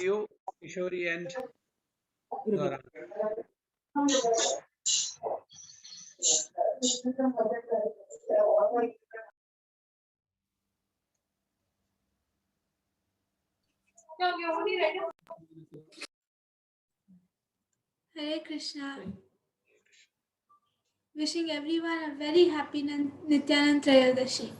you, Kishori and Dora. Hare Krishna. Wishing everyone a very happy Nityananda Trayodashi.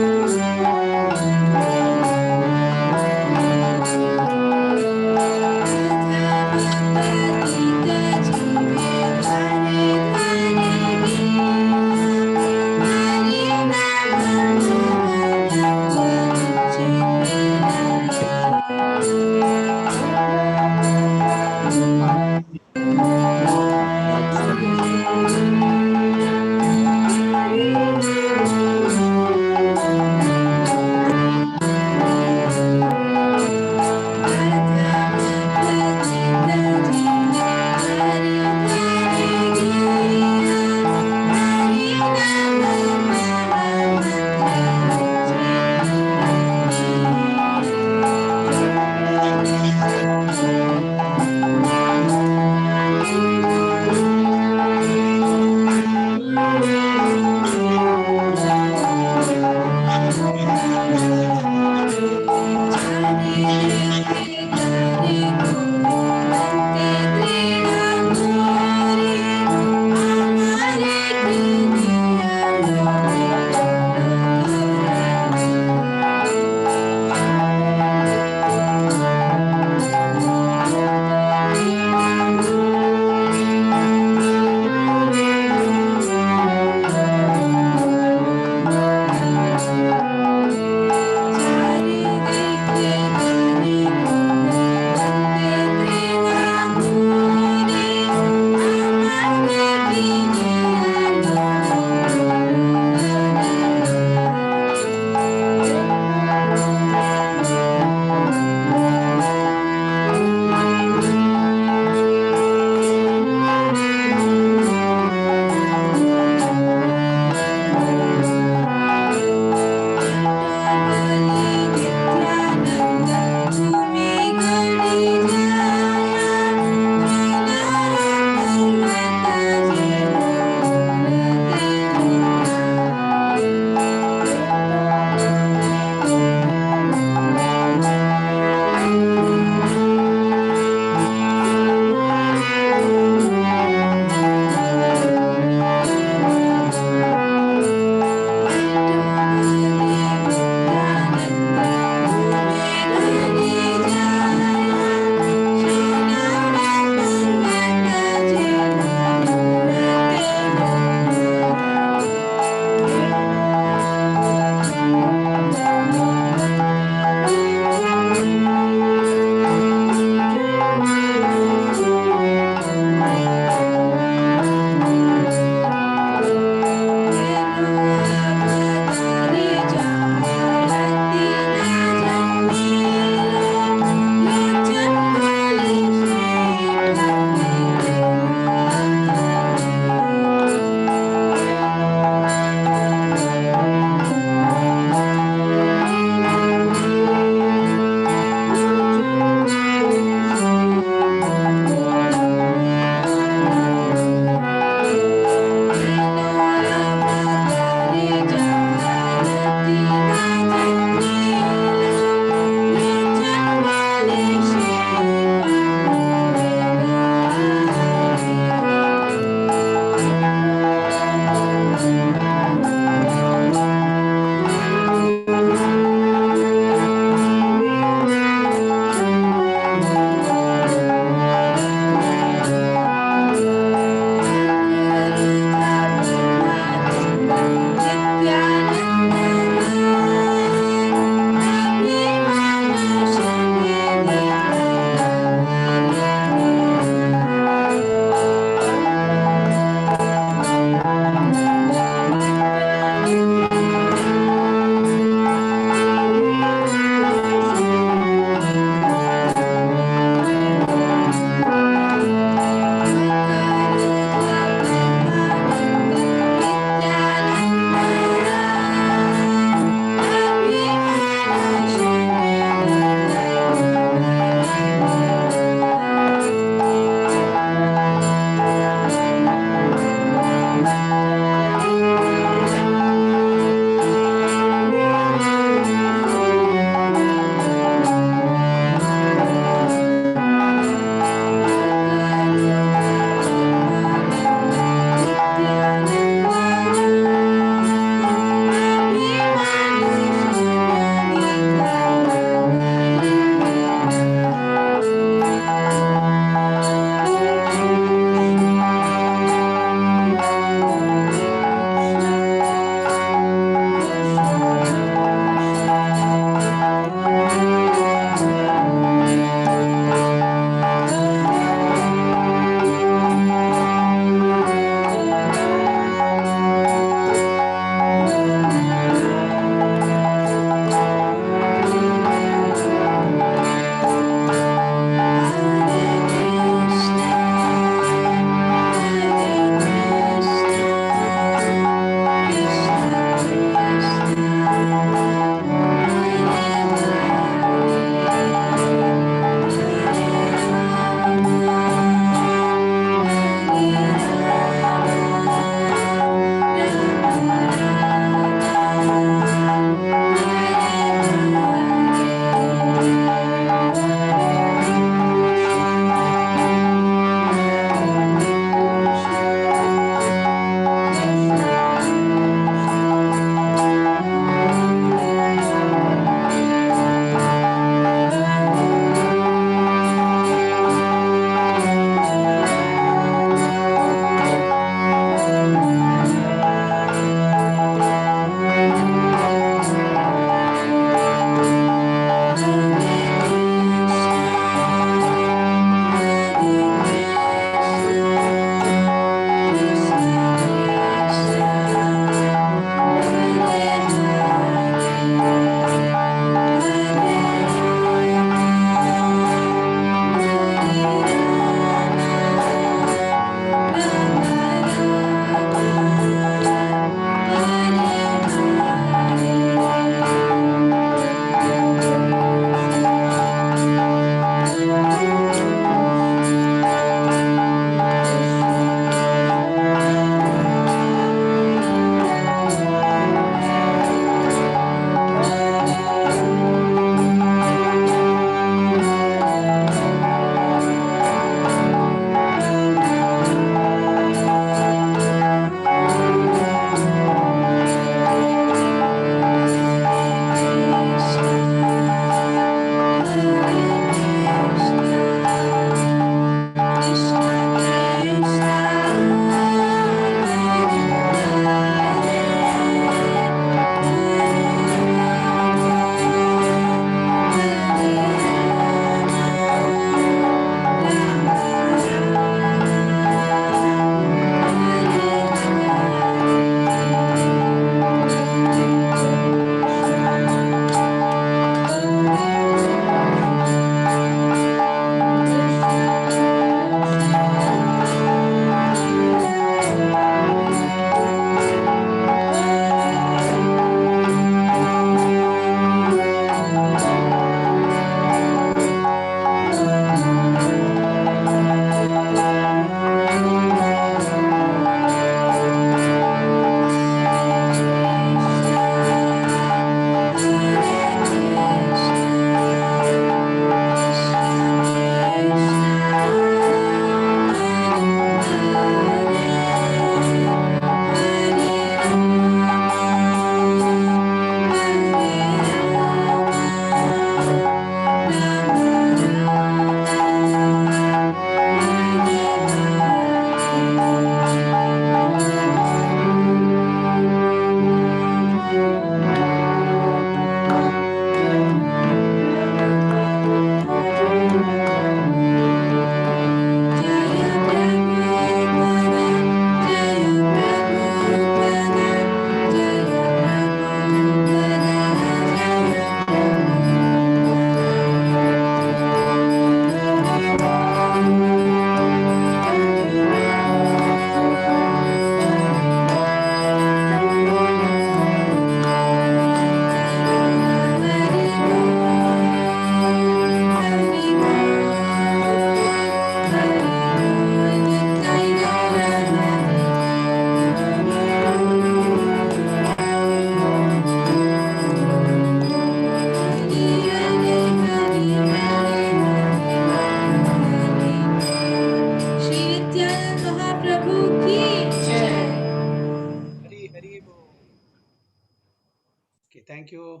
Thank you.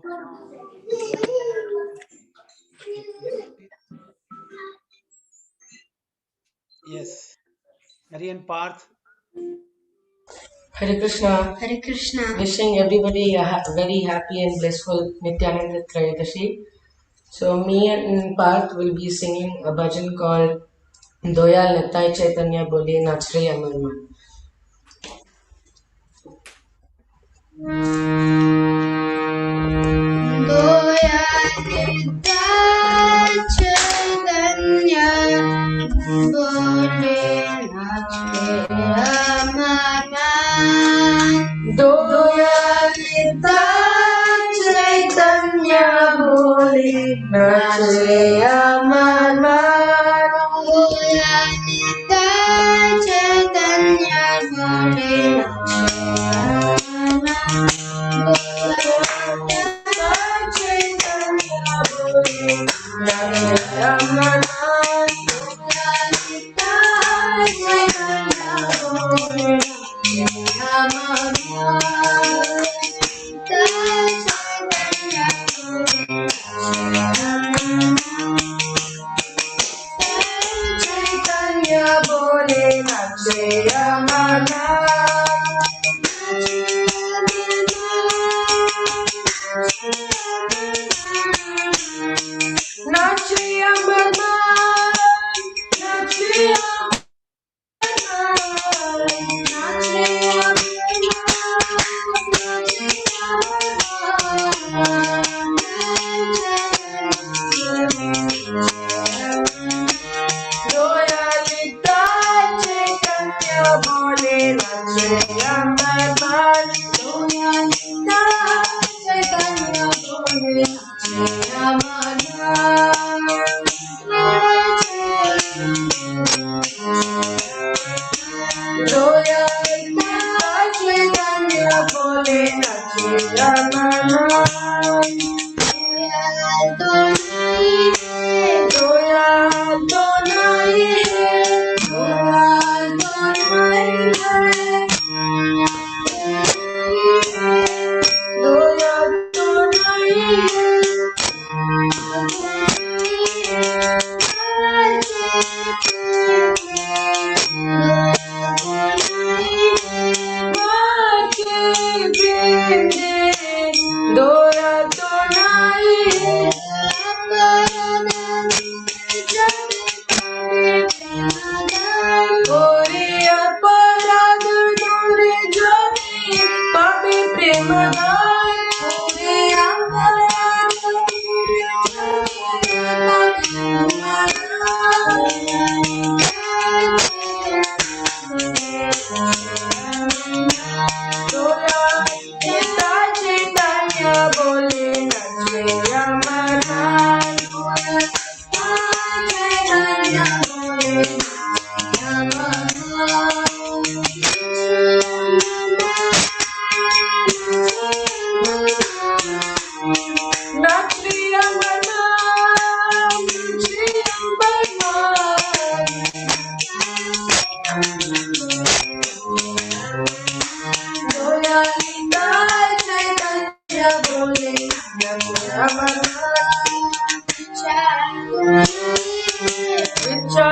Yes. Hari and Parth. Hare Krishna. Hare Krishna. Wishing everybody a very happy and blissful Nityananda Trayodashi. So me and Parth will be singing a bhajan called Doyal Nitai Chaitanya Bole Nachre Amarma. Chaitanya bole nachre amara. Doyal Nitai Chaitanya Bole Nachre Amarma. Chaitanya bole Chaitanya Bole Nachre Amarma. Nachriya Amarma, Nachriya Doyalita Chaitanya Bole Nachriya Amarma. Doyalita Chaitanya Bole Nachriya Amarma. Doyalita Chaitanya Bole Nachriya Amarma. Doyal Donai Doyal Donai Doyal Donai Doyal Donai Oriya parad dore jani papi premadai Oriya parad dore Chaitanya bole nachre amara Chaitanya bole Nachri Amarma, Nachri Amarma. Doyalita Chaitanya Bole Nachri Amarma. Vicha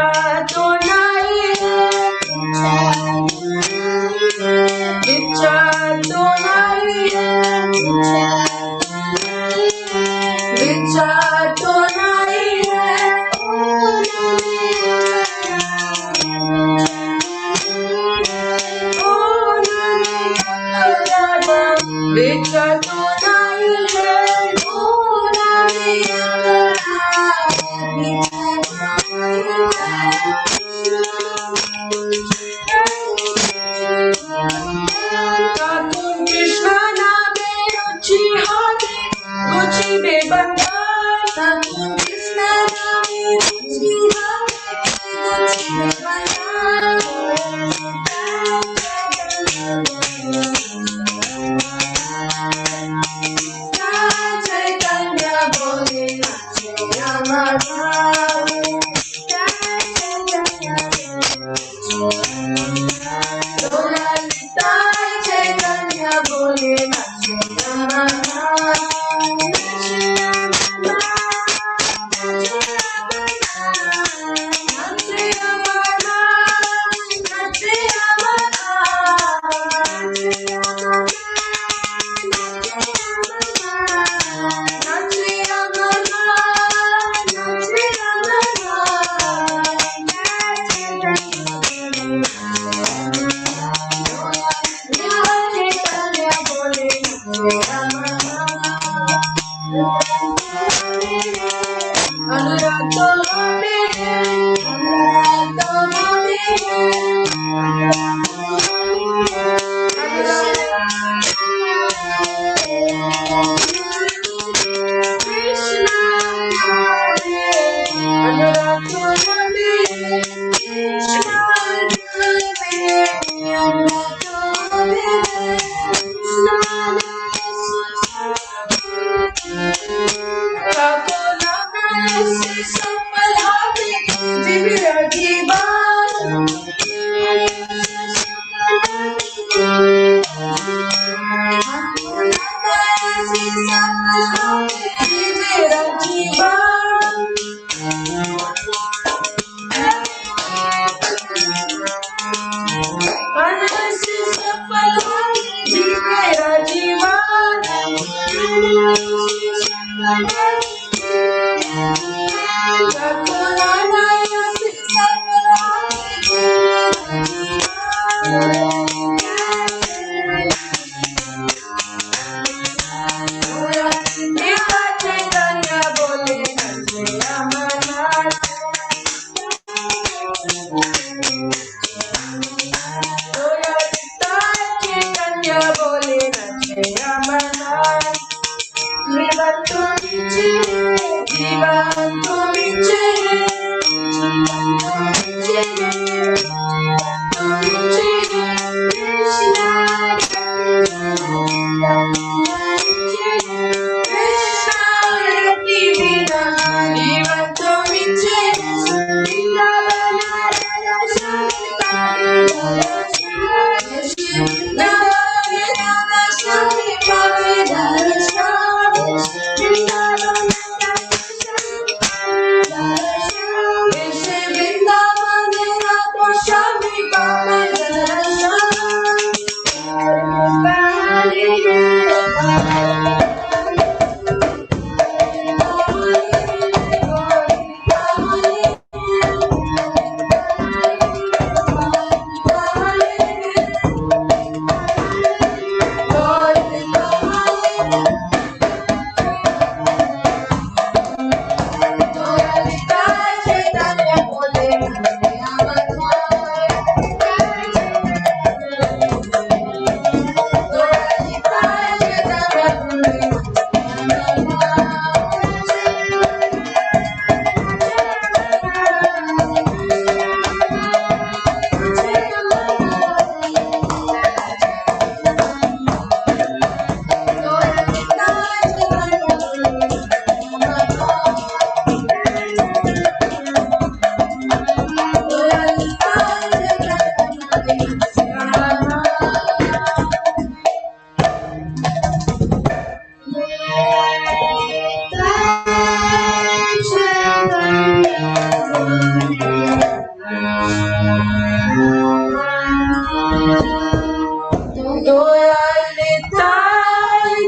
Chaitanya bole nache Amarnath. Jivan to niche, jivan to niche,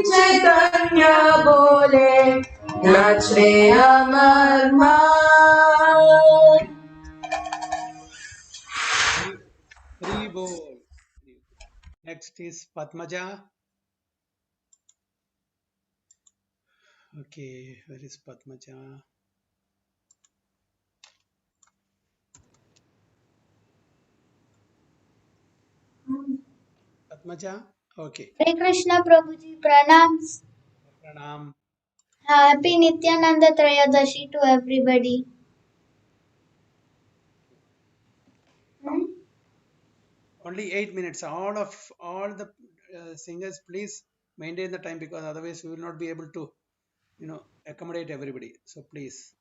Chaitanya bole, nach re Amar Maan. Hari Bol. Next is Padmaja. Okay, where is Padmaja? Padmaja? Okay. Hare Krishna Prabhuji, pranams. Pranam. Happy Nityananda Trayodashi to everybody. Only 8 minutes. All the singers, please maintain the time because otherwise we will not be able to, accommodate everybody. So please.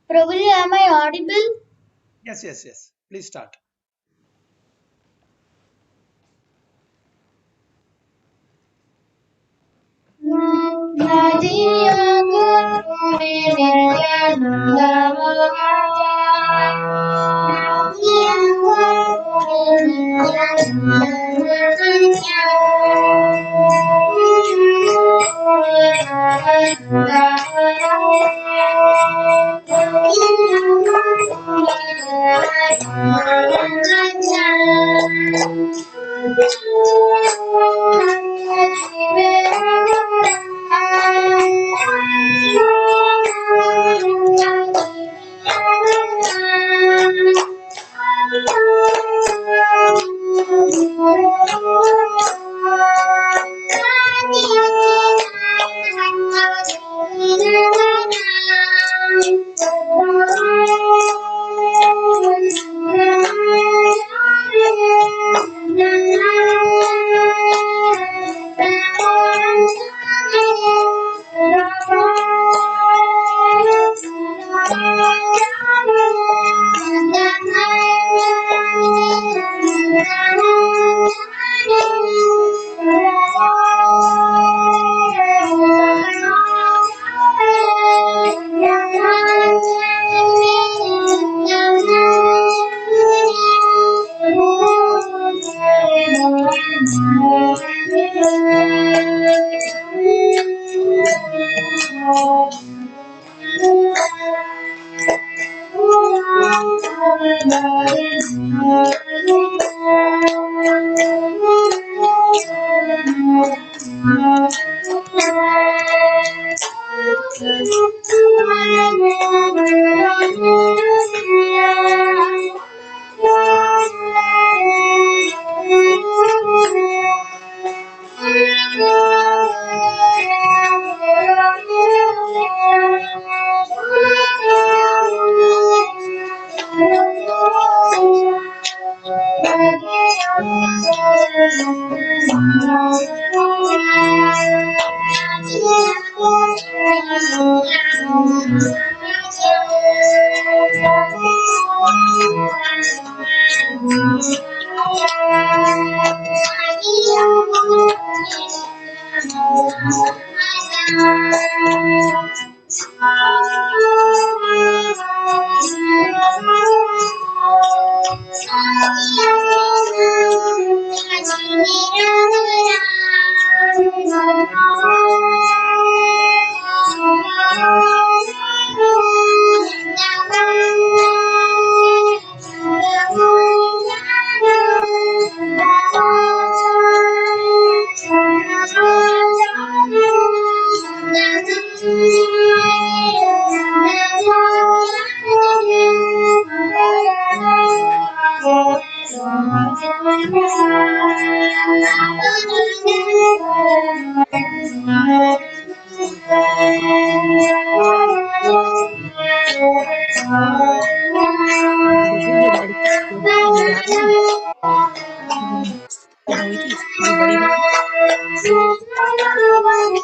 Prabhuji, am I audible? Yes, yes, yes. Please start. ये लड़की ये जा रही है। पैदा हुई थी जो बड़ी बहन।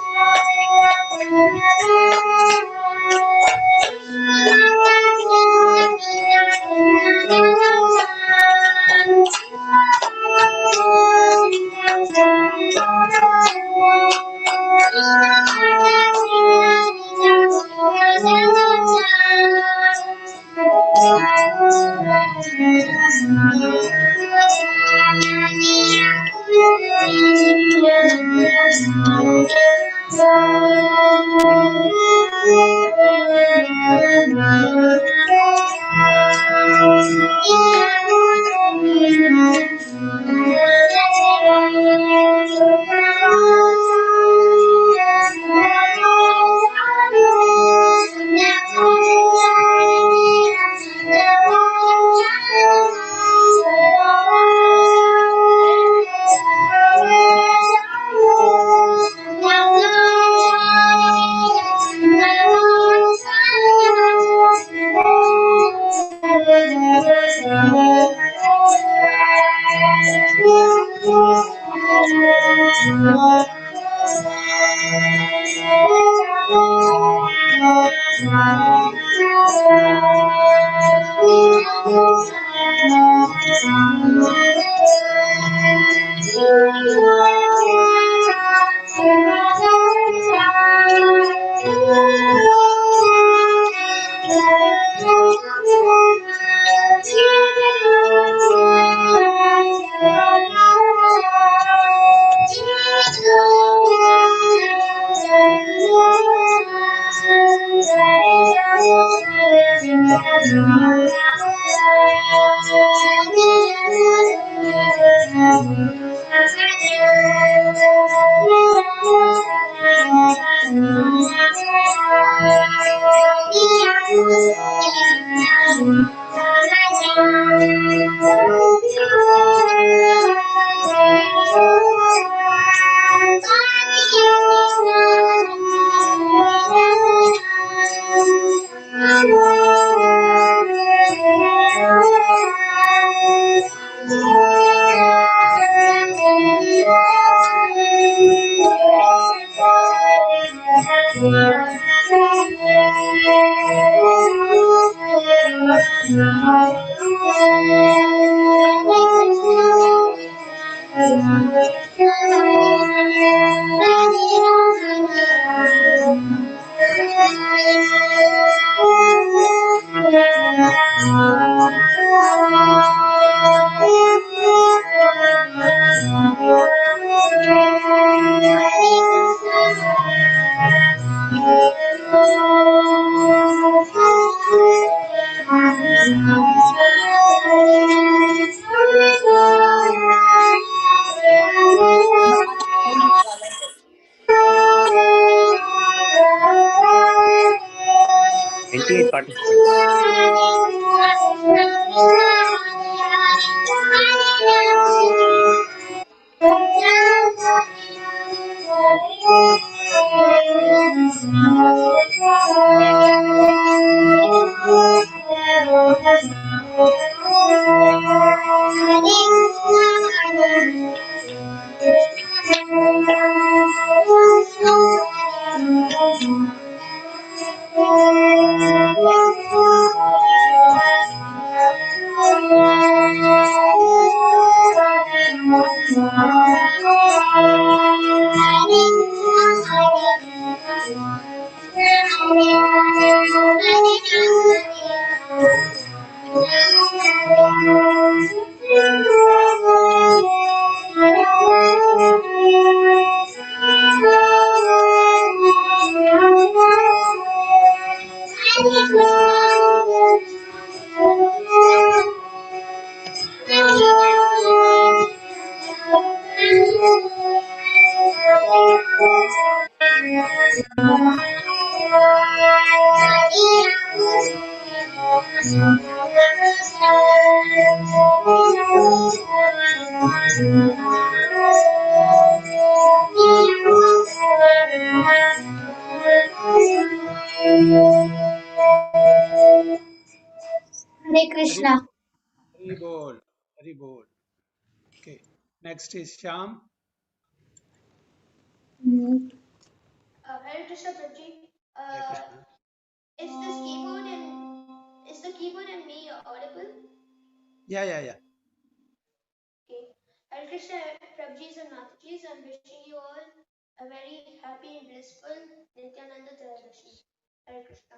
28 participants. Hare Hari, Krishna. Hari Bol. Hari Bol. Okay. Next is Sham. Mm. Hare Krishna Prabji. Hare Krishna. Is the keyboard and me audible? Yeah, yeah, yeah. Okay. Hare Krishna Prabjis and Mataji's. I'm wishing you all a very happy and blissful Nityananda Trayodashi. Hare Krishna.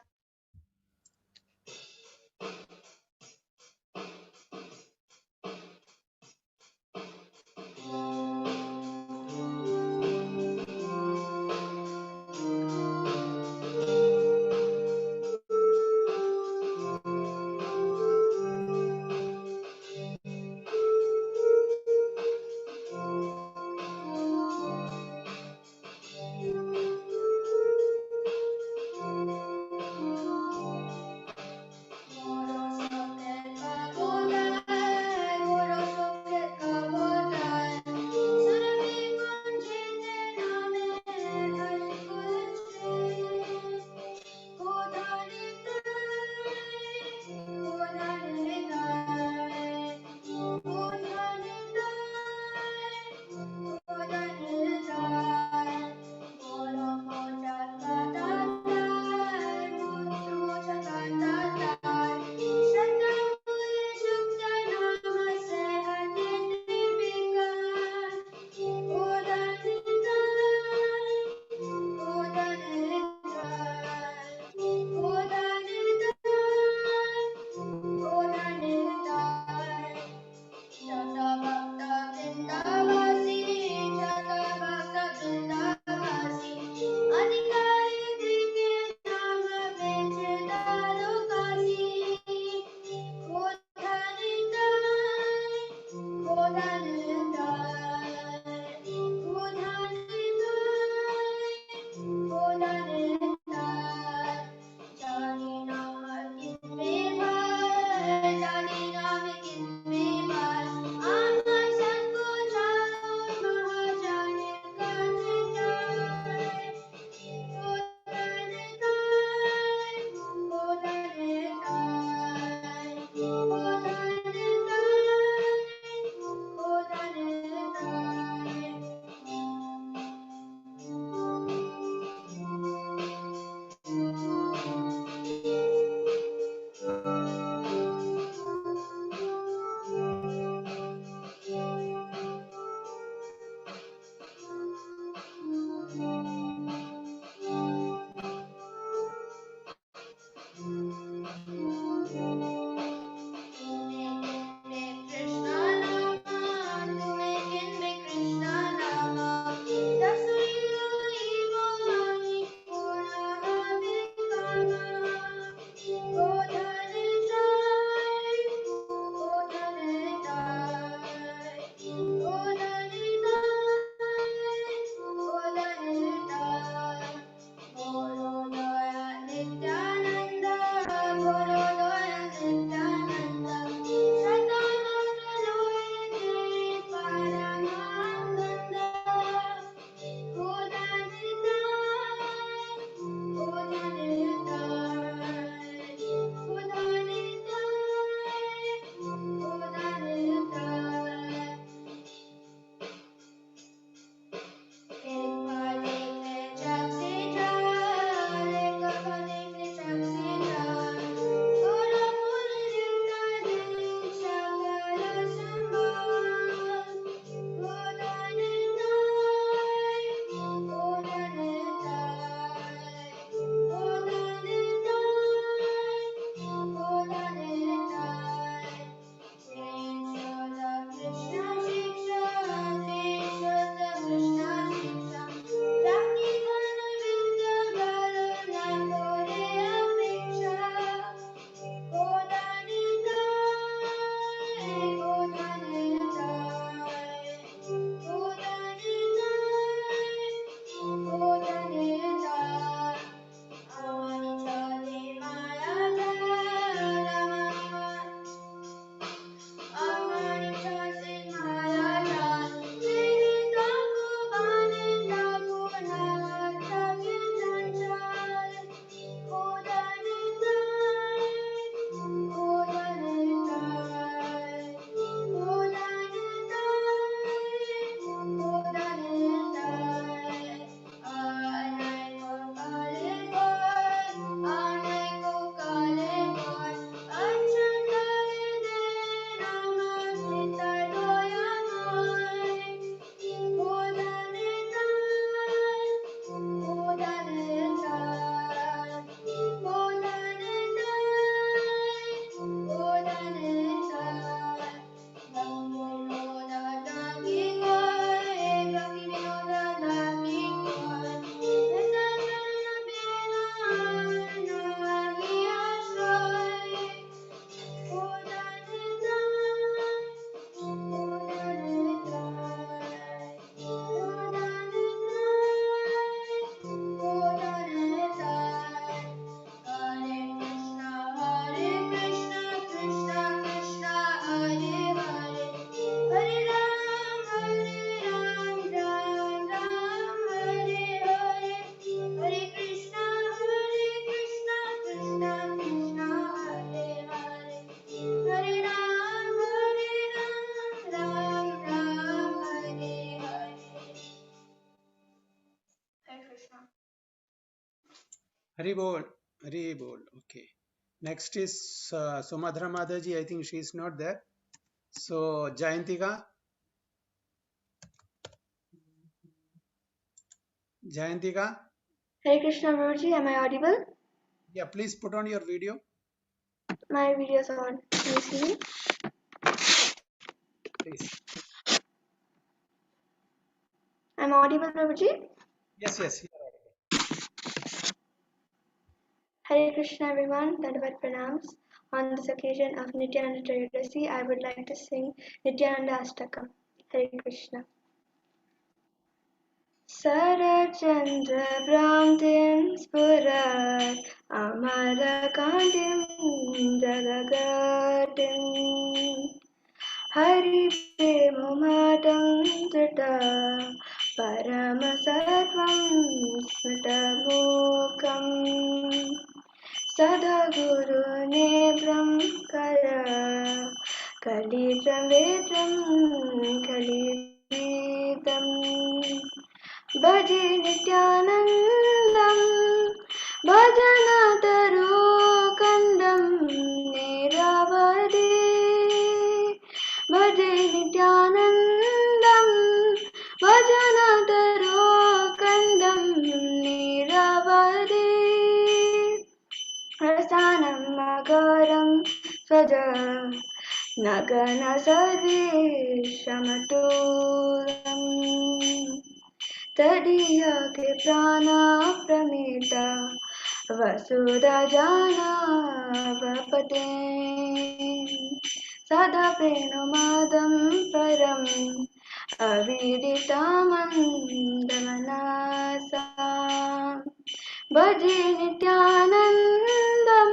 Hari bol. Hari bol. Okay. Next is Sumadra Mataji. I think she is not there. So Jayantika. Jayantika. Hare Krishna Prabhuji, am I audible? Yeah, please put on your video. My video is on. Can you see me? Please. I'm audible, Prabhuji? Yes, yes. Hare Krishna everyone, Dandavat Pranams. On this occasion of Nityananda Trayodashi, I would like to sing Nityananda Ashtakam. Hare Krishna. Sarachandra Brahmtin Spurat Amarakandim Jalagatim Hari Premumadam Trita Paramasatvam Smritamukam Sadhguru Nebram Kara Kalidram Vedram Kalidam Bhaji Nityanandam Bhajanataro Kandam Niravadi Bhaji Nityanandam Bhajanataro Kandam Niravadi Rasanam Magaram Swaja Nagana Sarveshamaduram Tadiya ke prana pramita Vasudha jana vapate Sada prenumadam param Aviditamandamanaasa Bhaji Nityanandam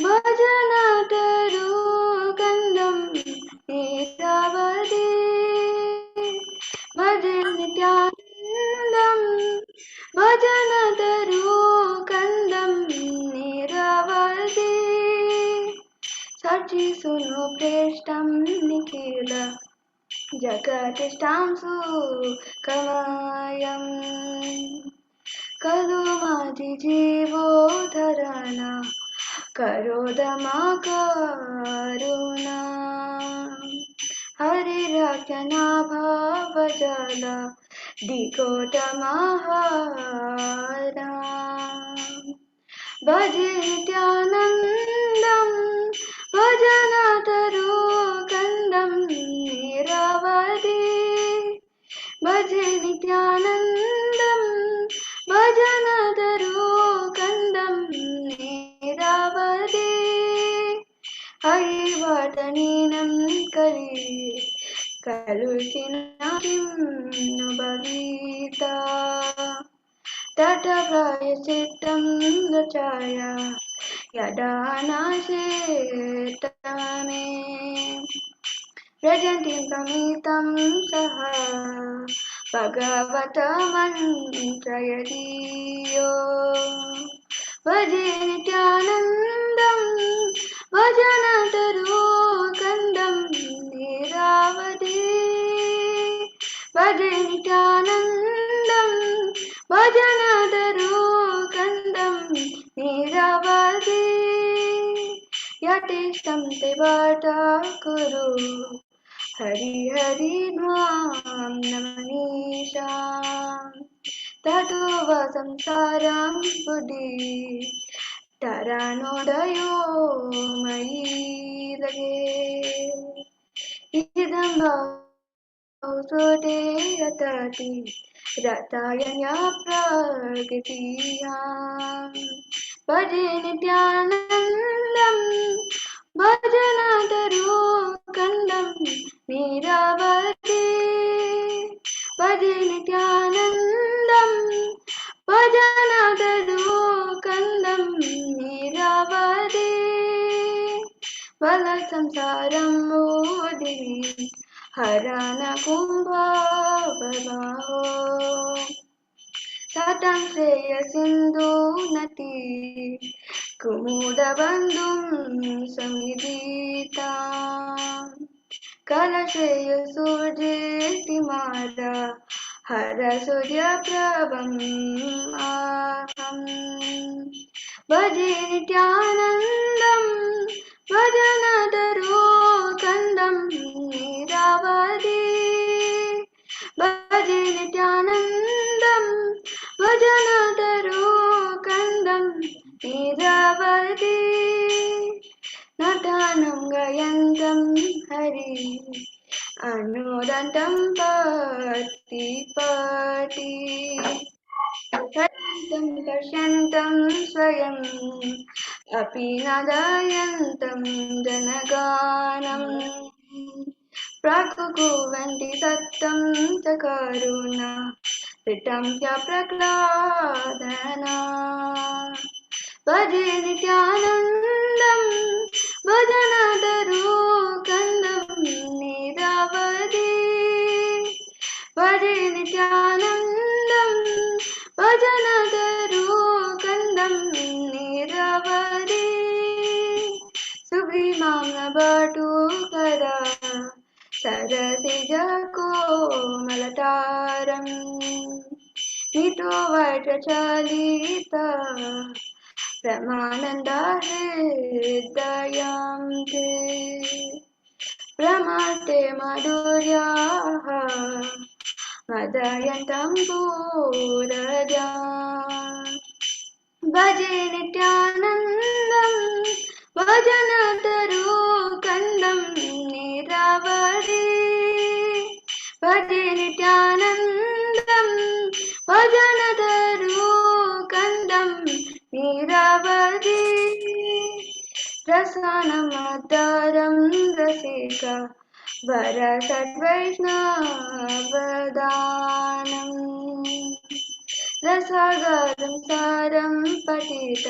Bhajanataru Kandam Nitavadi Bhaji Nityanandam Bhajanataru Kandam Niravadi Sachi Sunu Preshtam Nikhila Jagatistam Kamayam Kalumadi Jivo Dharana Karodama Karuna Hari Rakana Bhavajala Dikota Mahara Bhaji Nityanandam Bhajanataru Kandam Niravadi Bhaji Nityanandam Bhajanataru Kandam Niravadi Harivardaninam Kali Kalusinakim Nubhavita Tata Prayasitam Rachaya Yadanashetame Rajantim Pamitam Saha Bhagavatamantrayadiyo Bhaji Nityanandam Bhajanataru Kandam Niravadi Bhaji Nityanandam Bhajanataru Kandam Niravadi Yatishtam Devata Kuru Hari Hari Dvam Namanisham Tato Vasamsaram Buddhi Taranodayo Mayi Lage Idam Bhausode Yatati Ratayanya Pragatiyam Bhaji Nityanandam Bhajanataru Kandam Niravadi Bhaji Nityanandam Bhajanataru Kandam Niravadi Vala Samsaram Mudini Harana Kumbha Vavaho Satam Shreya Sindhu Nati Kumudabandhum Samidita Kalasheya Surjiti Mara Hara Surya Prabham Aham भजे नित्यानन्दं भजनतरो कन्दं नीरावदे भजे नित्यानन्दं भजनतरो कन्दं नीरावदे नतानं गयन्तं हरि अनुदन्तं पति पति हरितं पश्यन्तं स्वयं अपि न दयन्तं जनगानम् प्रकुर्वन्ति सत्तं च करुणा कृतं च प्रह्लादना भजे नित्यानन्दं भजनतरो कन्दं निरवधि भजे नित्यानन्दं भजनतरो कन्दं निरवधि सुग्रीवां न बटुकरा सरसिजकोमलतारम् नीतो वटचलिता प्रमानन्दाहृदयं ते प्रमास्ते मधुर्याः मदयन्तं पूरजा भजे नित्यानन्दं भजनतरो कन्दं निरवधि भजे नित्यानन्दं भजनतरो कन्दं निरवधि रसानमदरं रसिका वरसद्वैष्णवदानम् रसागारं सारं पठित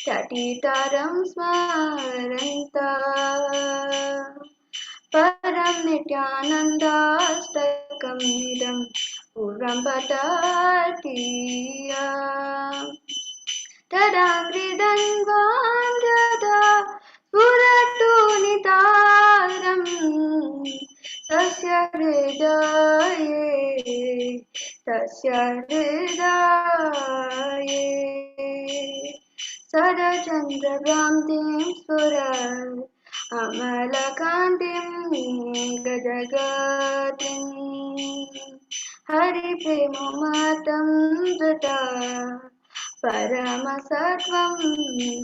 तटितरं स्मरन्त परं नित्यानन्दाष्टकमिदं पूर्वं पठतीय तदा हृदङ्गां यदा स्फुरतु नितारम् तस्य हृदये शरचन्द्रभ्रान्तिं स्फुरत् अमलकान्तिं गजगतिम् हरिप्रेममातं धृता परमसत्त्वं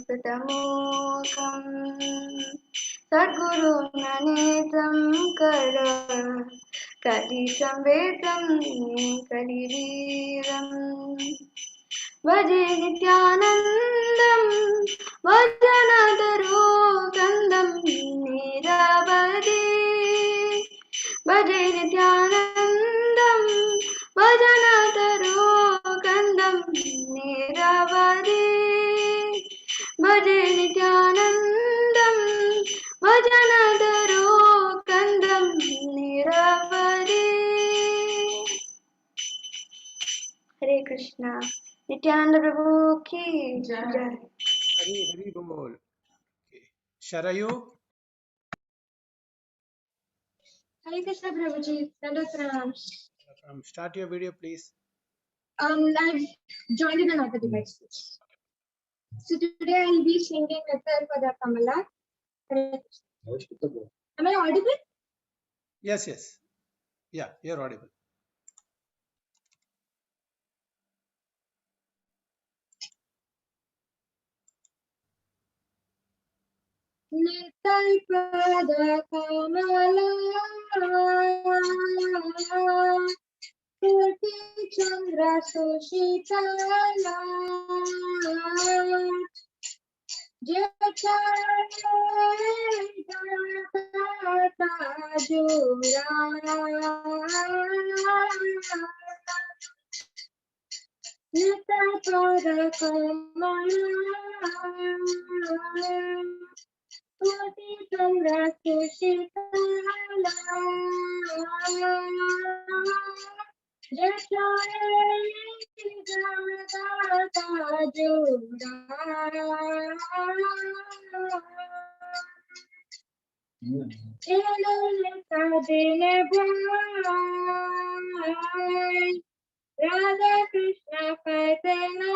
सुतमोक्षम् सद्गुरुननेत्रं कर कलिसंवेदं कलिवीरम् भजे नित्यानन्दं भजनतरो कन्दं निरवधि भजे नित्यानन्दं भजनतरो कन्दं निरवधि भजे नित्यानन्दं भजनतरो कन्दं निरवधि हरे कृष्णा नित्यानंद प्रभु की जय Hari Hari Bol. Okay. Sharayu, Hare Krishna Prabhuji, Nanda Pranams. start your video, please. I've joined in another device. So today I'll be singing Nitya Pada Kamala. Am I audible? Yes, yes. Yeah, you're audible. Nitya Pada Kamala. Koti Chandra Sushitala. Radha Krishna Kaitana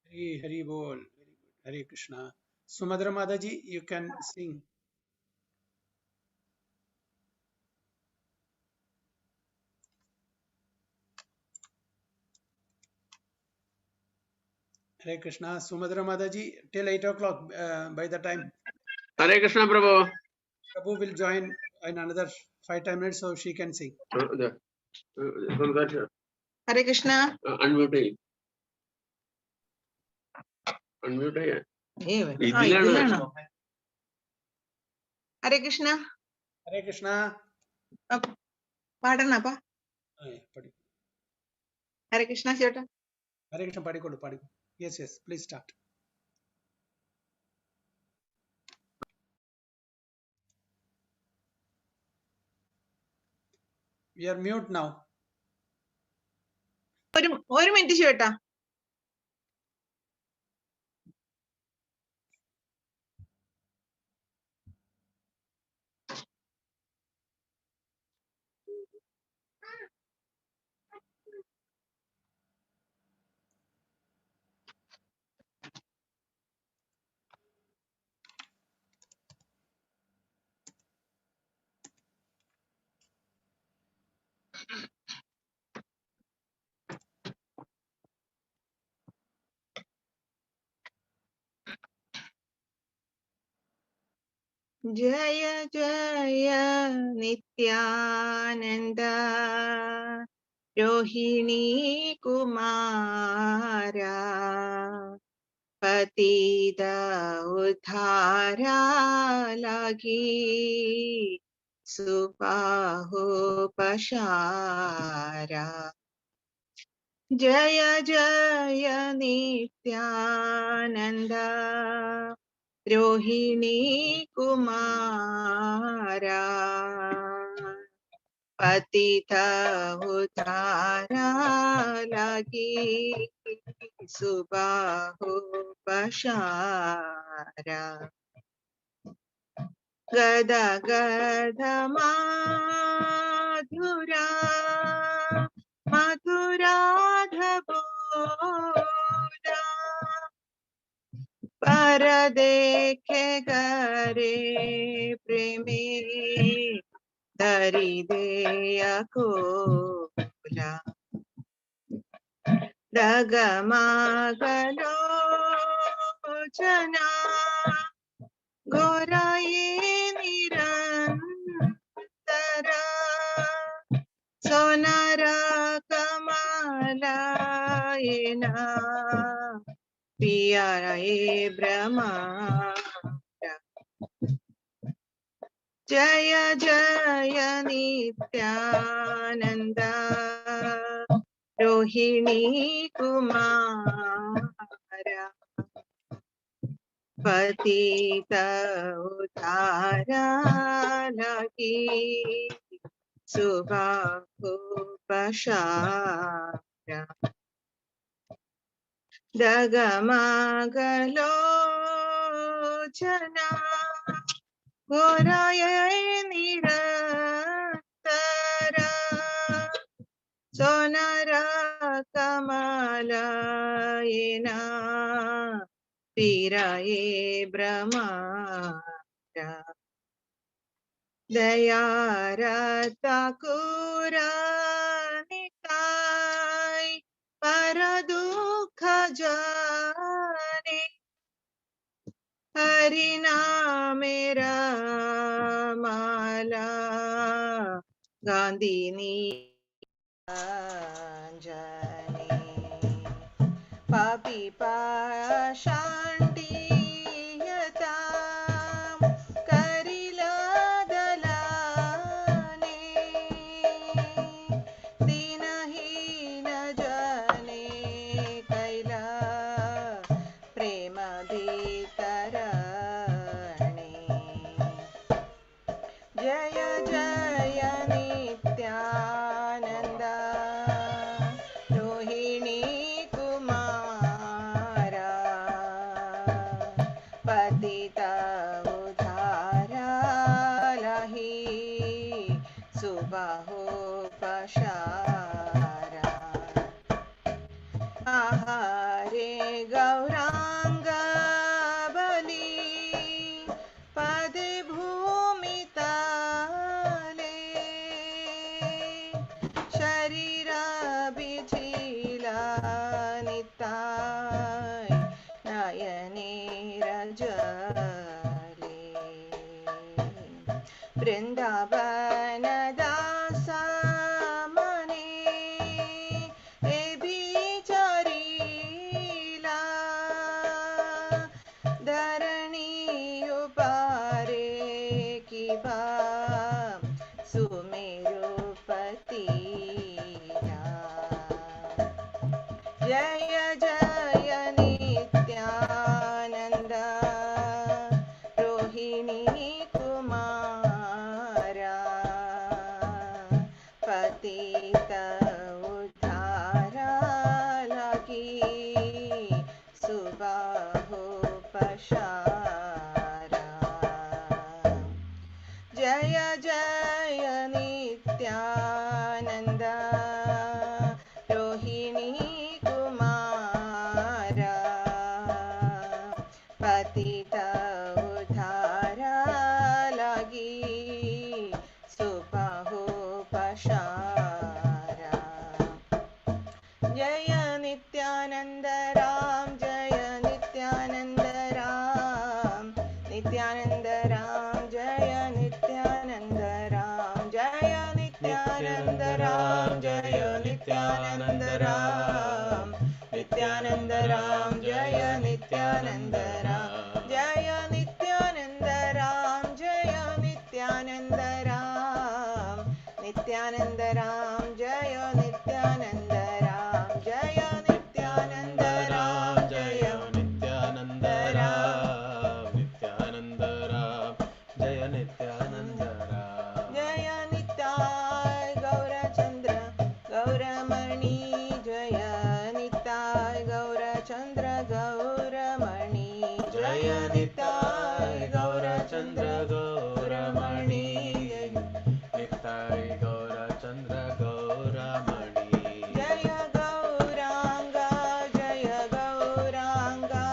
Hari Hari Bol. Very good. Hare Krishna. Sumadra Madaji, you can sing. Hare Krishna. Sumadra Mataji, till 8 o'clock. By the time Hare Krishna, Prabhu. Prabhu will join in another 5-10 minutes, so she can sing. Hare Krishna. Unmute. Unmute. ഇതിലാണോ? Hare Krishna. Hare Krishna. പാടണപ്പാ. ഹരേ കൃഷ്ണ ചേട്ടാ. Hare Krishna, padikolu. Yes, please start. We are mute now. ഒരു minute ചേട്ടാ. ജയ ജയ നിത്യാനന്ദ രോഹിണി കുമാര പതിത ഉദ്ധാര ലഗി സുബാഹു പശാര. ജയ ജയ നിത്യാനന്ദ രോഹിണി കുമാര പതിത ഉദ്ധാര ലഗി സുബാഹു പശാര. ഗദ ഗദ മാധുരാ മധുരാധബോധ पर देखे गरे प्रेमी धरी दे अकोला. डगमगलोचना गोराई निरंतर सोनारा कमलायना पिया ब्रह्मा. जय जय नित्यानंद रोहिणी कुमार पतित उद्धार लगी सुबाहु पशार. डगमगलोचना घोराय निरंतर सोनारा कमलायना पीराये ब्रह्मारा. दयारता कुरानिकाय पर दुख जाने हरि नामेरा माला गांधीनी जाने पापी पाषाण्डीयता करिला दलाने दीनहीन जाने कैला प्रेम वितरणे. जय जय नित्यानंद रोहिणी कुमार पतित उद्धार लहि सुबाहु पशार. आहारे गौरांग बली पदे भूमि ताले शरीर बिछिला निताय जय जय नित्यानन्द रोहिणी कुमारा पतित उद्धारा लगी सुबाहु पशारा जय जय नित्यानन्द रोहिणी कुमारा पतित उद्धारा लगी सुबाहु पशारा जय नित्यानंद राम जय नित्यानंद राम नित्यानंद राम जय नित्यानंद राम जय नित्यानंद राम जय नित्यानंद राम नित्यानंद राम जय नित्यानंद राम जय नित्यानंद राम जय नित्यानंद राम नित्यानंद राम जय नित्यानंद राम जय नित्यानंद राम जय नित्यानंद राम नित्यानंद राम जय नित्यानंद राम जय नित्याय गौरचंद्र गौरमणि जय नित्याय गौरचंद्र गौरमणि जय नित्याय गौरचंद्र गौरमणि नित्याय गौरचंद्र गौरमणि जय गौरांगा जय गौरांगा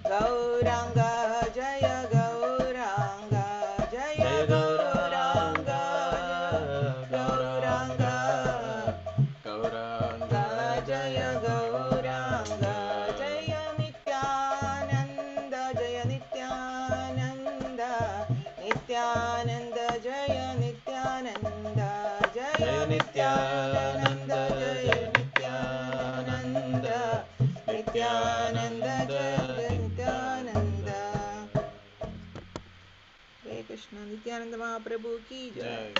गौरांगा जय गौरांगा जय गौरांगा गौरांगा गौरांगा जय गौरांगा जय नित्यानंद जय नित्यानंद नित्यानंद जय नित्यानंद जय नित्यानंद जय नित्यानंद नित्यानंद जय नित्यानंद हरे कृष्ण नित्यानंद महाप्रभु की जय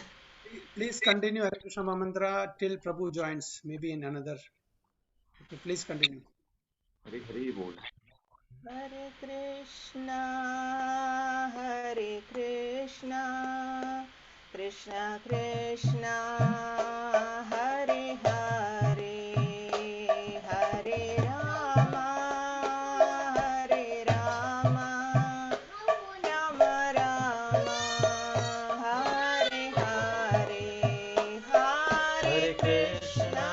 Please continue Hare Krishna Mahamantra till Prabhu joins, maybe in another. Okay, please continue. Hari Hari बोल हरे Krishna Krishna Krishna Hare Hare Hare Rama Ram Ram Hare Hare Hare Krishna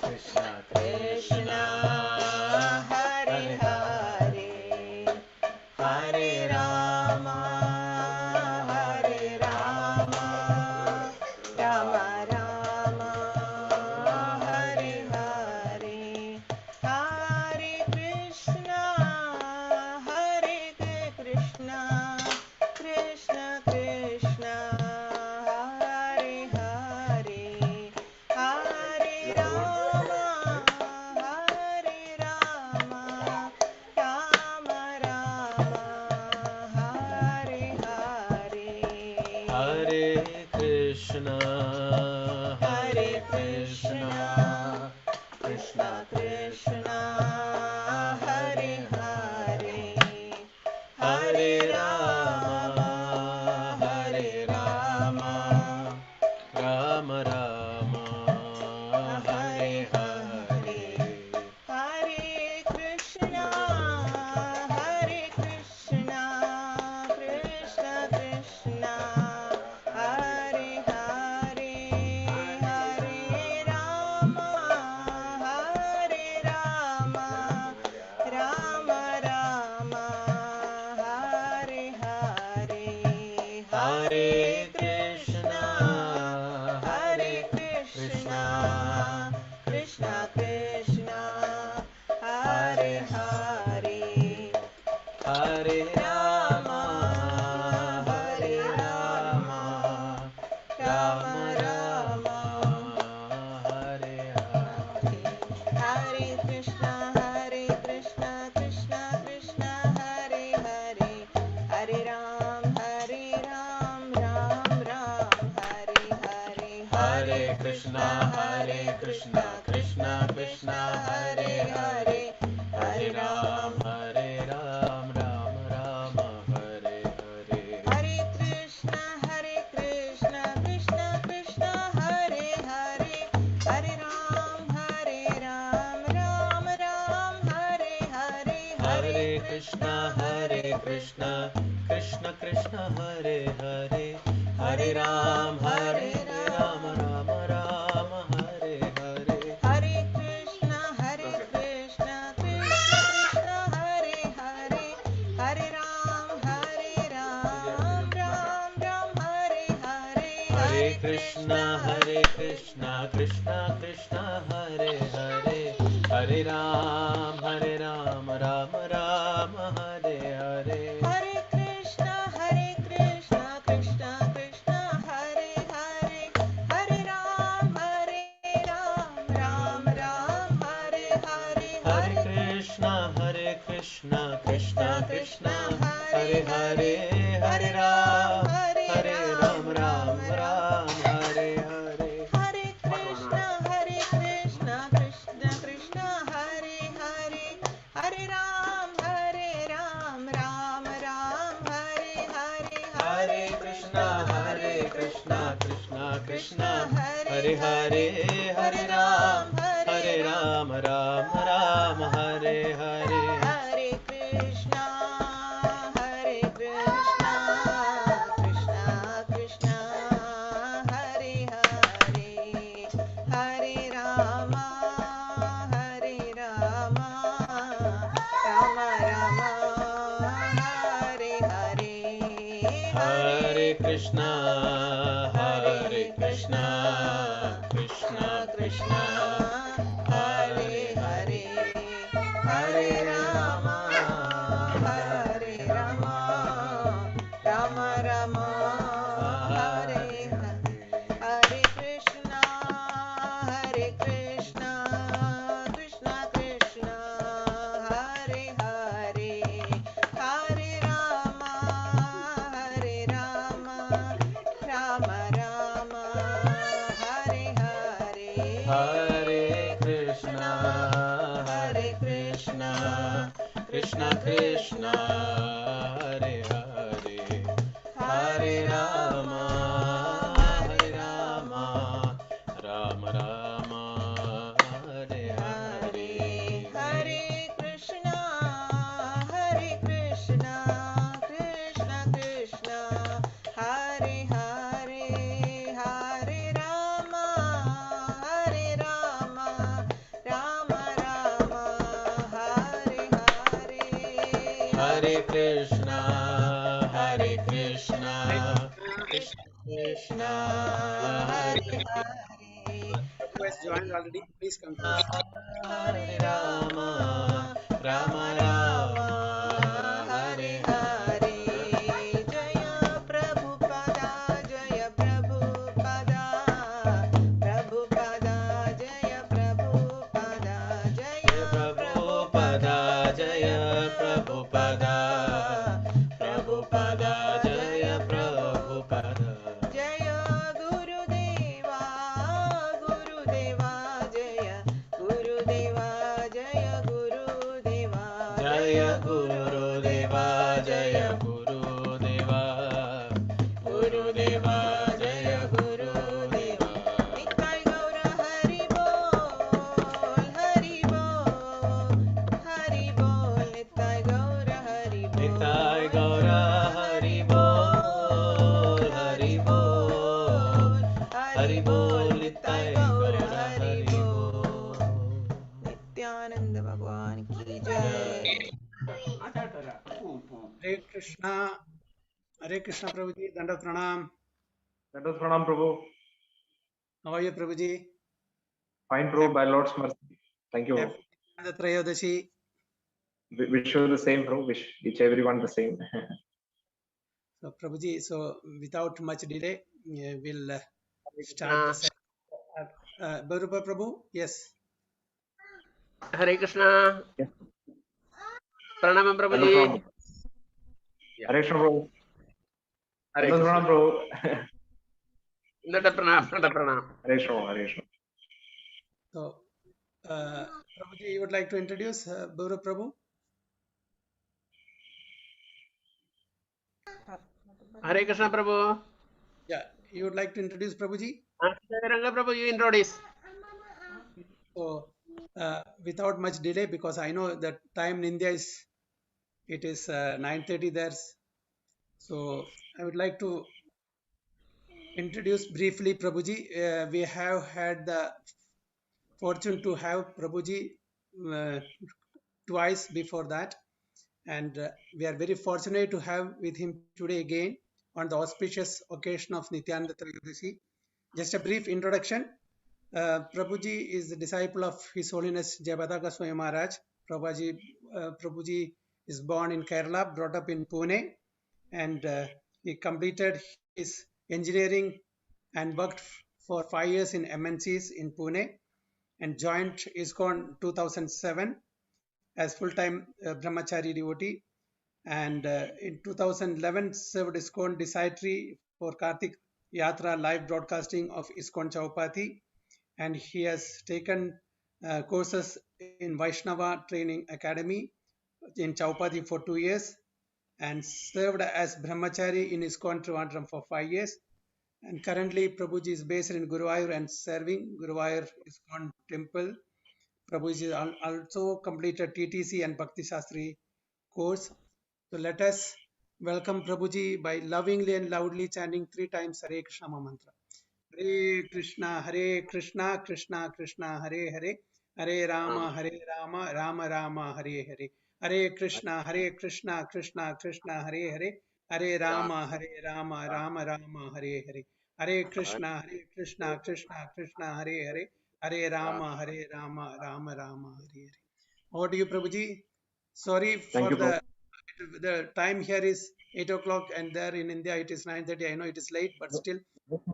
Krishna Krishna Hare Hare Hare Ram Ram Ram Hare Hare Hare Krishna Krishna Krishna Hare Hare Hare Ram Ram Hare Hare Hare Krishna Krishna Krishna Hare Hare Hare Ram Ram Ram Hare Hare Hare Krishna Krishna Krishna Hare Hare Hare Ram Ram Hare Hare Hare Krishna Krishna Krishna Hare Hare Hare Ram Ram Hare Hare Hare Krishna Krishna Krishna Hare Hare Hare Ram Ram Hare Hare Hare Krishna, Krishna Krishna, Hare Hare, Hare Ram, Ram Ram, Hare Hare. Hare Krishna, Krishna Krishna, Hare Hare, Hare Ram, Ram Ram, Hare Hare. Hare Krishna, Krishna Krishna, Hare Hare, Hare Ram, Ram Ram, Hare Hare. Hare Krishna, Krishna Krishna, Hare Hare, Hare Ram, Ram Ram, Hare Hare. Hare Krishna, Krishna Krishna, Hare Hare, Hare Ram, Ram Ram, Hare Hare. Hare Krishna, Krishna Krishna, Hare Hare, Hare Ram, Ram Ram, Hare Hare. Hare Krishna, Krishna Krishna, Hare Hare, Hare Ram, Ram Ram, Hare Hare. Hare Krishna, Krishna Krishna, Hare Hare, Hare Ram, Ram Ram, Hare Hare. Hare Krishna, Krishna Krishna, Hare Hare, Hare Ram, Ram Ram, Hare Hare. Hare Krishna, Krishna Krishna, Hare Hare, Hare Rama, Rama Rama, Hare Hare. Hare Krishna, Krishna Krishna, Hare Hare, Hare Rama, Rama Rama, Hare Hare. Hare Krishna, Krishna Krishna, Hare Hare, Hare Rama, Rama Rama, Hare Hare. Hare Krishna, Krishna Krishna, Hare Hare, Hare Rama, Rama Rama, Hare Hare. Hare Krishna, Krishna Krishna, Hare Hare, Hare Rama, Rama Rama, Hare Hare. Hare Krishna, Krishna Krishna, Hare Hare Hare. Who has joined already? Please conclude. Hare Rama, Rama Rama, Hare Hare. Jaya Prabhupada, Jaya Prabhupada, Prabhupada, Jaya Prabhupada, Jaya Prabhupada, Jaya Prabhupada, Prabhupada, Jaya Prabhupada. Jaya Gurudeva, Gurudeva, Jaya Gurudeva, Jaya Gurudeva, Jaya Gurudeva, Jaya Gurudeva, Gurudeva, Jaya Gurudeva. Nitai Gaura Hari Bol, Hari Bol, Hari Bol, Nitai Gaura Hari Bol. Nitai Gaura Hari Bol, Hari Bol, Hari Bol, Nitai Gaura Hari Bol. Nityanand भगवान की जय. Hare Krishna Prabhuji, Danda Pranam. Let us pranam, Prabhu. How are you, Prabhuji? Fine, Prabhu, by Lord's mercy. Thank you. Happy Nityananda Trayodashi. Wish you the same, Prabhu. Wish each everyone the same. So, Prabhuji, so without much delay, we'll start the session. Barupa Prabhu, yes. Hare Krishna. Pranamam Prabhuji. Hare Krishna, Prabhu. Hare Let us Krishna. pranam, Prabhu. Pranam. Hare Krishna. So, Prabhuji, you would like to introduce Guru Prabhu? Hare Krishna Prabhu. Yeah, you would like to introduce Prabhuji? Ranga Prabhu, you introduce. So, without much delay, because I know that time in India is 9:30 there. So, I would like to introduce briefly Prabhuji. We have had the fortune to have Prabhuji uh, twice before that, and we are very fortunate to have with him today again on the auspicious occasion of Nityananda Trayodashi. Just a brief introduction. Prabhuji is the disciple of His Holiness Jayabadaka Swami Maharaj. Prabhuji is born in Kerala, brought up in Pune, and he completed his engineering and worked for 5 years in MNCs in Pune and joined ISKCON 2007 as full-time brahmachari devotee, and in 2011 served ISKCON Desitri for Kartik Yatra live broadcasting of ISKCON Chaupati, and he has taken courses in Vaishnava Training Academy in Chaupati for 2 years and served as brahmachari in ISKCON Trivandrum for 5 years. And currently Prabhuji is based in Guruvayur and serving Guruvayur ISKCON temple. Prabhuji also completed TTC and Bhakti Shastri course. So let us welcome Prabhuji by lovingly and loudly chanting 3 times Hare Krishna mantra. Hare Krishna, Krishna Krishna, Hare Hare, Hare Rama, Rama Rama, Hare Hare. Hare Krishna, Krishna Krishna, Hare Hare, Hare Rama, Rama Rama, Hare Hare. Hare Krishna, Krishna Krishna, Hare Hare, Hare Rama, Rama Rama, Hare Hare. Over to you, Prabhuji. Sorry Thank for you, Prabhu. the time here is 8 o'clock and there in India it is 9:30. I know it is late, but still,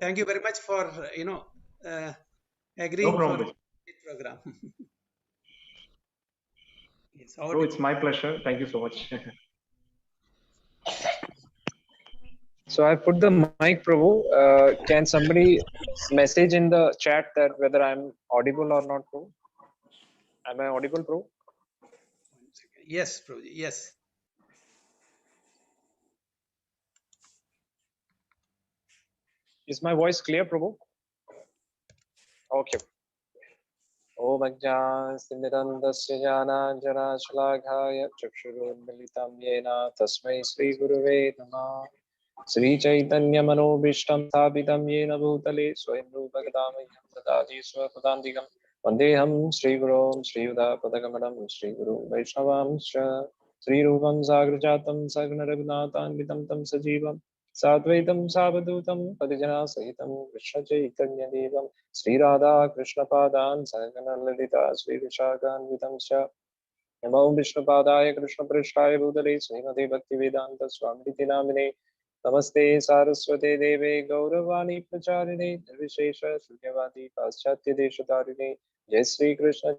thank you very much for uh, No agreeing for problem. the program. Yes, over Bro, to it's my pleasure. Thank you so much. So I put the mic, Prabhu. Can somebody message in the chat that whether I'm audible or not, Prabhu? Am I audible, Prabhu? Yes, Prabhuji. Yes. Is my voice clear, Prabhu? Okay. Om Ajnanastinmirandasya Jnananjana Shalakaya Chakshurunmilitam Yena Tasmai Sri Guruve Namah Sri Chaitanya Manobishtam Thapitam Yena Bhutale Swayam Rupa Gadamayam Dadadi Swapadantikam Vandeham Sri Gurum Sri Yuda Padagamadam Sri Guru Vaishnavam Sri Rupam Sagrajatam Sagna Raghunathanvitam Tam Sajivam Sadvaitam Savadutam Padijana Sahitam Krishna Chaitanya Devam Sri Radha Krishna Padan Sagana Lalita Sri Vishakan Vitam Sya Namo Vishnupadaya Krishna Prishtaya Bhutale Srimati Bhaktivedanta Swamiti Namine Namaste Saraswate Deve Gauravani Pracharine Nirvishesha Shunyavati Paschatya Deshatarine Jai Sri Krishna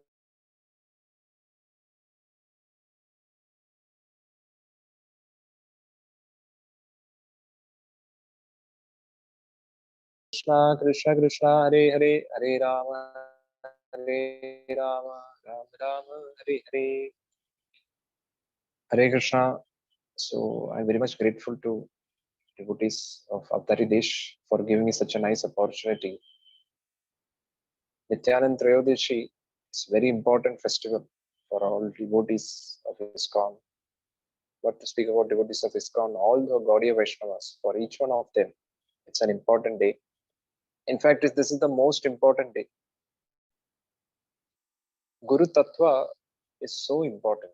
Krishna Krishna Hare Hare Hare Rama Rama Rama Hare Hare Hare Krishna. So I'm very much grateful to devotees of Avataridesh for giving me such a nice opportunity. Nityananda Trayodashi is a very important festival for all devotees of ISKCON. But to speak about devotees of ISKCON, all the Gaudiya Vaishnavas, for each one of them, it's an important day. In fact, this is the most important day. Guru Tattva is so important.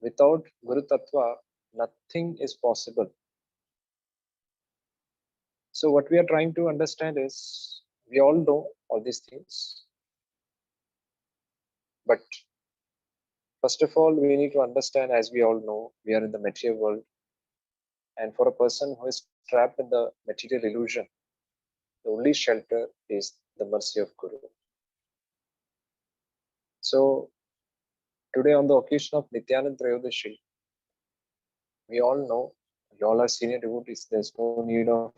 Without Guru Tattva, nothing is possible. So what we are trying to understand is, we all know all these things. But first of all, we need to understand, as we all know, we are in the material world. And for a person who is trapped in the material illusion, the only shelter is the mercy of Guru. So today on the occasion of Nityananda Trayodashi, we all know, we all are senior devotees, there's no need of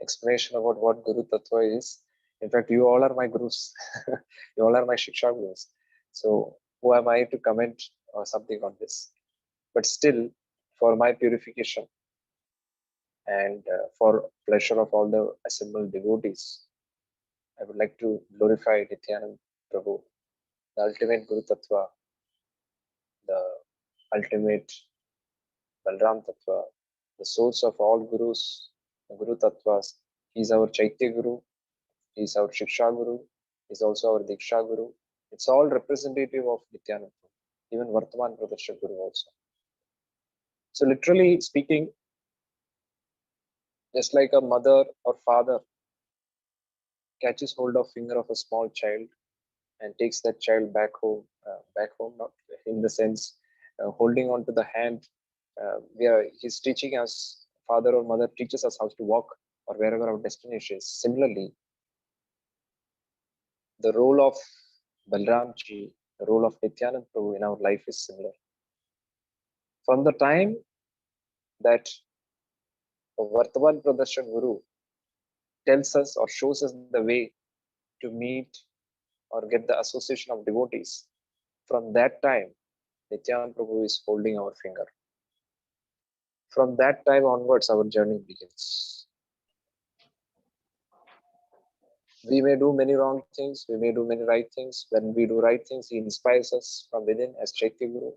explanation about what Guru Tattva is. In fact, you all are my gurus. You all are my Shiksha gurus. So who am I to comment or something on this? But still, for my purification and for pleasure of all the assembled devotees, I would like to glorify Nityananda Prabhu, the ultimate Guru Tattva, the ultimate Balram Tattva, the source of all gurus, the Guru Tattvas. He is our Chaitya Guru, he is our Shiksha Guru, he is also our Diksha Guru. It's all representative of Nityananda, even Vartaman Pradarshak Guru also. So literally speaking, just like a mother or father catches hold of finger of a small child and takes that child back home, not in the sense holding on to the hand, where he's teaching us, father or mother teaches us how to walk or wherever our destination is. Similarly, the role of Balramji, the role of Nityananda Prabhu in our life is similar. From the time that a Vartaman Pradarshak Guru tells us or shows us the way to meet or get the association of devotees, from that time, Nityananda Prabhu is holding our finger. From that time onwards, our journey begins. We may do many wrong things, we may do many right things. When we do right things, he inspires us from within as Chaitya Guru.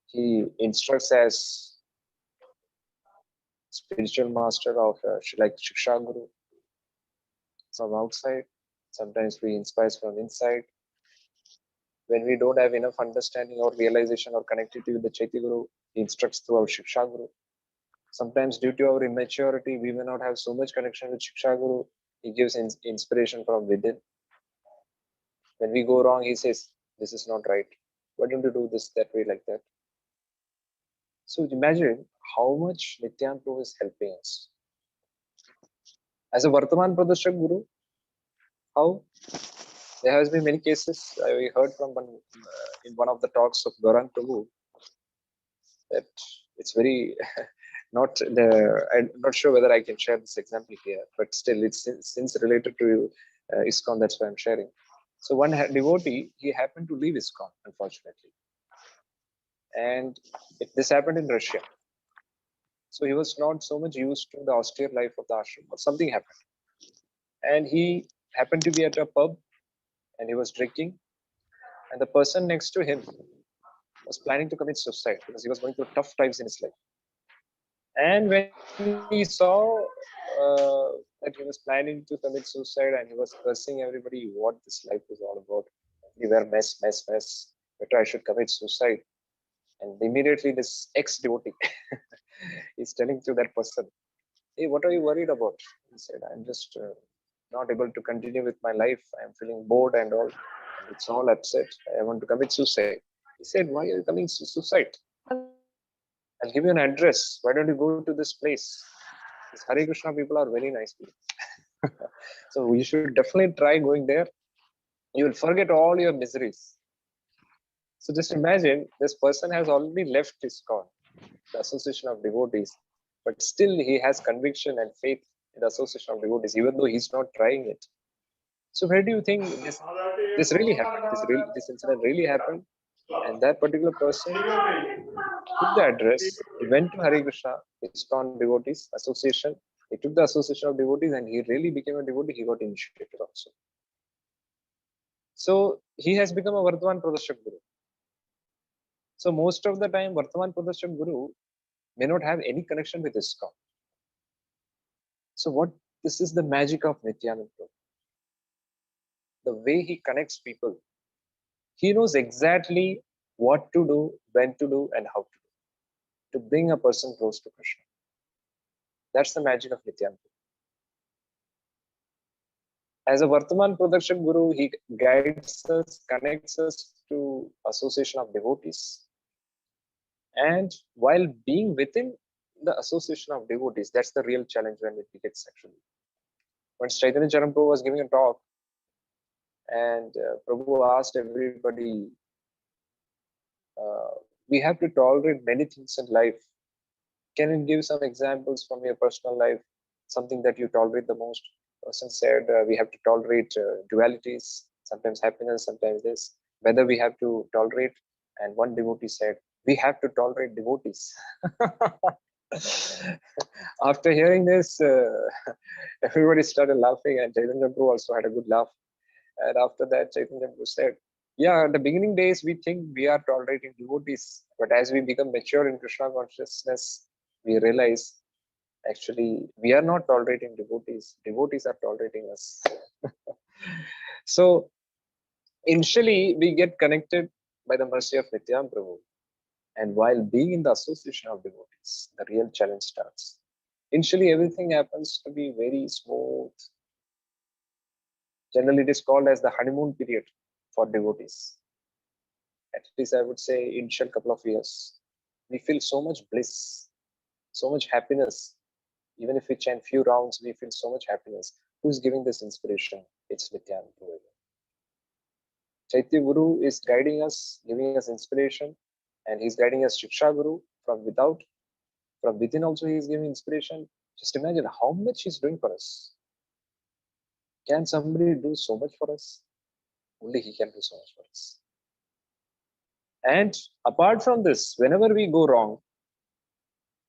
He instructs as spiritual master of like Shiksha Guru from outside. Sometimes we inspire from inside. When we don't have enough understanding or realization or connectivity with the Chaitya Guru, he instructs through our Shiksha Guru. Sometimes due to our immaturity, we may not have so much connection with Shiksha Guru. He gives inspiration from within. When we go wrong, he says, this is not right. Why don't you do this that way, like that? So imagine how much Nityananda Prabhu is helping us. As a Vartaman Pradarshak Guru, how? There has been many cases. I heard from in one of the talks of Gaurang Prabhu that it's very I'm not sure whether I can share this example here, but still it's since related to ISKCON, that's why I'm sharing. So one devotee, he happened to leave ISKCON, unfortunately. And this happened in Russia. So he was not so much used to the austere life of the ashram, but something happened. And he happened to be at a pub and he was drinking. And the person next to him was planning to commit suicide because he was going through tough times in his life. And when he saw that he was planning to commit suicide and he was cursing everybody, what this life is all about. We were mess. Better I should commit suicide. And immediately this ex-devotee is telling to that person, hey, what are you worried about? He said, I'm just not able to continue with my life. I'm feeling bored and all. It's all upset. I want to commit suicide. He said, why are you committing suicide? I'll give you an address. Why don't you go to this place? These Hare Krishna people are very nice people. So you should definitely try going there. You will forget all your miseries. So just imagine this person has already left ISKCON, the association of devotees, but still he has conviction and faith in the association of devotees, even though he's not trying it. So where do you think this really happened? This incident really happened, and that particular person took the address. He went to Hare Krishna ISKCON Devotees Association. He took the association of devotees, and he really became a devotee. He got initiated also. So he has become a Vartaman Pradarshak Guru. So most of the time, Vartaman Pradarshak Guru may not have any connection with ISKCON. So this is the magic of Nityananda Prabhu. The way he connects people. He knows exactly what to do, when to do, and how to do to bring a person close to Krishna. That's the magic of Nityananda. As a Vartaman Pradarshak Guru, he guides us, connects us to association of devotees. And while being within the association of devotees, that's the real challenge when it gets actually. When Chaitanya Charan Prabhu was giving a talk, and Prabhu asked everybody, we have to tolerate many things in life, Can you give some examples from your personal life? Something that you tolerate the most? Person said we have to tolerate dualities, sometimes happiness, sometimes this. Whether we have to tolerate, and one devotee said, we have to tolerate devotees. After hearing this, everybody started laughing, and Chaitanya Prabhu also had a good laugh. And after that, Chaitanya Prabhu said, yeah, at the beginning days, we think we are tolerating devotees, but as we become mature in Krishna consciousness, we realize actually we are not tolerating devotees. Devotees are tolerating us. So initially, we get connected by the mercy of Nityananda Prabhu. And while being in the association of devotees, the real challenge starts. Initially, everything happens to be very smooth. Generally, it is called as the honeymoon period for devotees. At least I would say initial couple of years. We feel so much bliss, so much happiness. Even if we chant few rounds, we feel so much happiness. Who's giving this inspiration? It's Nityananda Prabhu. Chaitya Guru is guiding us, giving us inspiration, and he's guiding us Shiksha Guru from without. From within also he is giving inspiration. Just imagine how much he's doing for us. Can somebody do so much for us? Only he can do so much for us. And apart from this, whenever we go wrong,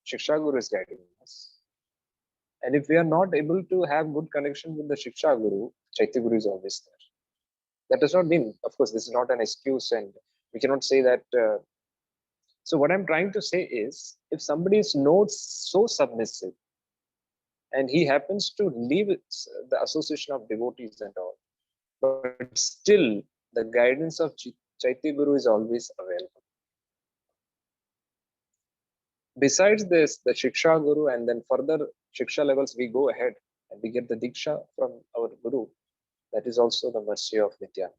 Shiksha Guru is guiding us. And if we are not able to have good connection with the Shiksha Guru, Chaitya Guru is always there. That does not mean, of course, this is not an excuse, and we cannot say that. So what I'm trying to say is, if somebody is not so submissive, and he happens to leave the association of devotees and all, but still the guidance of Chaitya Guru is always available. Besides this, the Shiksha Guru, and then further Shiksha levels, we go ahead and we get the Diksha from our Guru. That is also the mercy of Nityananda.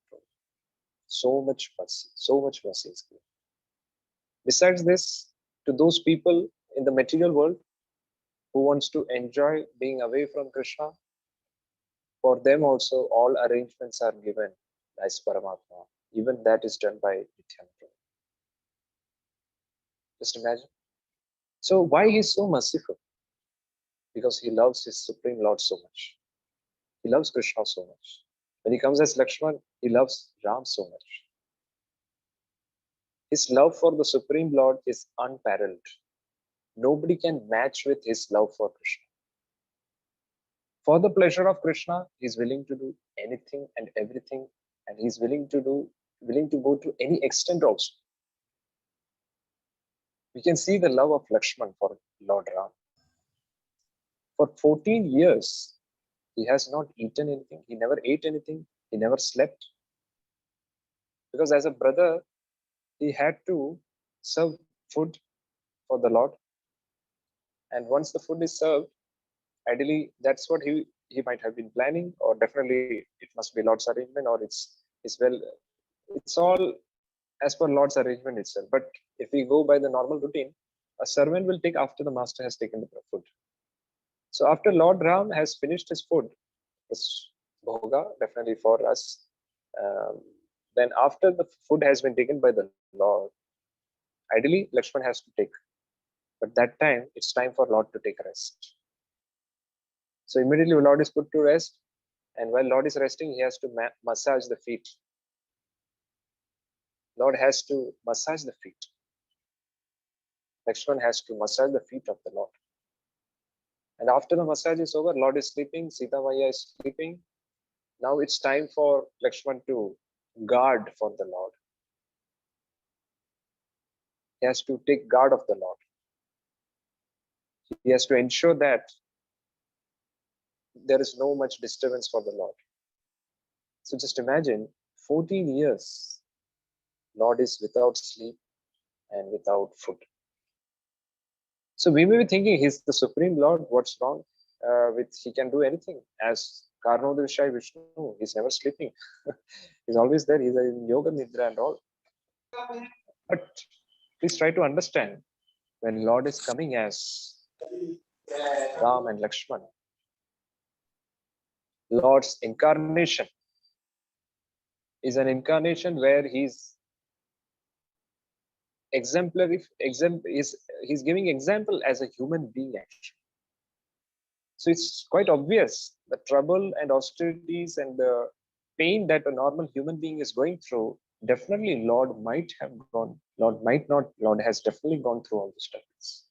So much mercy is given. Besides this, to those people in the material world who wants to enjoy being away from Krishna, for them also all arrangements are given as Paramatma. Even that is done by Nityananda. Just imagine. So why he is so merciful? Because he loves his Supreme Lord so much. He loves Krishna so much. When he comes as Lakshman, he loves Ram so much. His love for the Supreme Lord is unparalleled. Nobody can match with his love for Krishna. For the pleasure of Krishna, he is willing to do anything and everything, and he is willing to go to any extent also. We can see the love of Lakshman for Lord Ram. For 14 years, he has not eaten anything. He never ate anything. He never slept. Because as a brother, he had to serve food for the Lord. And once the food is served, ideally, that's what he might have been planning, or definitely it must be Lord's arrangement, or it's all as per Lord's arrangement itself. But if we go by the normal routine, a servant will take after the master has taken the food. So after Lord Ram has finished his food, this bhoga, definitely for us, then after the food has been taken by the Lord, ideally Lakshman has to take. But that time, it's time for Lord to take rest. So immediately Lord is put to rest, and while Lord is resting, he has to massage the feet. Lord has to massage the feet. Lakshman has to massage the feet of the Lord. And after the massage is over, Lord is sleeping, Sita Maya is sleeping. Now it's time for Lakshman to guard for the Lord. He has to take guard of the Lord. He has to ensure that there is no much disturbance for the Lord. So just imagine 14 years, Lord is without sleep and without food. So we may be thinking he's the Supreme Lord, what's wrong with he can do anything. As Karnodrishai Vishnu, he's never sleeping. He's always there, he's in Yoga Nidra and all. But please try to understand, when Lord is coming as Ram and Lakshman, Lord's incarnation is an incarnation where he's exemplary he's giving example as a human being actually. So it's quite obvious the trouble and austerities and the pain that a normal human being is going through. Definitely, Lord might have gone, Lord might not, Lord has definitely gone through all the struggles.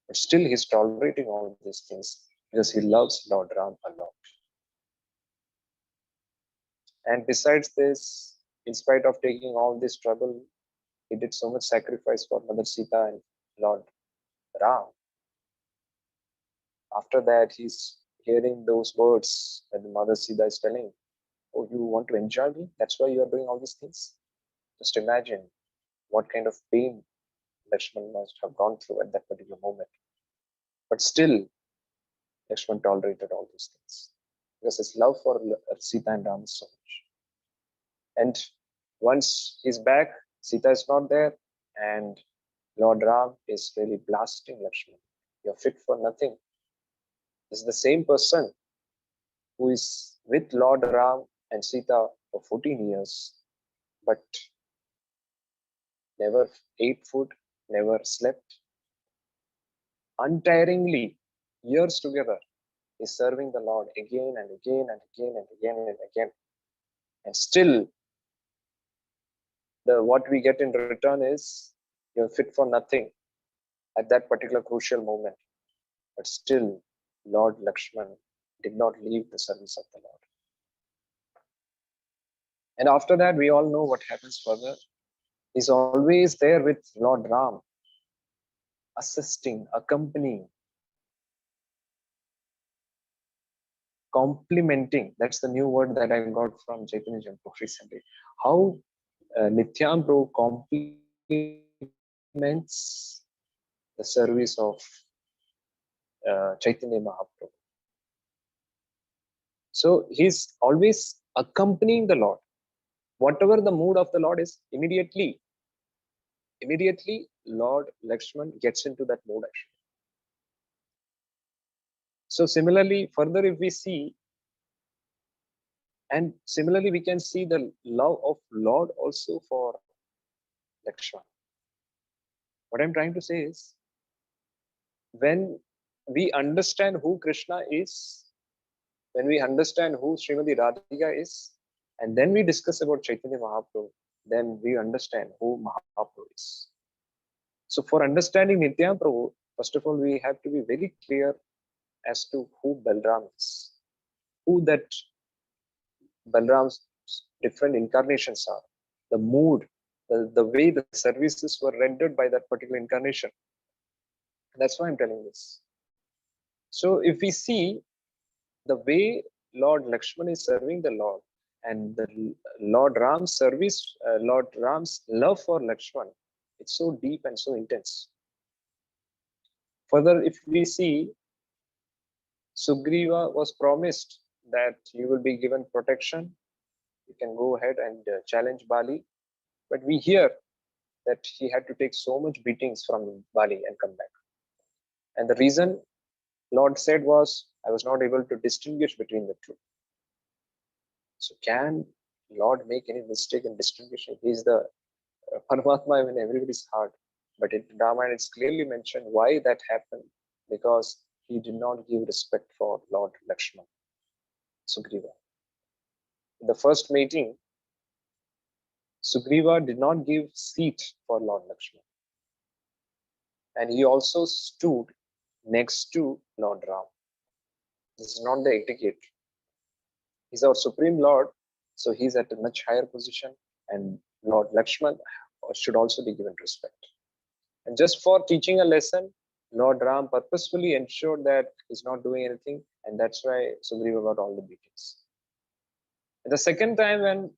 But still, he's tolerating all these things because he loves Lord Ram a lot. And besides this, in spite of taking all this trouble, he did so much sacrifice for Mother Sita and Lord Ram. After that, he's hearing those words that the Mother Sita is telling, oh, you want to enjoy me? That's why you are doing all these things? Just imagine what kind of pain Lakshman must have gone through at that particular moment. But still, Lakshman tolerated all these things because his love for Sita and Ram is so much. And once he's back, Sita is not there, and Lord Ram is really blasting Lakshman. You're fit for nothing. This is the same person who is with Lord Ram and Sita for 14 years, but never ate food, never slept. Untiringly, years together, is serving the Lord again and again and again and again and again. And still, what we get in return is you're fit for nothing at that particular crucial moment. But still, Lord Lakshman did not leave the service of the Lord. And after that, we all know what happens further. He's always there with Lord Ram, assisting, accompanying, complementing. That's the new word that I got from Chaitanya Jampu recently. How Nityan Prabhu complements the service of Chaitanya Mahaprabhu. So he's always accompanying the Lord. Whatever the mood of the Lord is, immediately Lord Lakshman gets into that mood actually. So similarly, further if we see, and similarly we can see the love of Lord also for Lakshman. What I'm trying to say is, when we understand who Krishna is, when we understand who Srimati Radhika is, and then we discuss about Chaitanya Mahaprabhu, then we understand who Mahaprabhu is. So for understanding Nitya Prabhu, first of all, we have to be very clear as to who Balram is, who that Balram's different incarnations are, the mood, the way the services were rendered by that particular incarnation. That's why I'm telling this. So if we see the way Lord Lakshman is serving the Lord and the Lord Ram's service, Lord Ram's love for Lakshman, it's so deep and so intense. Further, if we see, Sugriva was promised that you will be given protection. You can go ahead and challenge Bali. But we hear that he had to take so much beatings from Bali and come back. And the reason Lord said was, I was not able to distinguish between the two. So can Lord make any mistake in distinguishing? He is the Paramatma in everybody's heart. But in Ramayana, it's clearly mentioned why that happened. Because he did not give respect for Lord Lakshman, Sugriva. In the first meeting, Sugriva did not give seat for Lord Lakshman. And he also stood next to Lord Ram. This is not the etiquette. He's our Supreme Lord, so he's at a much higher position, and Lord Lakshman should also be given respect. And just for teaching a lesson, Lord Ram purposefully ensured that he's not doing anything, and that's why Sugriva got all the beatings. And the second time when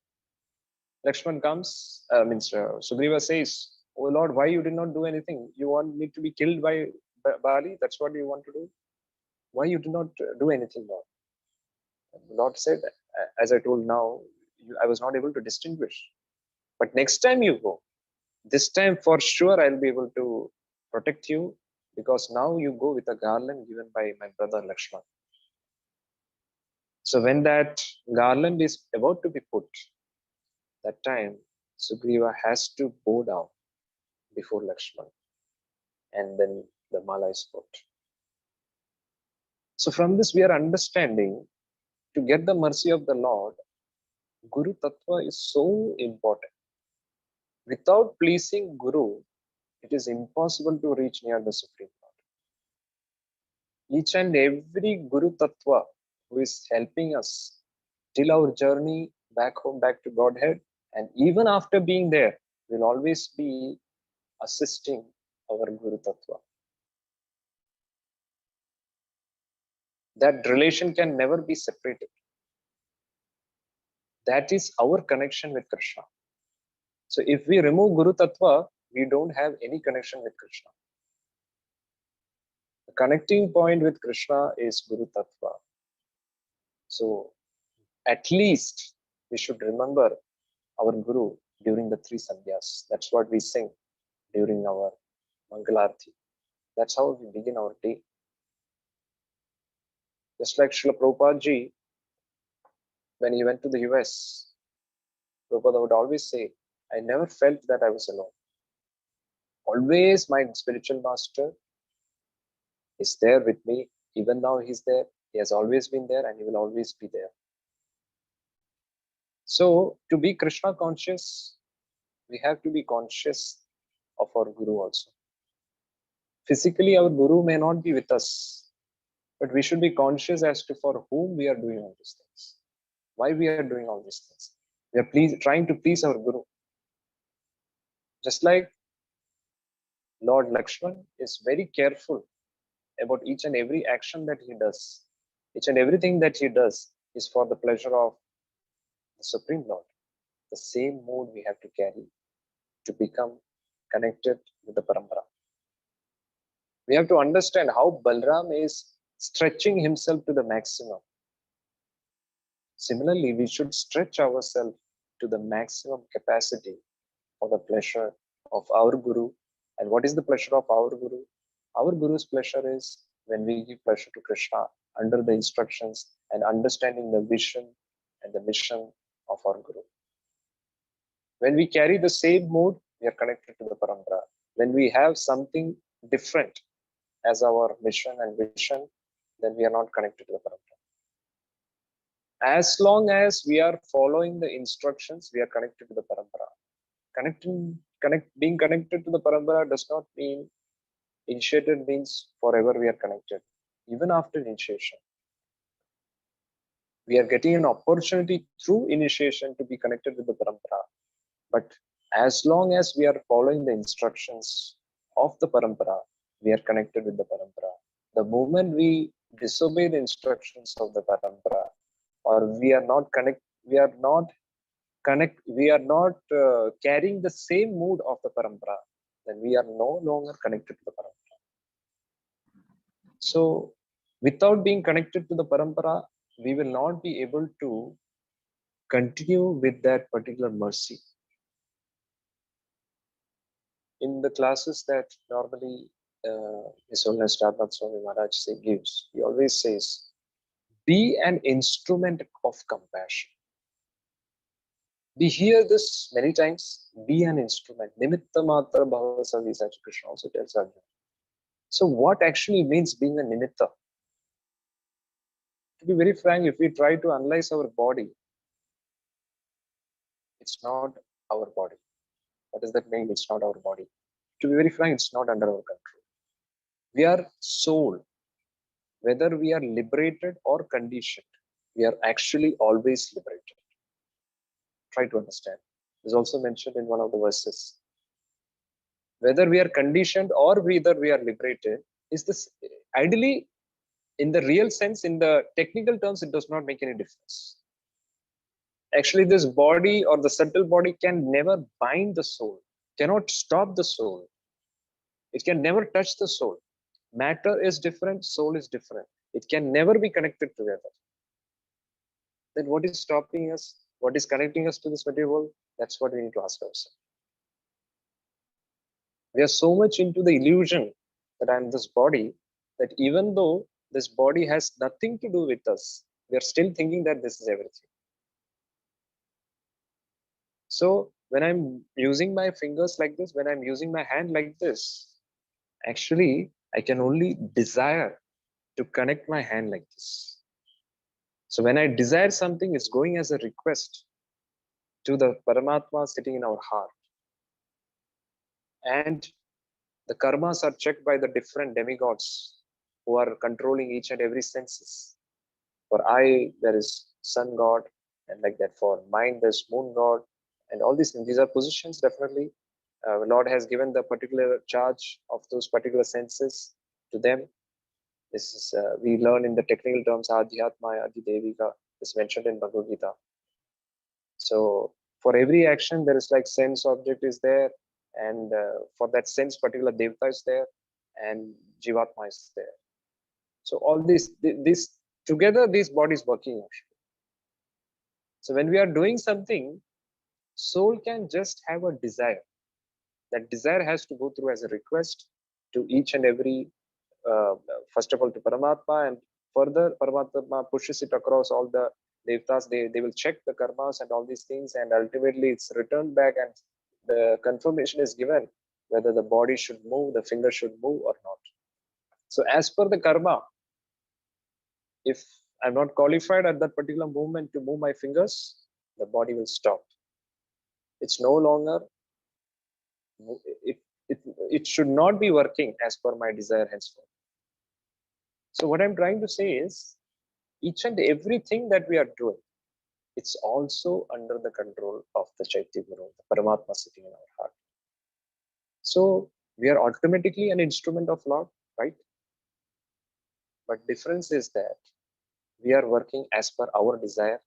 Lakshman comes, Sugriva says, oh Lord, why you did not do anything? You want me to be killed by Bali? That's what you want to do? Why you did not do anything, Lord? And the Lord said, as I told now, I was not able to distinguish. But next time you go, this time for sure I'll be able to protect you, because now you go with a garland given by my brother Lakshman. So when that garland is about to be put, that time Sugriva has to bow down before Lakshman, and then the mala is put. So from this we are understanding, to get the mercy of the Lord, Guru Tattva is so important. Without pleasing Guru, it is impossible to reach near the Supreme Lord. Each and every Guru Tattva who is helping us till our journey back home, back to Godhead, and even after being there, will always be assisting our Guru Tattva. That relation can never be separated. That is our connection with Krishna. So if we remove Guru Tattva, we don't have any connection with Krishna. The connecting point with Krishna is Guru Tattva. So at least we should remember our Guru during the 3 Sandhyas. That's what we sing during our Mangalarti. That's how we begin our day. Just like Srila Prabhupada ji, when he went to the US, Prabhupada would always say, I never felt that I was alone. Always my spiritual master is there with me. Even now he's there. He has always been there and he will always be there. So to be Krishna conscious, we have to be conscious of our Guru also. Physically, our Guru may not be with us, but we should be conscious as to for whom we are doing all these things. Why we are doing all these things. We are trying to please our Guru. Just like Lord Lakshman is very careful about each and every action that he does. Each and everything that he does is for the pleasure of the Supreme Lord. The same mood we have to carry to become connected with the Parampara. We have to understand how Balram is stretching himself to the maximum. Similarly, we should stretch ourselves to the maximum capacity for the pleasure of our Guru. And what is the pleasure of our Guru? Our Guru's pleasure is when we give pleasure to Krishna under the instructions and understanding the vision and the mission of our Guru. When we carry the same mood, we are connected to the Parampara. When we have something different as our mission and vision, then we are not connected to the Parampara. As long as we are following the instructions, we are connected to the Parampara. Being connected to the Parampara does not mean initiated means forever we are connected. Even after initiation, we are getting an opportunity through initiation to be connected with the Parampara. But as long as we are following the instructions of the Parampara, we are connected with the Parampara. The moment we disobey the instructions of the Parampara, or we are not carrying the same mood of the Parampara, then we are no longer connected to the Parampara. So without being connected to the Parampara, we will not be able to continue with that particular mercy. In the classes that normally His Holiness Radhanath Swami Maharaj gives, he always says, be an instrument of compassion. We hear this many times, be an instrument. Nimitta matra bhava savisa, Krishna also tells Arjuna. So what actually means being a nimitta? To be very frank, if we try to analyze our body, it's not our body. What does that mean? It's not our body. To be very frank, it's not under our control. We are soul. Whether we are liberated or conditioned, we are actually always liberated. Try to understand. It's also mentioned in one of the verses. Whether we are conditioned or whether we are liberated, is this ideally, in the real sense, in the technical terms, it does not make any difference. Actually, this body or the subtle body can never bind the soul, cannot stop the soul. It can never touch the soul. Matter is different, soul is different. It can never be connected together. Then what is stopping us? What is connecting us to this material world? That's what we need to ask ourselves. We are so much into the illusion that I am this body, that even though this body has nothing to do with us, we are still thinking that this is everything. So when I'm using my fingers like this, when I'm using my hand like this, actually, I can only desire to connect my hand like this. So when I desire something, it's going as a request to the Paramatma sitting in our heart. And the karmas are checked by the different demigods who are controlling each and every senses. For eye, there is sun god, and like that. For mind, there's moon god, and all these things. These are positions, definitely. Lord has given the particular charge of those particular senses to them. This is we learn in the technical terms Adhyatma, Adhidevika is mentioned in Bhagavad Gita. So for every action, there is like sense object is there, and for that sense, particular Devata is there, and Jivatma is there. So all this together, this body is working actually. So when we are doing something, soul can just have a desire. That desire has to go through as a request to each and every, first of all to Paramatma, and further Paramatma pushes it across all the Devatas. They will check the karmas and all these things, and ultimately it's returned back, and the confirmation is given whether the body should move, the finger should move or not. So as per the karma, if I'm not qualified at that particular moment to move my fingers, the body will stop. It's no longer, it should not be working as per my desire henceforth. So what I'm trying to say is, each and everything that we are doing, it's also under the control of the Chaitya Guru, the Paramatma sitting in our heart. So we are automatically an instrument of Lord, right? But difference is that we are working as per our desire.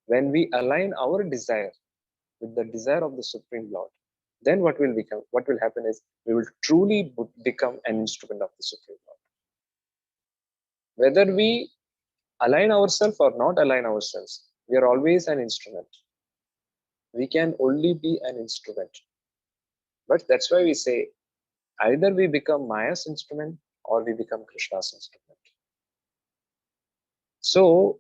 When we align our desire with the desire of the Supreme Lord, then what will become? What will happen is we will truly become an instrument of the Supreme Lord. Whether we align ourselves or not align ourselves, we are always an instrument. We can only be an instrument. But that's why we say either we become Maya's instrument or we become Krishna's instrument. So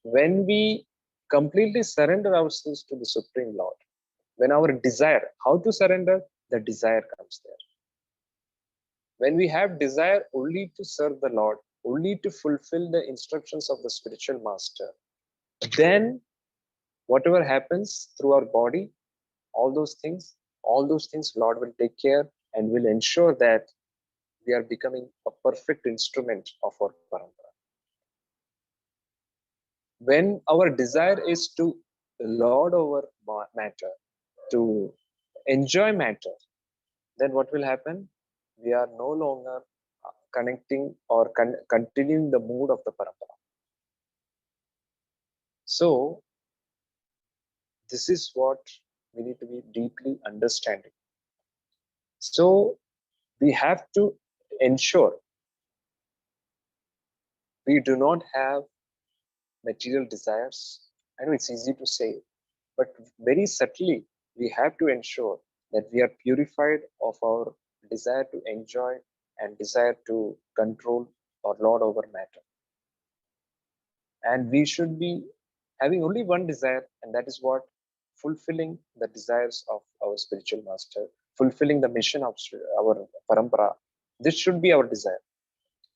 when we completely surrender ourselves to the Supreme Lord, when our desire, how to surrender, the desire comes there. When we have desire only to serve the Lord, only to fulfill the instructions of the spiritual master, then whatever happens through our body, all those things Lord will take care and will ensure that we are becoming a perfect instrument of our parampara. When our desire is to lord over matter, to enjoy matter, then what will happen? We are no longer connecting or continuing the mood of the parampara. So this is what we need to be deeply understanding. So we have to ensure we do not have material desires. I know it's easy to say, but very subtly we have to ensure that we are purified of our desire to enjoy and desire to control or lord over matter. And we should be having only one desire, and that is what? Fulfilling the desires of our spiritual master, fulfilling the mission of our parampara. This should be our desire.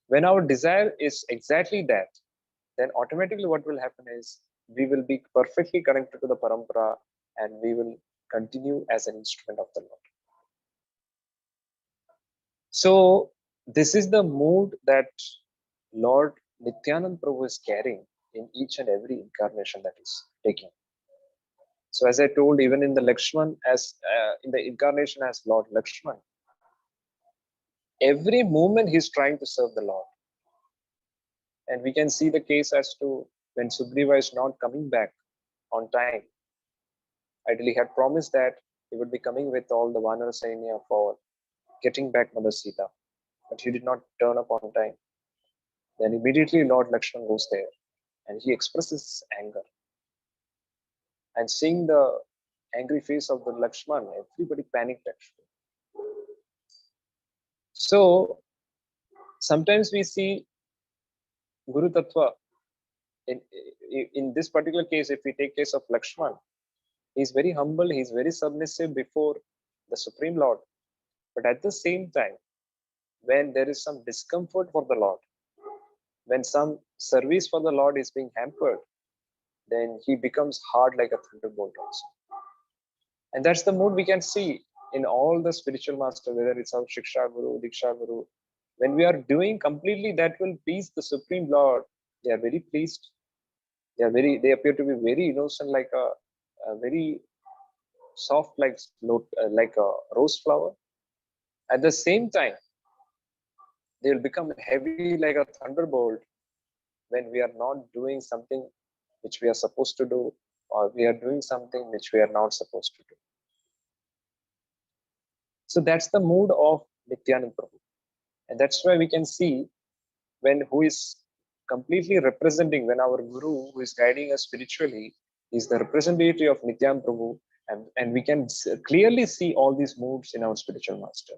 When our desire is exactly that, then automatically what will happen is we will be perfectly connected to the parampara and we will continue as an instrument of the Lord. So this is the mood that Lord Nityananda Prabhu is carrying in each and every incarnation that is taking. So as I told, even in the Lakshman, as in the incarnation as Lord Lakshman, every moment he's trying to serve the Lord. And we can see the case as to when Sugriva is not coming back on time. Ideally, he had promised that he would be coming with all the Vanara Sainya for getting back Mother Sita, but he did not turn up on time. Then immediately Lord Lakshman goes there and he expresses anger. And seeing the angry face of the Lakshman, everybody panicked actually. So sometimes we see Guru Tattva. In this particular case, if we take case of Lakshman, He's very humble, he's very submissive before the Supreme Lord. But at the same time, when there is some discomfort for the Lord, when some service for the Lord is being hampered, then he becomes hard like a thunderbolt also. And that's the mood we can see in all the spiritual master, whether it's our Shiksha Guru, Diksha Guru. When we are doing completely that will please the Supreme Lord, they are very pleased. They appear to be very innocent, like a very soft, like a rose flower. At the same time, they will become heavy like a thunderbolt when we are not doing something which we are supposed to do, or we are doing something which we are not supposed to do. So that's the mood of Nityananda Prabhu. And that's why we can see when who is completely representing, when our Guru who is guiding us spiritually is the representative of Nityananda Prabhu, and we can clearly see all these moods in our spiritual master.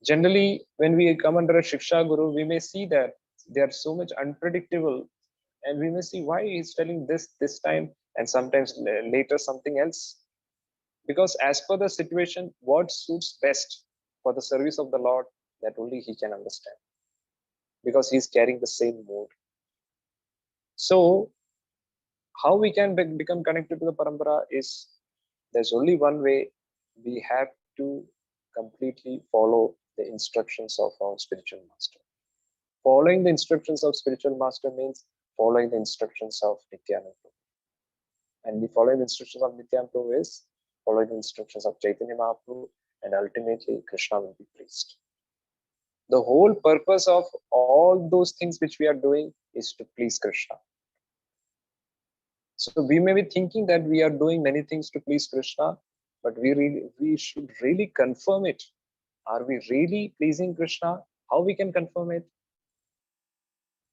Generally, when we come under a Shiksha Guru, we may see that they are so much unpredictable, and we may see why he's telling this time and sometimes later something else. Because as per the situation, what suits best for the service of the Lord, that only he can understand. Because he's carrying the same mood. So, how we can become connected to the parampara is, there's only one way. We have to completely follow the instructions of our spiritual master. Following the instructions of spiritual master means following the instructions of Nityananda. And the following the instructions of Nityananda is following the instructions of Chaitanya Mahaprabhu, and ultimately Krishna will be pleased. The whole purpose of all those things which we are doing is to please Krishna. So we may be thinking that we are doing many things to please Krishna, but we should really confirm it. Are we really pleasing Krishna? How we can confirm it?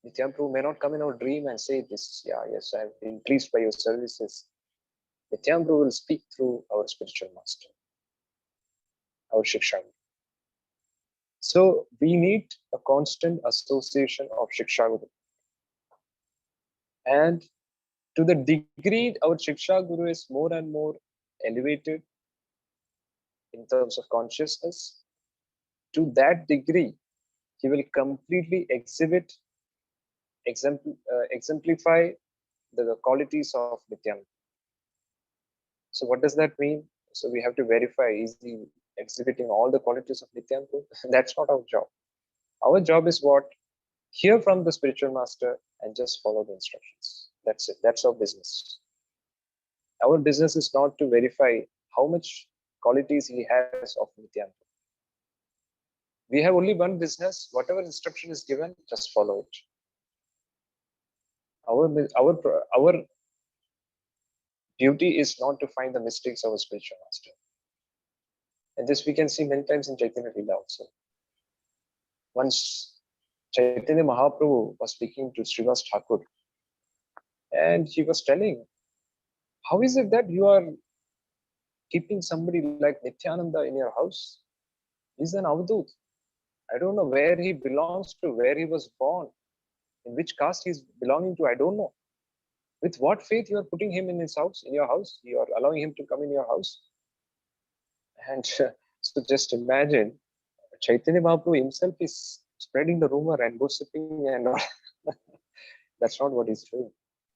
Nityananda Prabhu may not come in our dream and say this, yeah, yes, I've been pleased by your services. Nityananda Prabhu will speak through our spiritual master, our Shiksha. So we need a constant association of Shiksha Guru. And to the degree our Shiksha Guru is more and more elevated in terms of consciousness, to that degree, he will completely exemplify the qualities of Nityananda. So what does that mean? So we have to verify, is he exhibiting all the qualities of Nityananda? That's not our job. Our job is what? Hear from the spiritual master and just follow the instructions. That's it. That's our business. Our business is not to verify how much qualities he has of Nityananda. We have only one business. Whatever instruction is given, just follow it. Our duty is not to find the mistakes of a spiritual master. And this we can see many times in Chaitanya Leela also. Once Chaitanya Mahaprabhu was speaking to Srivas Thakur, and he was telling, how is it that you are keeping somebody like Nityananda in your house? He's an Avadut. I don't know where he belongs to, where he was born, in which caste he's belonging to, I don't know. With what faith you are putting him in his house, in your house? You are allowing him to come in your house? And so just imagine, Chaitanya Mahaprabhu himself is spreading the rumor and gossiping and all. That's not what he's doing.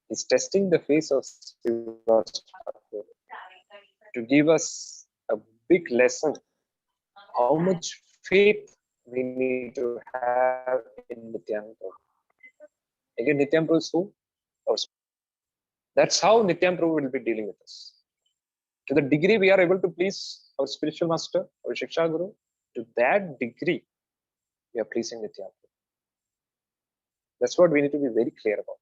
He's testing the face of Srivas Thakur to give us a big lesson how much faith we need to have in Nityananda. Again, Nityananda is who? That's how Nityananda will be dealing with us. To the degree we are able to please our spiritual master, our Shiksha Guru, to that degree we are pleasing Nityananda. That's what we need to be very clear about.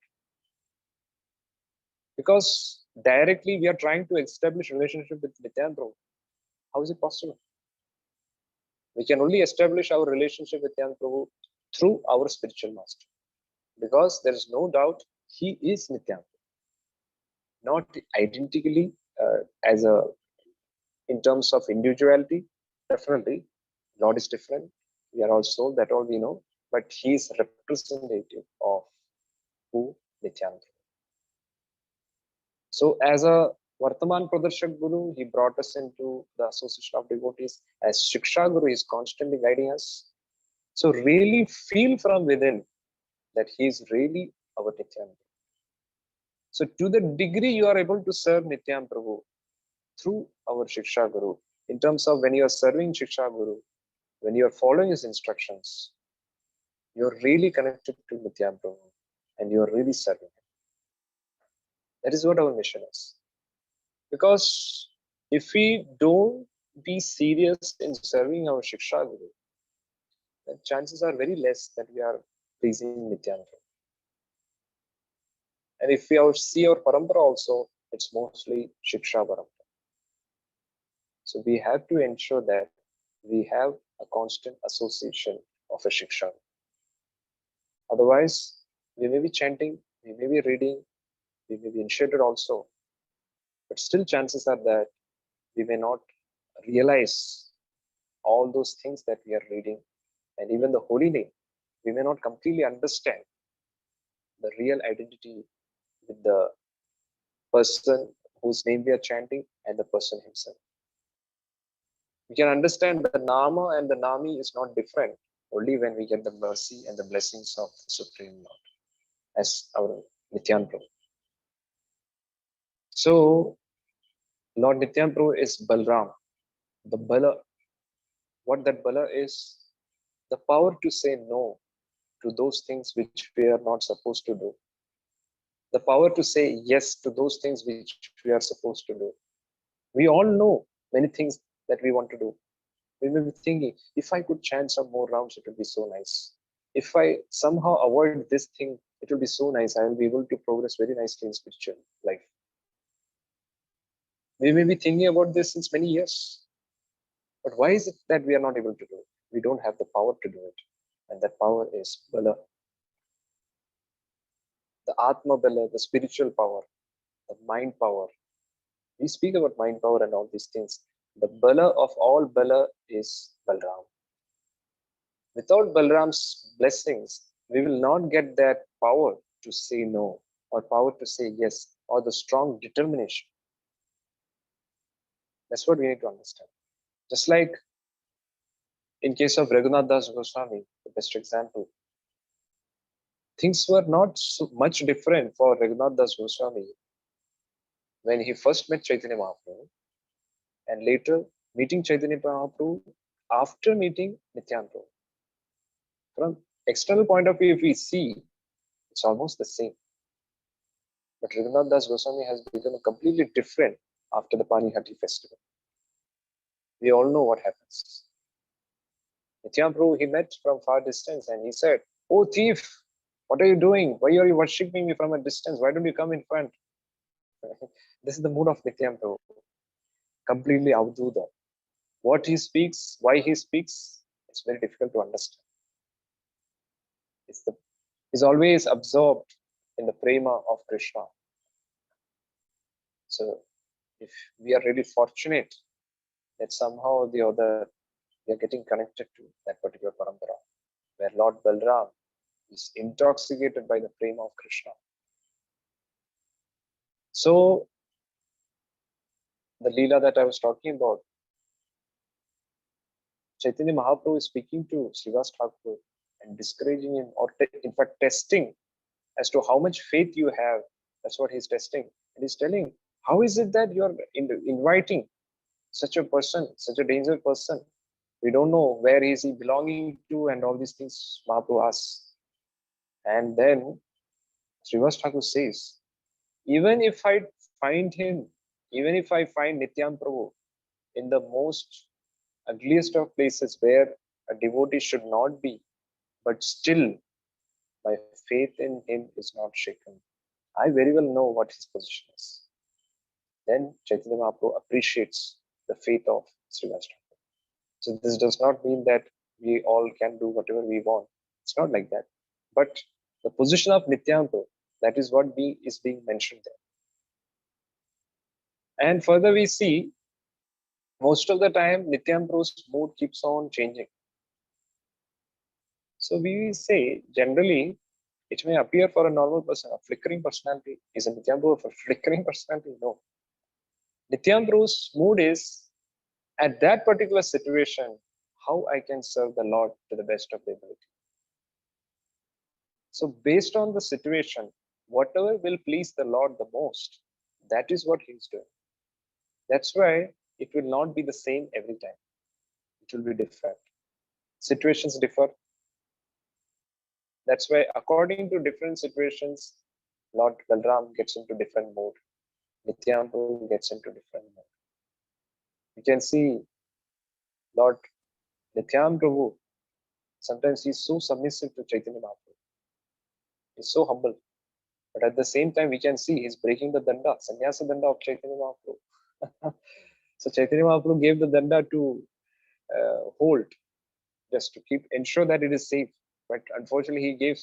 Because directly we are trying to establish relationship with Nityananda. How is it possible? We can only establish our relationship with Nityananda through our spiritual master. Because there is no doubt he is Nityananda. Not identically in terms of individuality, definitely. Lord is different. We are all soul, that all we know. But he is representative of who? Nityananda. So as a Vartaman Pradarshak Guru, he brought us into the association of devotees. As Shiksha Guru, he is constantly guiding us. So really feel from within that he is really our Nityananda. So to the degree you are able to serve Nityan Prabhu through our Shiksha Guru, in terms of when you are serving Shiksha Guru, when you are following his instructions, you are really connected to Nityan Prabhu and you are really serving him. That is what our mission is. Because if we don't be serious in serving our Shiksha Guru, then chances are very less that we are pleasing Nityan Prabhu. And if we see our parampara also, it's mostly Shiksha parampara. So we have to ensure that we have a constant association of a Shiksha. Otherwise, we may be chanting, we may be reading, we may be initiated also, but still chances are that we may not realize all those things that we are reading, and even the holy name, we may not completely understand the real identity with the person whose name we are chanting and the person himself. We can understand the Nama and the Nami is not different only when we get the mercy and the blessings of the Supreme Lord as our Nityan Prabhu. So, Lord Nityan Prabhu is Balram, the Bala. What that Bala is, the power to say no to those things which we are not supposed to do. The power to say yes to those things which we are supposed to do. We all know many things that we want to do. We may be thinking, if I could chant some more rounds, it would be so nice. If I somehow avoid this thing, it will be so nice. I will be able to progress very nicely in spiritual life. We may be thinking about this since many years. But why is it that we are not able to do it? We don't have the power to do it. And that power is Bala. The Atma Bala, the spiritual power, the mind power. We speak about mind power and all these things. The Bala of all Bala is Balram. Without Balram's blessings, we will not get that power to say no, or power to say yes, or the strong determination. That's what we need to understand. Just like in case of Raghunath Das Goswami, the best example, things were not so much different for Raghunath Das Goswami when he first met Chaitanya Mahaprabhu, and later meeting Chaitanya Mahaprabhu after meeting Nityananda Prabhu. From external point of view, if we see, it's almost the same. But Raghunath Das Goswami has become completely different after the Panihati festival. We all know what happens. Nityananda Prabhu, he met from far distance and he said, "Oh thief, what are you doing? Why are you worshipping me from a distance? Why don't you come in front?" This is the mood of Nityananda Prabhu. Completely avduda. What he speaks, why he speaks, it's very difficult to understand. He's always absorbed in the prema of Krishna. So if we are really fortunate that somehow or the other we are getting connected to that particular parampara, where Lord Balram is intoxicated by the prema of Krishna. So the Leela that I was talking about, Chaitanya Mahaprabhu is speaking to Srivas Thakur and discouraging him, or in fact testing as to how much faith you have. That's what he's testing. And he's telling, how is it that you're inviting such a person, such a dangerous person? We don't know where is he belonging to and all these things Mahaprabhu asks. And then Srivas Thakur says, even if I find him, even if I find Nityan Prabhu in the most ugliest of places where a devotee should not be, but still my faith in him is not shaken. I very well know what his position is. Then Chaitanya Mahaprabhu appreciates the faith of Srivas Thakur. So this does not mean that we all can do whatever we want. It's not like that. But the position of Nityananda, that is what is being mentioned there. And further we see, most of the time Nityananda Prabhu's mood keeps on changing. So we say generally, It may appear for a normal person a flickering personality. Is a Nityananda a flickering personality? No. Nityananda's mood is, at that particular situation, how I can serve the Lord to the best of the ability. So based on the situation, whatever will please the Lord the most, that is what he's doing. That's why it will not be the same every time. It will be different. Situations differ. That's why according to different situations, Lord Balram gets into different mode. Nityananda gets into different mode. You can see Lord Nityananda Prabhu, sometimes he's so submissive to Chaitanya Mahaprabhu. He's so humble. But at the same time, we can see he's breaking the danda, sannyasa danda of Chaitanya Mahaprabhu. So Chaitanya Mahaprabhu gave the danda to hold, just to ensure that it is safe. But unfortunately, he gave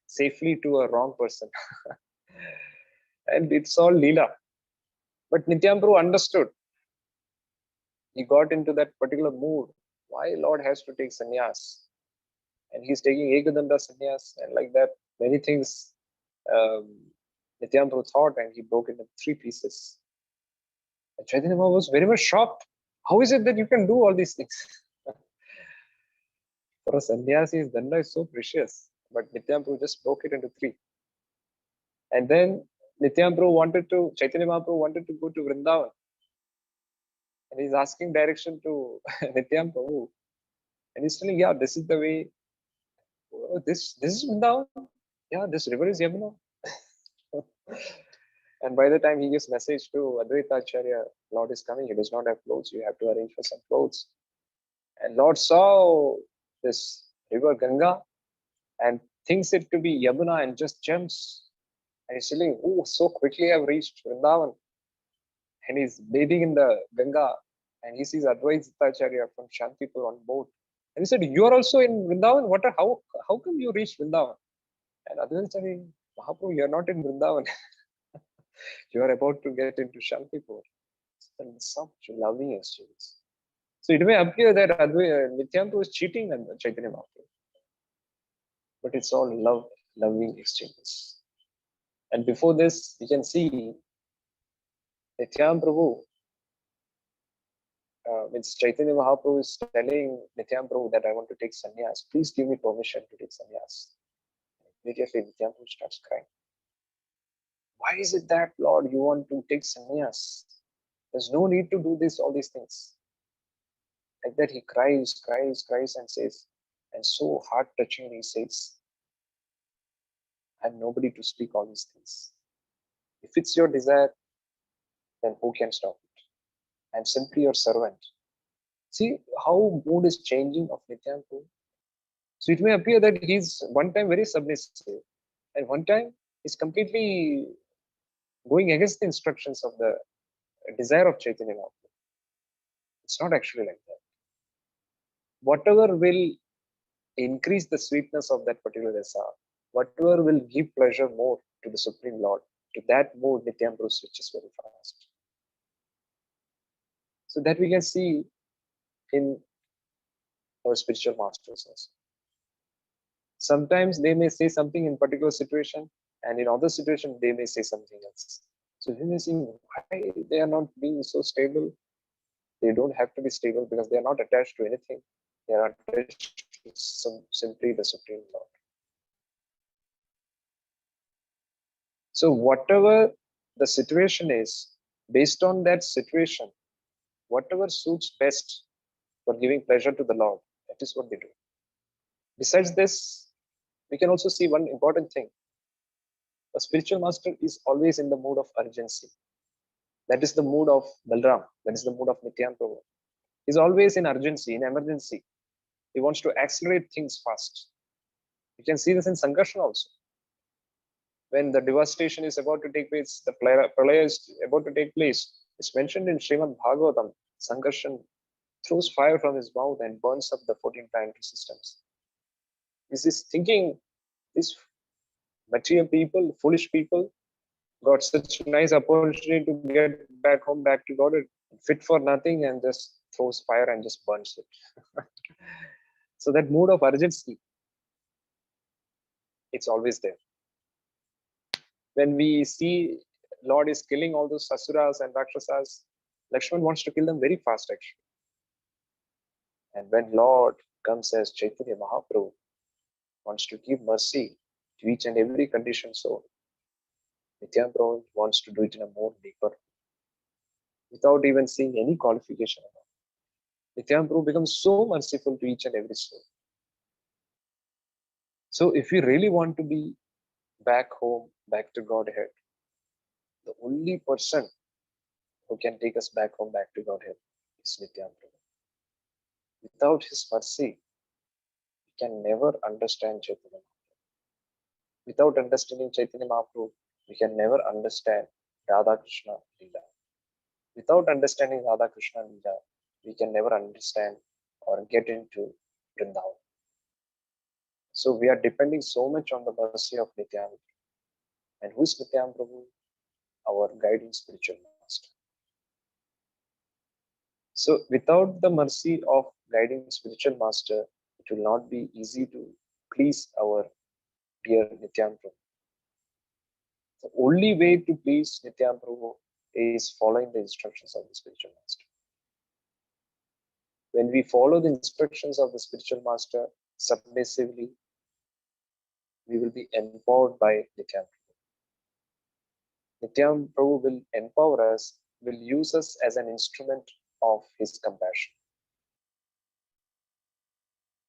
safely to a wrong person. And it's all Leela. But Nityananda Prabhu understood. He got into that particular mood. Why Lord has to take sannyas? And he's taking Ekadanda sannyas, and like that, many things Nityananda Prabhu thought, and he broke it into 3 pieces. And Chaitanya Mahaprabhu was very much shocked. How is it that you can do all these things? For a sannyasi, his danda is so precious. But Nityananda Prabhu just broke it into 3. And then Nityananda Prabhu Chaitanya Mahaprabhu wanted to go to Vrindavan. And he's asking direction to Nityananda Prabhu. And he's telling, yeah, this is the way. Oh, this is Vrindavan. Yeah, this river is Yamuna. And by the time he gives message to Advaita Acharya, Lord is coming, he does not have clothes, you have to arrange for some clothes. And Lord saw this river Ganga and thinks it to be Yamuna and just jumps. And he's telling, oh, so quickly I've reached Vrindavan. And he's bathing in the Ganga, and he sees Advaita Acharya from Shantipur on board. And he said, you are also in Vrindavan? How come you reached Vrindavan? And Advaita Acharya, Mahaprabhu, you are not in Vrindavan. You are about to get into Shantipur. And such loving exchanges. So it may appear that Nityananda is cheating on Chaitanya Mahaprabhu. But it's all loving exchanges. And before this, you can see Nityananda Prabhu, means Chaitanya Mahaprabhu is telling Nityananda Prabhu that I want to take sannyas. Please give me permission to take sannyas. Immediately Nityananda Prabhu starts crying. Why is it that, Lord, you want to take sannyas? There's no need to do all these things. Like that, he cries and says, and so heart-touching he says, I'm nobody to speak all these things. If it's your desire, then who can stop it? I'm simply your servant. See how mood is changing of Nityananda Prabhu. So it may appear that he's one time very submissive, and one time he's completely going against the instructions of the desire of Chaitanya Mahaprabhu. It's not actually like that. Whatever will increase the sweetness of that particular rasa, whatever will give pleasure more to the Supreme Lord, to that mood Nityananda Prabhu switches very fast. So that we can see in our spiritual masters also. Sometimes they may say something in particular situation, and in other situation they may say something else. So we may see why they are not being so stable. They don't have to be stable because they are not attached to anything. They are attached to simply the Supreme Lord. So whatever the situation is, based on that situation, whatever suits best for giving pleasure to the Lord, that is what they do. Besides this, we can also see one important thing. A spiritual master is always in the mood of urgency. That is the mood of Balram. That is the mood of Nityananda Prabhu. He's always in urgency, in emergency. He wants to accelerate things fast. You can see this in Sankarshan also. When the devastation is about to take place, the pralaya is about to take place. It's mentioned in Srimad Bhagavatam. Sankarshan throws fire from his mouth and burns up the 14 planetary systems. This is thinking, these material people, foolish people, got such nice opportunity to get back home, back to God, fit for nothing, and just throws fire and just burns it. So that mood of urgency, it's always there. When we see Lord is killing all those asuras and rakshasas, Lakshman wants to kill them very fast actually. And when Lord comes as Chaitanya Mahaprabhu, wants to give mercy to each and every conditioned soul, Nityananda Prabhu wants to do it in a more deeper, without even seeing any qualification. Nityananda Prabhu becomes so merciful to each and every soul. So if we really want to be back home, back to Godhead, the only person who can take us back home, back to Godhead is Nityananda Prabhu. Without his mercy, we can never understand Chaitanya Mahaprabhu. Without understanding Chaitanya Mahaprabhu, we can never understand Radha Krishna Leela. Without understanding Radha Krishna Leela, we can never understand or get into Vrindavan. So we are depending so much on the mercy of Nityananda. And who is Nityananda Prabhu? Our guiding spiritual master. So without the mercy of guiding spiritual master, it will not be easy to please our dear Nityananda Prabhu. The only way to please Nityananda Prabhu is following the instructions of the spiritual master. When we follow the instructions of the spiritual master submissively, we will be empowered by Nityananda Prabhu. Nityananda Prabhu will empower us, will use us as an instrument of his compassion.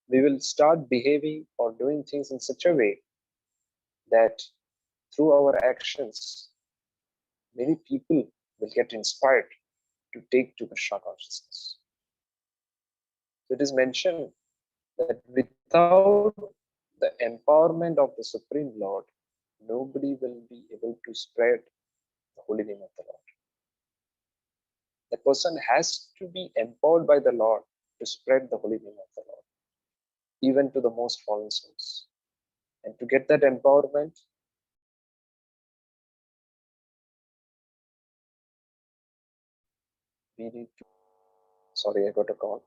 We will start behaving or doing things in such a way that through our actions, many people will get inspired to take to Krishna consciousness. So it is mentioned that without the empowerment of the Supreme Lord, nobody will be able to spread the holy name of the Lord. The person has to be empowered by the Lord to spread the holy name of the Lord, even to the most fallen souls. And to get that empowerment, we need to, sorry, I got a call.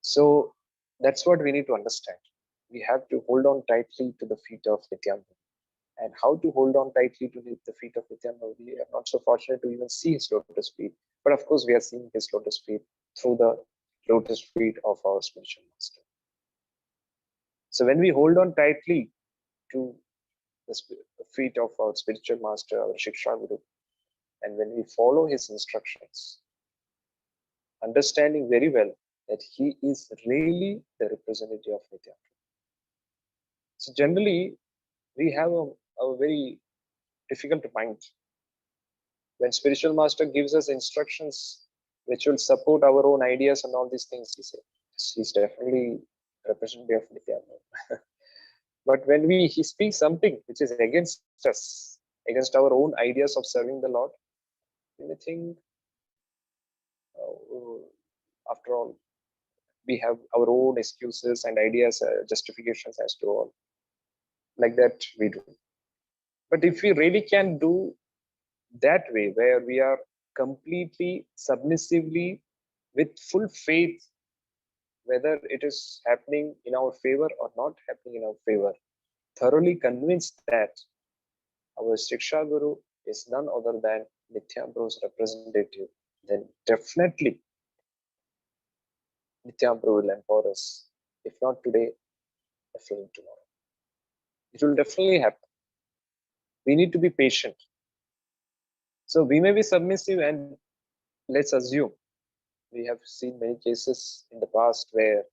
So that's what we need to understand. We have to hold on tightly to the feet of Nityananda. And how to hold on tightly to the feet of Nityananda? We are not so fortunate to even see his lotus feet. But of course, we are seeing his lotus feet through the lotus feet of our spiritual master. So when we hold on tightly to the feet of our spiritual master, our Shiksha Guru, and when we follow his instructions, understanding very well that he is really the representative of Nityananda. So generally, we have a very difficult mind. When spiritual master gives us instructions which will support our own ideas and all these things, he says, he's definitely representative of Nityananda. But when he speaks something which is against us, against our own ideas of serving the Lord, we may think, after all, we have our own excuses and ideas, justifications as to all. Like that we do. But if we really can do that way, where we are completely submissively with full faith, whether it is happening in our favor or not happening in our favor, thoroughly convinced that our Shiksha Guru is none other than Nityananda Prabhu's representative, then definitely Nityananda Prabhu will empower us. If not today, definitely tomorrow. It will definitely happen. We need to be patient. So we may be submissive, and let's assume, we have seen many cases in the past where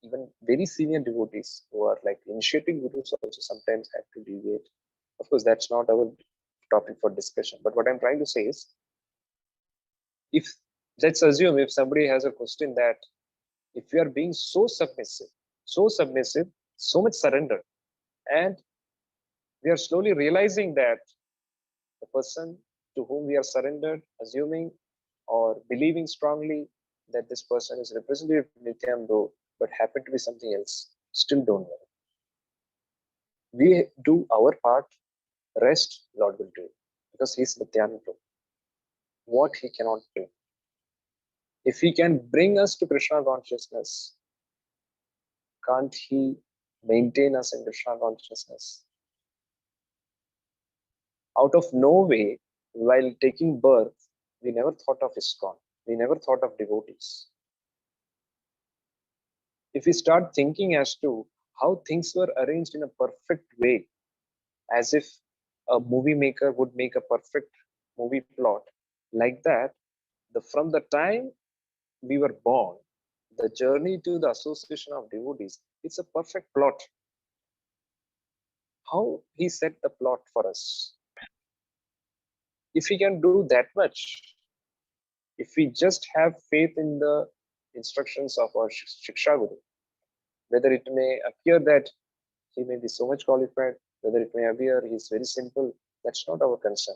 even very senior devotees who are like initiating gurus also sometimes have to deviate. Of course, that's not our topic for discussion. But what I'm trying to say is, if let's assume if somebody has a question that if we are being so submissive, so much surrender, and we are slowly realizing that the person to whom we are surrendered, assuming or believing strongly that this person is representative of Nityananda, but happen to be something else, still don't worry. We do our part, rest Lord will do, because he's Nityananda. What he cannot do. If he can bring us to Krishna consciousness, can't he maintain us in Krishna consciousness? out of no way, while taking birth, we never thought of ISKCON. We never thought of devotees. If we start thinking as to how things were arranged in a perfect way, as if a movie maker would make a perfect movie plot, like that, from the time we were born, the journey to the association of devotees, it's a perfect plot. How he set the plot for us. If we can do that much, if we just have faith in the instructions of our Shiksha Guru, whether it may appear that he may be so much qualified, whether it may appear he is very simple, that's not our concern.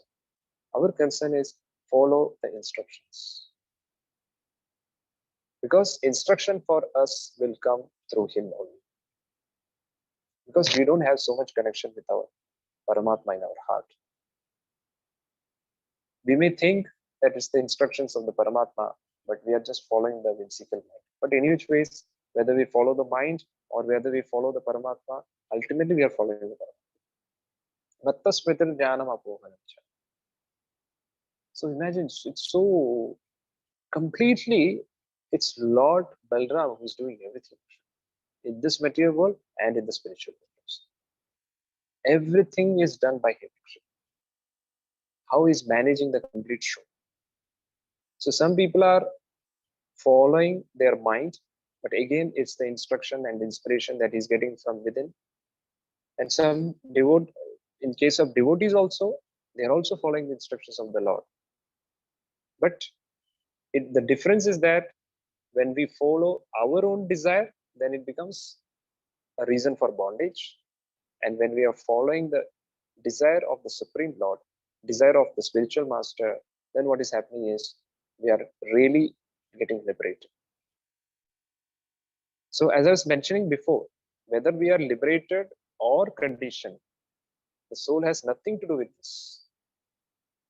Our concern is follow the instructions. Because instruction for us will come through him only. Because we don't have so much connection with our Paramatma in our heart. We may think that it's the instructions of the Paramatma, but we are just following the whimsical mind. But in which ways, whether we follow the mind or whether we follow the Paramatma, ultimately we are following the Paramatma. So imagine, it's so completely, it's Lord Balram who is doing everything in this material world and in the spiritual world. Everything is done by him. How he's managing the complete show. So some people are following their mind, but again, it's the instruction and inspiration that he's getting from within. And some in case of devotees also, they're also following the instructions of the Lord. But the difference is that when we follow our own desire, then it becomes a reason for bondage. And when we are following the desire of the Supreme Lord, desire of the spiritual master, then what is happening is we are really getting liberated. So as I was mentioning before, whether we are liberated or conditioned, the soul has nothing to do with this.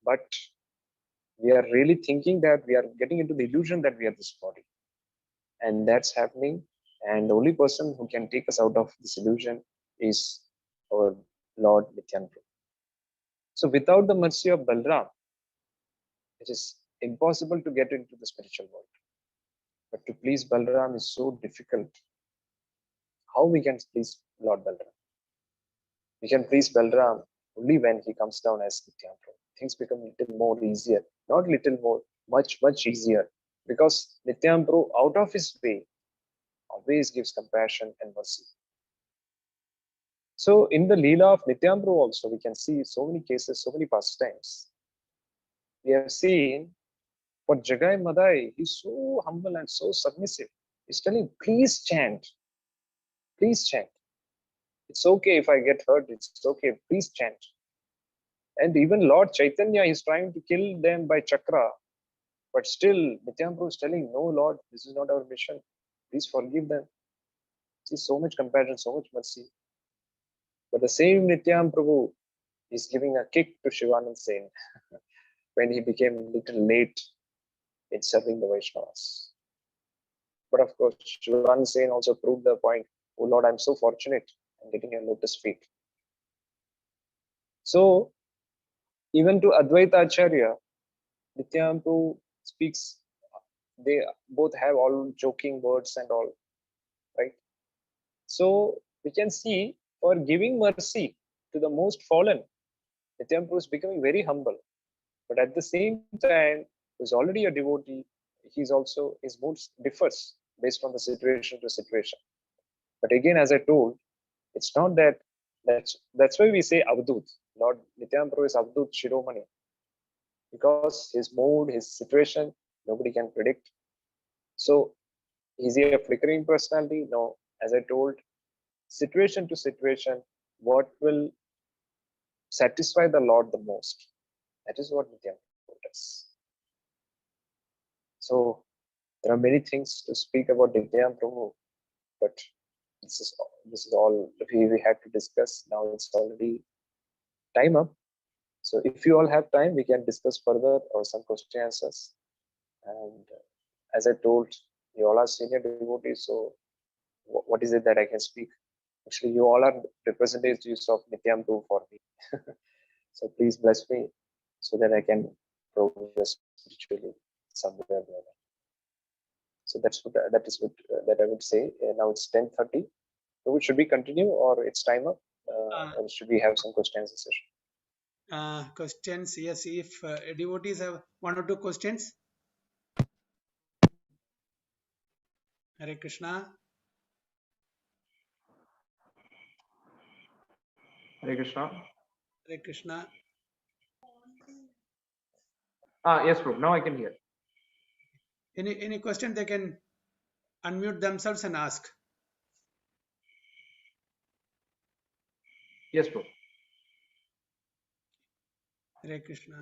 But we are really thinking that we are getting into the illusion that we are this body. And that's happening. And the only person who can take us out of this illusion is our Lord Nityananda. So without the mercy of Balram, it is impossible to get into the spiritual world. But to please Balram is so difficult. How we can please Lord Balram? We can please Balram only when he comes down as Nityananda. Things become a little more easier, not little more, much easier. Because Nityananda, out of his way, always gives compassion and mercy. So in the Leela of Nityananda also, we can see so many cases, so many pastimes. We have seen for Jagai Madai, he's so humble and so submissive. He's telling, please chant. Please chant. It's okay if I get hurt. It's okay. Please chant. And even Lord Chaitanya is trying to kill them by chakra. But still, Nityananda is telling, no, Lord, this is not our mission. Please forgive them. See, so much compassion, so much mercy. But the same Nityananda Prabhu is giving a kick to Shivanand Sen when he became a little late in serving the Vaishnavas. But of course, Shivanand Sen also proved the point, oh Lord, I'm so fortunate. I'm getting a lotus feet. So, even to Advaita Acharya, Nityananda speaks, they both have all joking words and all, right? So, we can see for giving mercy to the most fallen, Nityananda is becoming very humble. But at the same time, who's already a devotee, his mood differs based on the situation to situation. But again, as I told, it's not that's why we say Avadut. Lord Nityananda is Avadut Shiromani. Because his mood, his situation, nobody can predict. So, is he a flickering personality? No. As I told, situation to situation, what will satisfy the Lord the most? That is what Nityananda does. So, there are many things to speak about Nityananda Prabhu, but this is all we had to discuss. Now it's already time up. So if you all have time, we can discuss further or some question answers. And as I told, you all are senior devotees, so what is it that I can speak? Actually, you all are representatives of Nityananda Prabhu for me. So please bless me so that I can progress spiritually somewhere or other. So that is what that I would say. Now it's 10:30. So should we continue or it's time up? Or should we have some questions session? Questions, yes, if devotees have 1 or 2 questions. Hare Krishna. Hare Krishna. Hare Krishna. Yes, bro. Now I can hear. Any question, they can unmute themselves and ask. Yes, bro. Hare Krishna.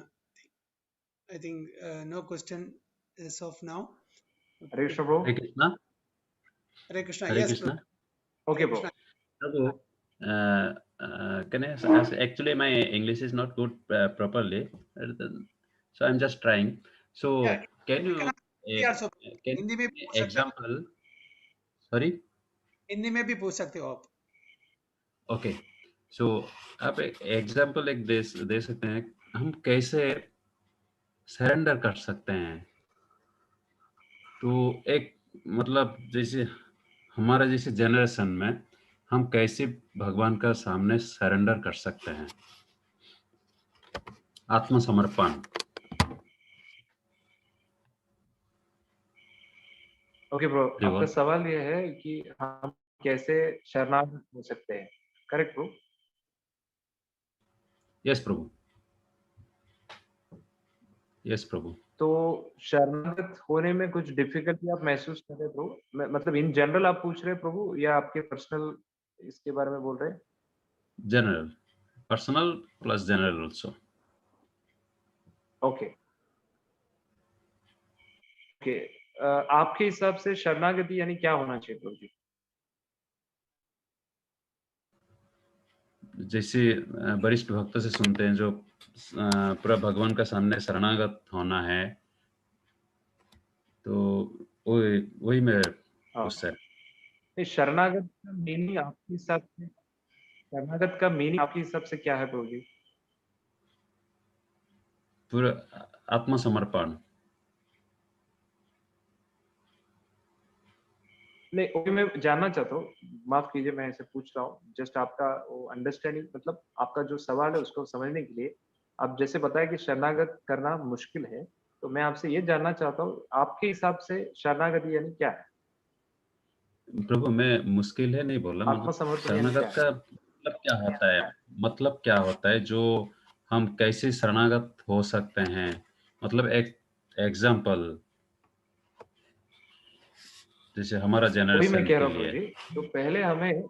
I think no question as of now. Hare Krishna, bro. Hare Krishna. Hare Krishna. Hare Yes, Krishna. Okay, Hare bro. Krishna. Prabhu, can I ask? Actually, my English is not good properly, so I'm just trying. So, Yeah, can we can you Hindi also. can Hindi में भी you पूछ सकते हो। example? Sorry. Hindi में भी पूछ सकते हो आप। Okay. So, आप एग्जाम्पल एक दे सकते हैं, हम कैसे सरेंडर कर सकते हैं? तो एक मतलब जैसे हमारा जैसे जनरेशन में हम कैसे भगवान का सामने सरेंडर कर सकते हैं, आत्मसमर्पण। ओके ब्रो, आपका सवाल ये है कि हम कैसे शरणागत हो सकते हैं, करेक्ट ब्रो? यस प्रभु, यस प्रभु। तो शरणागत होने में कुछ डिफिकल्टी आप महसूस कर रहे हो ब्रो? मतलब इन जनरल आप पूछ रहे हैं प्रभु या आपके पर्सनल इसके बारे में बोल रहे हैं? General, personal plus general also. Okay okay, आपके हिसाब से शरणागति यानी क्या होना चाहिए प्रभु जी? जैसे वरिष्ठ भक्तों से सुनते हैं जो पूरा भगवान का सामने शरणागत होना है, तो वही मेरे उससे शरणागत का मीनिंग आपके हिसाब से, शरणागत का मीनिंग आपके हिसाब से क्या है प्रभु जी? पूरा आत्मसमर्पण। नहीं, ओके, मैं जानना चाहता हूँ, माफ कीजिए मैं ऐसे पूछ रहा हूँ, जस्ट आपका वो अंडरस्टैंडिंग, मतलब आपका जो सवाल है उसको समझने के लिए आप जैसे बताया कि शरणागत करना मुश्किल है, तो मैं आपसे ये जानना चाहता हूँ आपके हिसाब से शरणागति यानी क्या है? प्रभु मैं मुश्किल है नहीं बोला, मतलब शरणागत का मतलब क्या होता है, मतलब क्या होता है जो हम कैसे शरणागत हो सकते हैं, मतलब एक एग्जाम्पल जैसे हमारा जनरेशन मैं कह रहा के हूँ लिए। जी, तो पहले हमें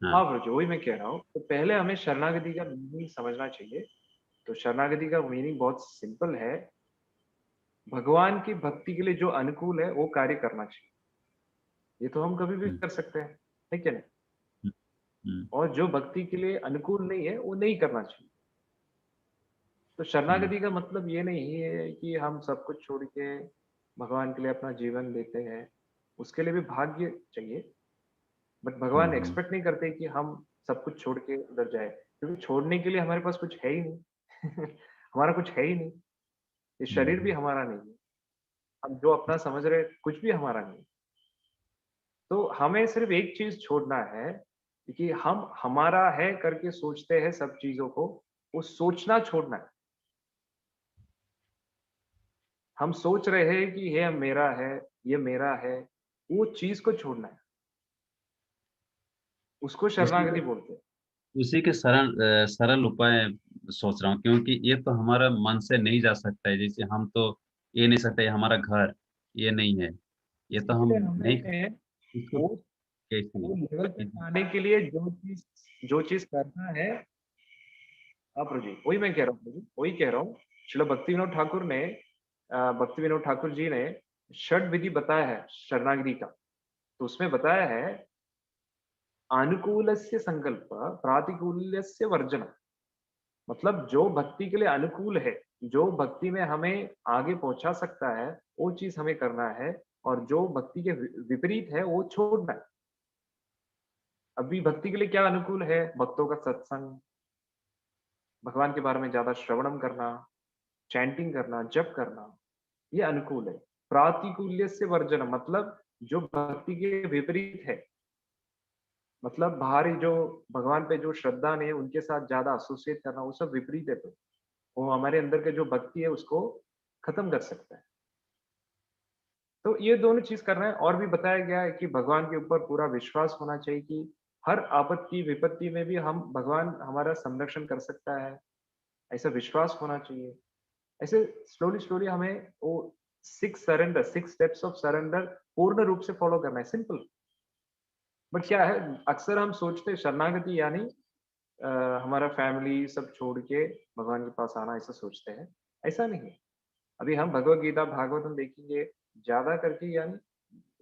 हाँ प्रभु, वही मैं कह रहा हूँ, तो पहले हमें शरणागति का मीनिंग समझना चाहिए। तो शरणागति का मीनिंग बहुत सिंपल है, भगवान की भक्ति के लिए जो अनुकूल है वो कार्य करना चाहिए। ये तो हम कभी भी कर सकते हैं, ठीक है ना? और जो भक्ति के लिए अनुकूल नहीं है वो नहीं करना चाहिए। तो शरणागति का मतलब ये नहीं है कि हम सब कुछ छोड़ के भगवान के लिए अपना जीवन देते हैं, उसके लिए भी भाग्य चाहिए, बट भगवान एक्सपेक्ट नहीं करते कि हम सब कुछ छोड़ के उधर जाए, क्योंकि छोड़ने के लिए हमारे पास कुछ है ही नहीं। हमारा कुछ है ही नहीं, ये शरीर भी हमारा नहीं है, हम जो अपना समझ रहे कुछ भी हमारा नहीं। तो हमें सिर्फ एक चीज छोड़ना है कि हम हमारा है करके सोचते हैं सब चीजों को, वो सोचना छोड़ना है। हम सोच रहे हैं कि ये मेरा है, ये मेरा है, वो चीज को छोड़ना है, उसको शरणागति बोलते हैं। उसी के सरल उपाय सोच रहा हूँ, क्योंकि ये तो हमारा मन से नहीं जा सकता है, जैसे हम तो ये नहीं सकते हमारा घर ये नहीं है, ये तो हम नहीं वो लेवल पे आने के लिए जो चीज करना है, आप जी वही मैं कह रहा हूँ, वही कह रहा हूँ। श्रील भक्ति विनोद ठाकुर जी ने षड विधि बताया है शरणागति का, तो उसमें बताया है अनुकूलस्य संकल्प प्रातिकूल्यस्य वर्जन, मतलब जो भक्ति के लिए अनुकूल है, जो भक्ति में हमें आगे पहुंचा सकता है वो चीज हमें करना है, और जो भक्ति के विपरीत है वो छोड़ना है। अभी भक्ति के लिए क्या अनुकूल है? भक्तों का सत्संग, भगवान के बारे में ज्यादा श्रवणम करना, चैंटिंग करना, जप करना, ये अनुकूल है। प्रातिकूल्य से वर्जन मतलब जो भक्ति के विपरीत है, मतलब बाहरी जो भगवान पे जो श्रद्धा नहीं है उनके साथ ज्यादा एसोसिएट करना, वो सब विपरीत है। तो वो हमारे अंदर के जो भक्ति है उसको खत्म कर सकता है। तो ये दोनों चीज करना है। और भी बताया गया है कि भगवान के ऊपर पूरा विश्वास होना चाहिए कि हर आपत्ति विपत्ति में भी हम भगवान हमारा संरक्षण कर सकता है, ऐसा विश्वास होना चाहिए। ऐसे स्लोली स्लोली हमें वो 6 स्टेप्स ऑफ सरेंडर पूर्ण रूप से फॉलो करना है। सिंपल। बट क्या है, अक्सर हम सोचते हैं शरणागति यानी हमारा फैमिली सब छोड़ के भगवान के पास आना, ऐसा सोचते हैं। ऐसा नहीं है। अभी हम भगवत गीता भागवतम देखेंगे ज्यादा करके, यानी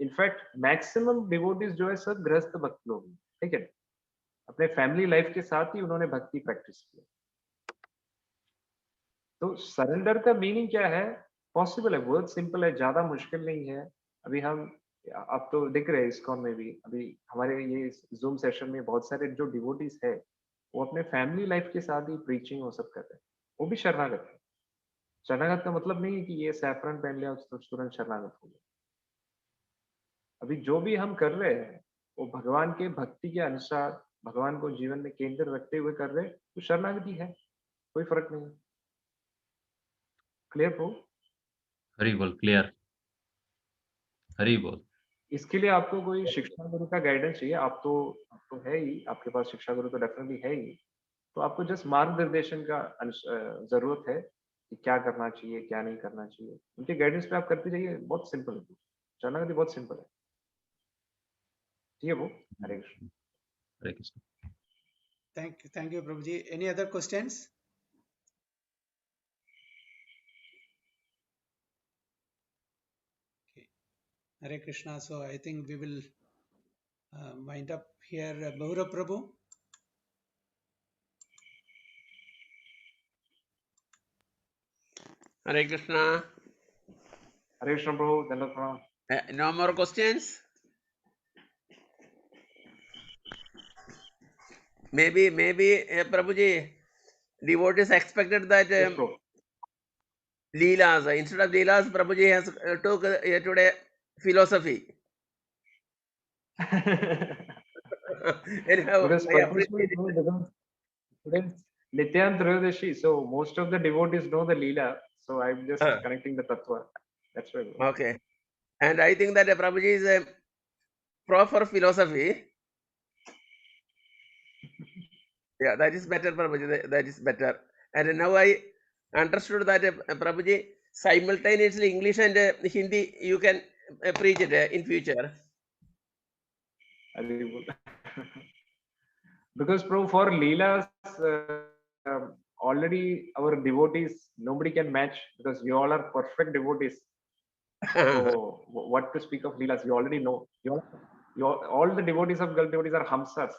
इनफैक्ट मैक्सिमम डिवोटीज जो है सब गृहस्थ भक्त लोग हैं, ठीक है। अपने फैमिली लाइफ के साथ ही उन्होंने भक्ति प्रैक्टिस की। तो सरेंडर का मीनिंग क्या है? पॉसिबल है, बहुत सिंपल है, ज्यादा मुश्किल नहीं है। अभी हम, आप तो दिख रहे हैं इस्कॉन में भी, अभी हमारे ये जूम सेशन में बहुत सारे जो डिवोटीज है वो अपने फैमिली लाइफ के साथ ही प्रीचिंग वो सब कर रहे हैं, वो भी शरणागत है। शरणागत का मतलब नहीं है कि ये सैफरन पहन लिया तो तुरंत शरणागत हो गया। अभी जो भी हम कर रहे हैं वो भगवान के भक्ति के अनुसार भगवान को जीवन में केंद्र रखते हुए कर रहे हैं, तो शरणागति है, कोई फर्क नहीं। क्लियर हो? हरी बोल, क्लियर, हरी बोल। इसके लिए आपको कोई शिक्षा गुरु का गाइडेंस चाहिए। आप तो है ही, आपके पास शिक्षा गुरु तो डेफिनेटली है ही। तो आपको जस्ट मार्गदर्शन का जरूरत है कि क्या करना चाहिए क्या नहीं करना चाहिए। उनके गाइडेंस पे आप करते जाइए, बहुत सिंपल है। शरणागति बहुत सिंपल है। ठीक है वो। हरे कृष्ण। हरे Krishna. Thank you, Prabhuji. Any other questions? Okay. Hare Krishna. So I think we will wind up here. Bahura Prabhu. Hare Krishna. हरे कृष्ण प्रभु, दंडवत प्रणाम। No more questions? Maybe, Prabhuji, devotees expected that Yes, bro. Leelas, instead of Leelas, Prabhuji has took today philosophy. Anyhow, Because I purposefully, appreciate bro, it. because today's Nityananda Trayodashi, so most of the devotees know the Leela, so I'm just connecting the Tattva. That's why, bro. Okay. And I think that Prabhuji is a pro for philosophy. Yeah, that is better, Prabhuji. That is better. And now I understood that Prabhuji, simultaneously English and Hindi, you can preach it in future. Because, bro, for Leelas, already our devotees, nobody can match because you all are perfect devotees. So, what to speak of Leelas? You already know. All the devotees of girl devotees are hamsas.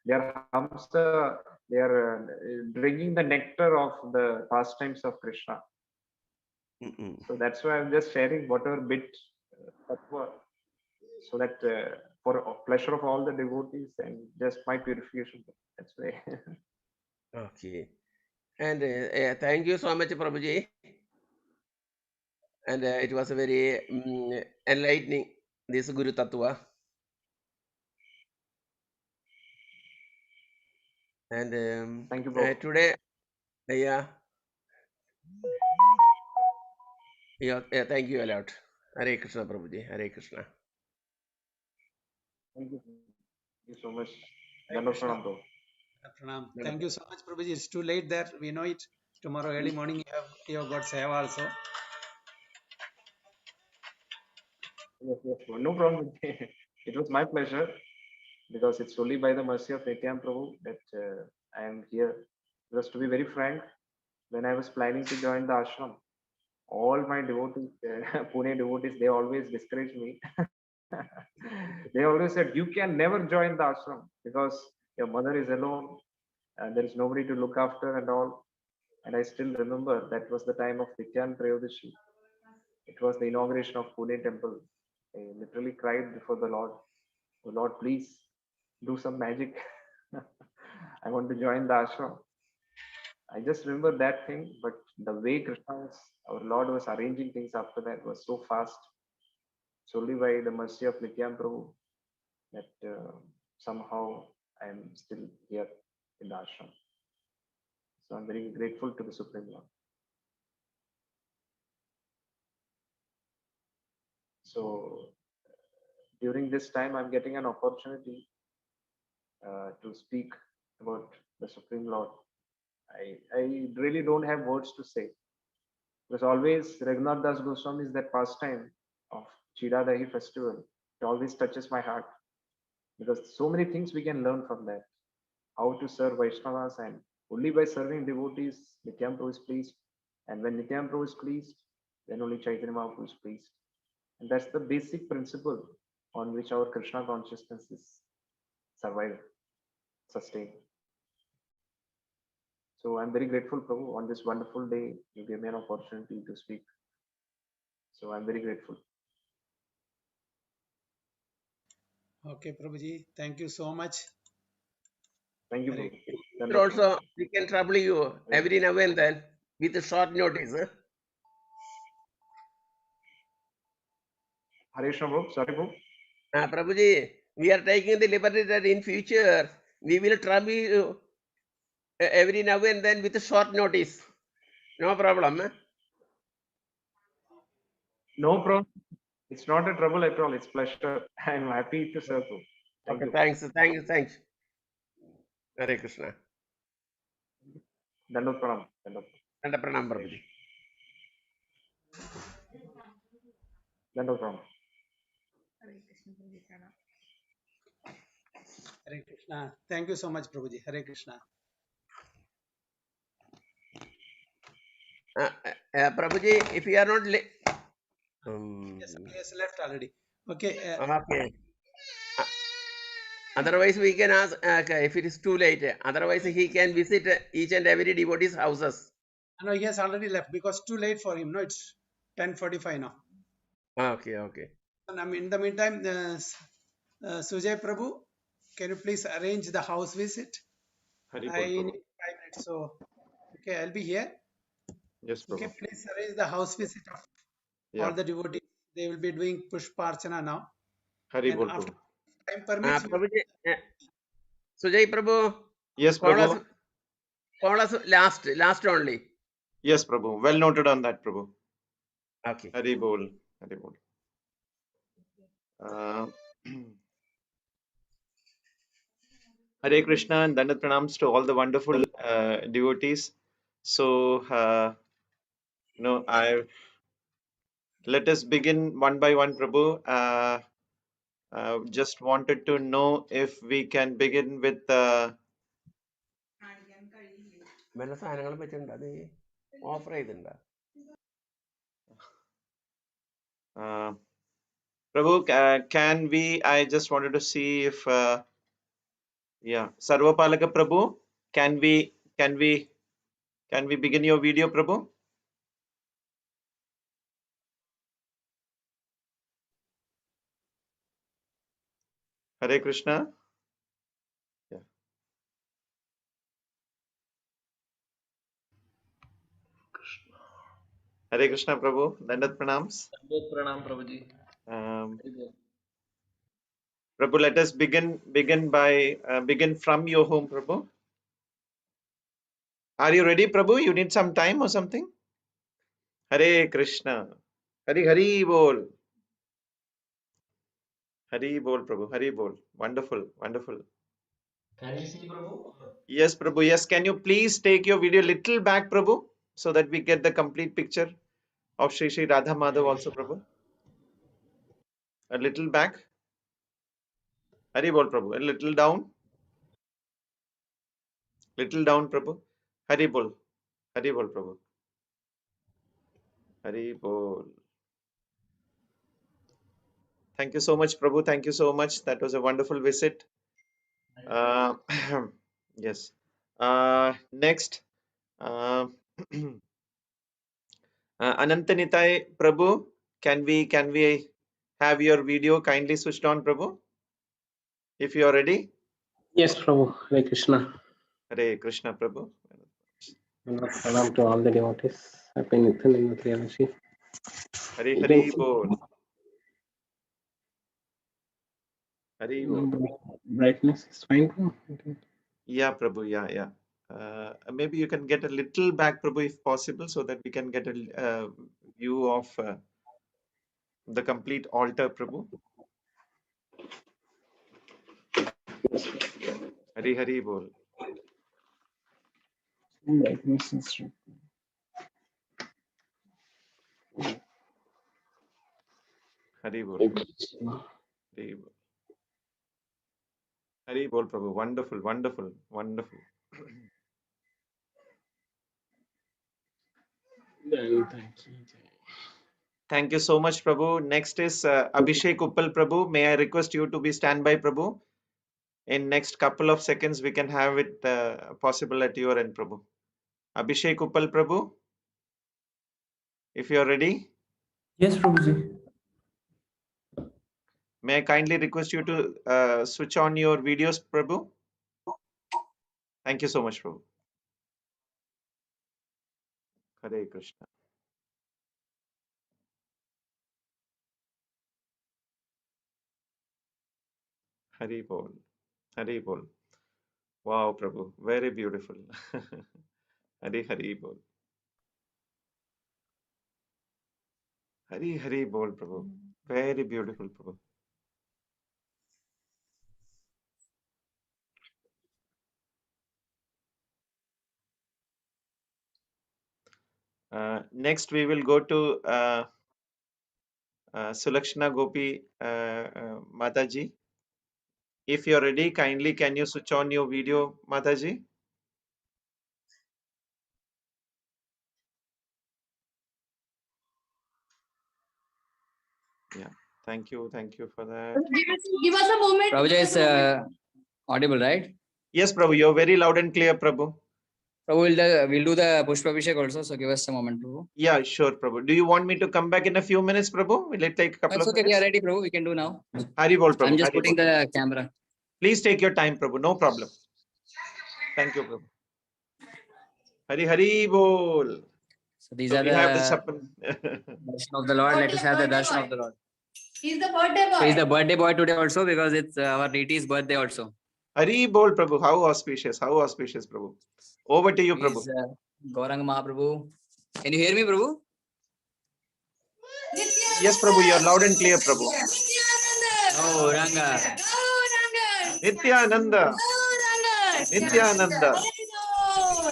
They are hamsa. They are drinking the nectar of the pastimes of Krishna. So that's why I'm just sharing whatever bit tattva, so that for pleasure of all the devotees and just my purification. That's why. Okay. And thank you so much, Prabhuji. And it was a very enlightening, this Guru Tattva. And Thank you, bro. today, yeah, thank you a lot. Hare Krishna, Prabhuji. Hare Krishna. Thank you. Thank you so much. Hare Dhanavad Krishna. pranam, bro. Pranam. Thank you so much, Prabhuji. It's too late there. We know it. Tomorrow early morning you have got seva also. Yes, yes, bro. No problem. It was my pleasure because it's only by the mercy of Nityananda Prabhu that I am here. Because to be very frank, when I was planning to join the ashram, all my devotees, Pune devotees, they always discouraged me. They always said, you can never join the ashram because your mother is alone and there is nobody to look after and all. And I still remember that was the time of Nityananda Trayodashi. It was the inauguration of Pune temple. I literally cried before the Lord. Oh Lord, please do some magic. I want to join the ashram. I just remember that thing, but the way Krishna was, our Lord was arranging things after that was so fast. It's only by the mercy of Nityan Prabhu that somehow I am still here in the ashram. So I'm very grateful to the Supreme Lord. So during this time, I'm getting an opportunity to speak about the Supreme Lord. I really don't have words to say. Because always Raghunath Das Goswami's that pastime of Chidadahi festival, it always touches my heart. Because so many things we can learn from that. How to serve Vaishnavas, and only by serving devotees, Nityan Prabhu is pleased. And when Nityan Prabhu is pleased, then only Chaitanya Mahaprabhu is pleased. And that's the basic principle on which our Krishna consciousness is survived, sustained. So I'm very grateful, Prabhu. On this wonderful day, you gave me an opportunity to speak. So I'm very grateful. Okay, Prabhuji, thank you so much. Thank you, Hare Prabhu. Also, we can trouble you every now and then with a short notice. Hare Krishna, Prabhu. Sorry, Prabhu. Prabhuji, we are taking the liberty that in future we will trouble you every now and then with a short notice. No problem. No problem. It's not a trouble at all. It's pleasure. I'm happy to serve you. Thank Okay, you. thanks. Hare Krishna. Dandot Pranam. Danda Pranam, Prabhuji. Dandot Pranam. Hare Krishna. Thank you so much, Prabhuji. Hare Krishna. Prabhuji, if you are not Yes, he has left already. Okay. Okay. Otherwise, we can ask if it is too late. Otherwise, he can visit each and every devotee's houses. No, he has already left because too late for him. No, it's 10:45 now. Okay. And in the meantime, Sujay Prabhu, can you please arrange the house visit? I need 5 minutes, so okay, I'll be here. Yes, Prabhu. Okay, please arrange the house visit of all the devotees. They will be doing Pushparchana now. Hari And bol, after Prabhu. time permits, Prabhuji, Sujay Prabhu, Yes, Prabhu. call us last only. Yes, Prabhu. Well noted on that, Prabhu. Okay. Hari bol. Hare Krishna and Dandat Pranams to all the wonderful devotees. So, let us begin one by one, Prabhu. Just wanted to know if we can begin with Prabhu, can we? I just wanted to see if, Sarvapalaka Prabhu, can we begin your video, Prabhu? Hare Krishna. Yeah. Hare Krishna, Prabhu. Dandat Pranams. Dandat Pranam, Prabhuji. Prabhu, let us begin from your home, Prabhu. Are you ready, Prabhu? You need some time or something? Hare Krishna. Hari bol. Hari bol, Prabhu. Hari bol. Wonderful. Can you see, Prabhu? Yes, Prabhu. Yes. Can you please take your video little back, Prabhu, so that we get the complete picture of Shri Radha Madhav also, Prabhu. A little back. Hari bol, Prabhu. A little down. Little down, Prabhu. Hari bol. Prabhu. Hari bol. Thank you so much, Prabhu. Thank you so much. That was a wonderful visit. Yes. Next, Anantanitai Prabhu, can we have your video kindly switched on, Prabhu? If you are ready. Yes, Prabhu. Hare Krishna. Hare Krishna, Prabhu. Pranam to all the devotees. Happy Nityananda Trayodashi. Hari You Hari can see Bol. Hari Bol. brightness is fine. Bro. Yeah, Prabhu. Yeah. Maybe you can get a little back, Prabhu, if possible, so that we can get a view of the complete altar, Prabhu. Hari Hari Bol. Brightness is Hari Bol. Hari Bol. Hari Bol, Prabhu. Wonderful, wonderful, wonderful. Thank you so much, Prabhu. Next is Abhishek Uppal, Prabhu. May I request you to be standby, Prabhu? In next couple of seconds, we can have it possible at your end, Prabhu. Abhishek Uppal, Prabhu, if you are ready. Yes, Prabhuji. May I kindly request you to switch on your videos, Prabhu? Thank you so much, Prabhu. Hare Krishna. Hari Bol. Hari Bol. Wow, Prabhu. Very beautiful. Hari Hari Bol. Hari Hari Bol, Prabhu. Very beautiful, Prabhu. Next, we will go to Sulakshana Gopi Mataji. If you're ready, kindly can you switch on your video, Mataji? Yeah, thank you for that. Give us a moment. Prabhuji is audible, right? Yes, Prabhu, you're very loud and clear, Prabhu. Prabhu, we'll do the Pushpa Abhishek also, so give us a moment, Prabhu. Yeah, sure, Prabhu. Do you want me to come back in a few minutes, Prabhu? Will it take a couple It's of okay, we minutes? are ready, Prabhu. We can do now. Hari Bol, Prabhu. I'm just Hari putting Bol. the camera. Please take your time, Prabhu. No problem. Thank you, Prabhu. Hari Hari Bol. So these So are we the have the Chapan. darshan of the Lord. Let us have the darshan of the Lord. He's the birthday boy. So he's the birthday boy today also because it's our deity's birthday also. Hari Bol, Prabhu. How auspicious, Prabhu. Over to you, Prabhu. He's Gauranga Mahaprabhu. Can you hear me, Prabhu? Yes, Prabhu, you're loud and clear, Prabhu. Gauranga. Nityananda. Nityananda.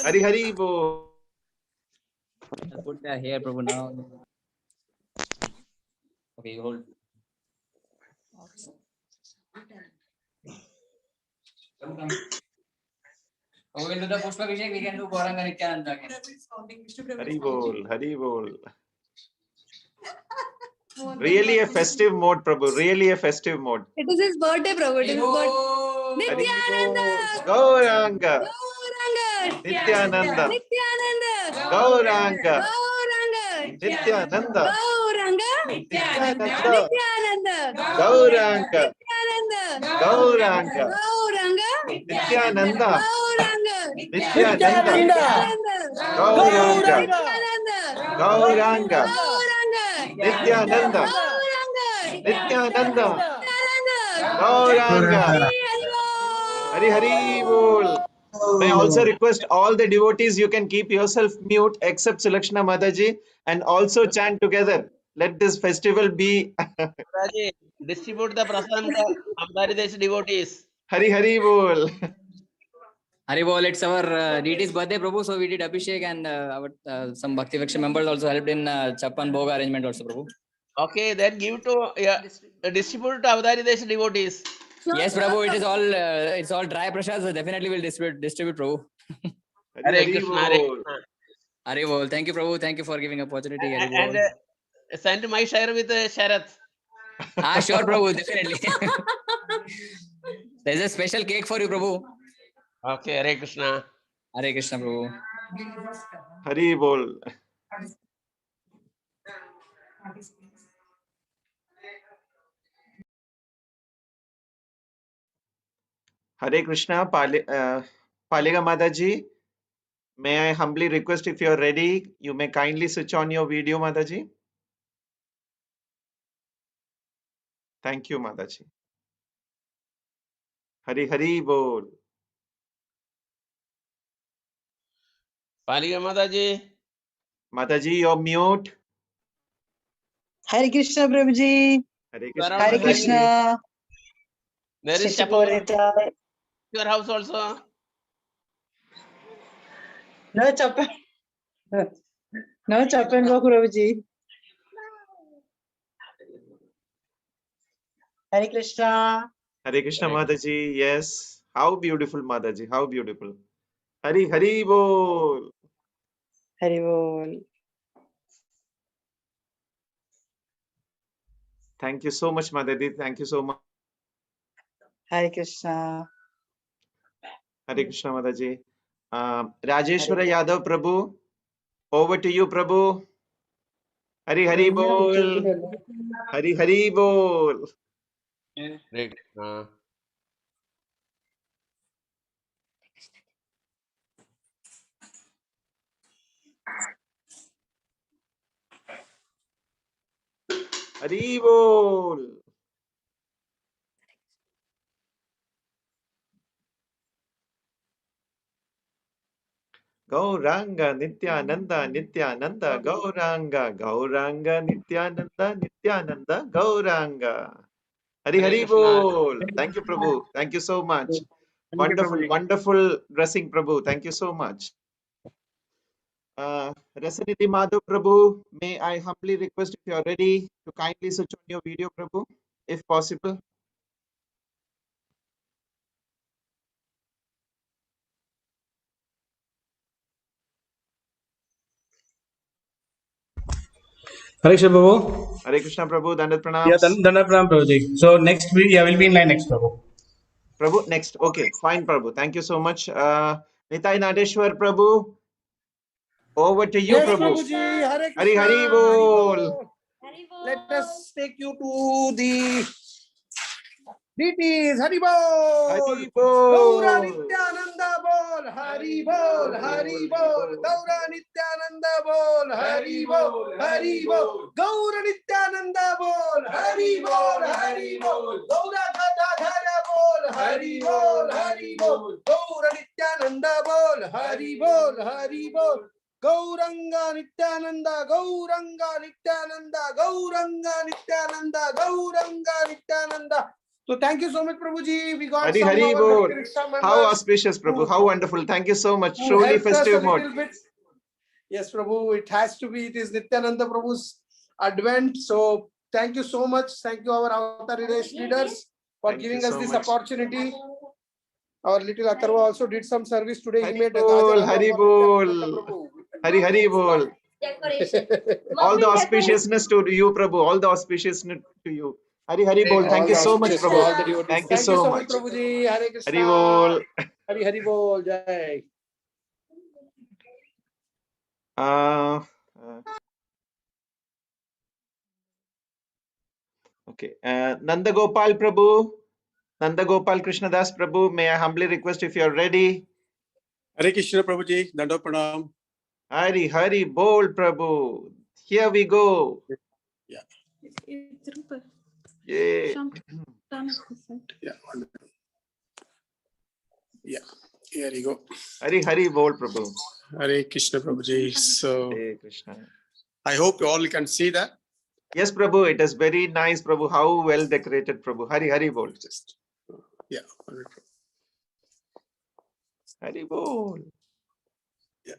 Hari Hari Bol. I'll put the hair, Prabhu, now. Okay, you hold. Oh, we'll do the Pushpa Abhishek, we can do Gauranga Nityananda again. Hari Bol, Hari Bol. Really a festive mode, Prabhu. Really a festive mode. It is his birthday, Prabhu. It is his birthday. Nityananda. Gauranga. Gauranga. Nityananda. Nityananda. Gauranga. Gauranga. Nityananda. Gauranga. Nityananda. Nityananda. Gauranga. Nityananda. Gauranga. Gauranga. Nityananda. Gauranga. Nityananda. Gauranga. Gauranga. Nityananda. Nityananda. Gauranga. Hari Hari Bol. May I also request all the devotees, you can keep yourself mute except Sulakshana Mataji and also chant together. Let this festival be. Raji, distribute the prasadam to Avataridesh devotees. Hari Hari Bol. Hari Bol, it's our deity's birthday, Prabhu. So we did Abhishek and our some Bhakti Vaksha members also helped in Chappan Bhoga arrangement also, Prabhu. Okay, then give to distribute to Avataridesh devotees. Yes, Prabhu, it is all it's all dry prasad, so definitely we'll distribute, Prabhu. Hare Krishna, Hare Krishna. Hari Bol, thank you, Prabhu. Thank you for giving opportunity. Hari Bol. And send my share with Sharath. Sure, Prabhu, definitely. There's a special cake for you, Prabhu. Okay, Hare Krishna. Hare Krishna, Prabhu. Hari Bol. Hare Krishna, Paliga Mataji. May I humbly request, if you are ready, you may kindly switch on your video, Mataji. Thank you, Mataji. Hari Hari Bol. Palika Mataji. Mataji, you're mute. Hare Krishna, Prabhuji. Hare You are Krishna. also Hare having. Krishna. There is Shichapo Chapu. Nitya. Your house also. No chapan. No chapan go, Prabhuji. Hare Krishna. Hare Krishna, Hare Mataji. Yes. How beautiful, Mataji. How beautiful. Hari Hari Bol. Hare Bol. Thank you so much, Mataji. Thank you so much. Hare Krishna. Hare Krishna, Mataji. Rajeshwara Yadav Prabhu. Over to you, Prabhu. Hari Hari Bol. Hari Hari Bol. Hare Krishna. Hari Bol. Gauranga Nityananda Nityananda Gauranga Gauranga Nityananda Nityananda Gauranga. Hari Hare Hari Krishna. Bol. Thank you, Prabhu. Thank you so much. Thank you, Wonderful, Prabhuji. wonderful dressing, Prabhu. Thank you so much. Rasanidhi Madhav Prabhu, may I humbly request, if you are ready, to kindly switch on your video, Prabhu, if possible. Hare Krishna, Prabhu. Hare Krishna Prabhu, Dandat Yeah, Pranams. Dandavat Pranam, Prabhuji. So next, will be in line next, Prabhu. Prabhu, next. Okay, fine, Prabhu. Thank you so much. Nityanadeshwar Prabhu, over to you, Yes, Prabhu. Prabhuji. Hare Hari Krishna. Hari Hari Bol. Bol. Let us take you to the deities. Hari Bol. Hari Gaura Bol. Nityananda Bol. Hari Bol. Hari Bol. Gaura Nityananda Bol. Hari Bol. Hari Bol. Gaura Nityananda Bol. Hari Bol. Hari Bol. Gaura Gadadhara Bol. Hari Bol. Hari Bol. Gaura Nityananda Bol. Hari Bol. Hari Bol. Gauranga Nityananda, Gauranga Nityananda, Gauranga Nityananda, Gauranga Nityananda. So thank you so much, Prabhuji. We got Hari some Hari of our Bol. Bhakti Rickshaw How members auspicious, Prabhu. How wonderful. Thank you so much. who Truly helped us a festive mode. little bit. Yes, Prabhu, it has to be. It is Nityananda Prabhu's advent. So thank you so much. Thank you, our Avataridesh leaders, for Thank giving you us so this much. opportunity. Our little Atharva also did some service today. He Hari made a Bol, Gajar Hari Halwa for Nityananda Bol. Prabhu. Hari Hari Bol. All the auspiciousness to you, Prabhu. All the auspiciousness to you. Hari Hari Bol. Thank you so much, Prabhu. Thank you Thank you so so much, much. Prabhuji. Hare Krishna. Hari Bol. Hari Hari Bol. Jai. Okay. Nanda Gopal Prabhu. Nanda Gopal Krishnadas Prabhu. May I humbly request, if you are ready. Hare Krishna Prabhuji. Dando Pranam. Hari Hari Bol Prabhu. Here we go. Yeah. Yay. Yeah. Yeah. Here you go. Hari Hari Bol Prabhu. Hare Krishna Prabhuji. So Hare Krishna. I hope you all can see that. Yes, Prabhu. It is very nice, Prabhu. How well decorated, Prabhu. Hari Hari Bol. Just yeah. Hari Bol. Yeah.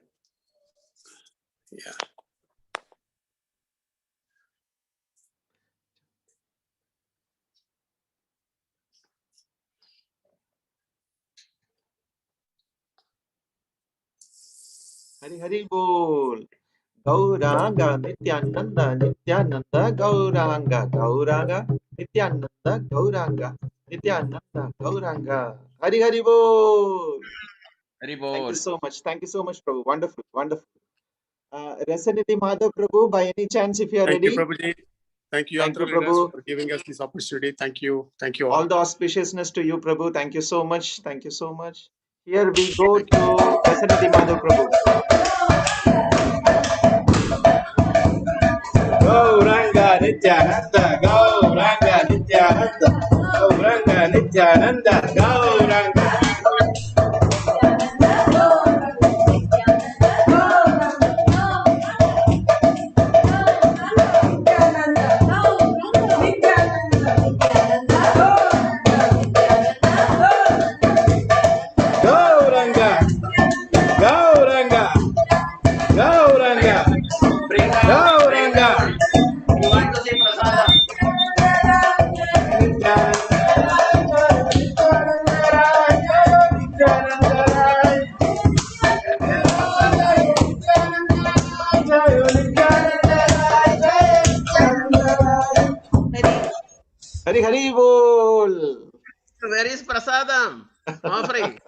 Yeah. Hari Hari Bol. Gauranga Nityananda Nityananda Gauranga Gauranga Nityananda Gauranga Nityananda Gauranga. Hari Hari Bol. Hari Thank Bol. you so much. Thank you so much, Prabhu. Wonderful, wonderful. Rasanidhi Madhav Prabhu, by any chance, if you are Thank you, ready. Prabhuji. Thank you, Thank you, Yatra leaders, Prabhu. for giving us this opportunity. Thank you. Thank you All all. the auspiciousness to you, Prabhu. Thank you so much. Thank you so much. Here we go to Dasanidhi Madhav Prabhu. Gauranga Nityananda, Gauranga Nityananda, Gauranga Nityananda, Gauranga. Gauranga, Gauranga, Gauranga, Gauranga. You want to say prasadam? Hari Hari Bol. Where is prasadam? Offering.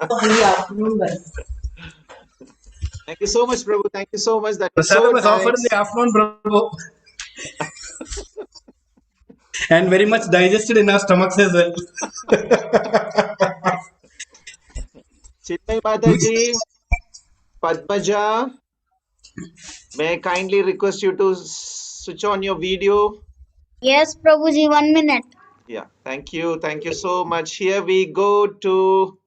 Thank you so much, Prabhu. Thank you so much. That is so Prasadam is offered in nice. the afternoon, Prabhu, and very much digested in our stomachs as well. Chinmay Mataji, Padmaja, may I kindly request you to switch on your video? Yes, Prabhuji, 1 minute. Yeah, thank you. Thank you so much. Here we go to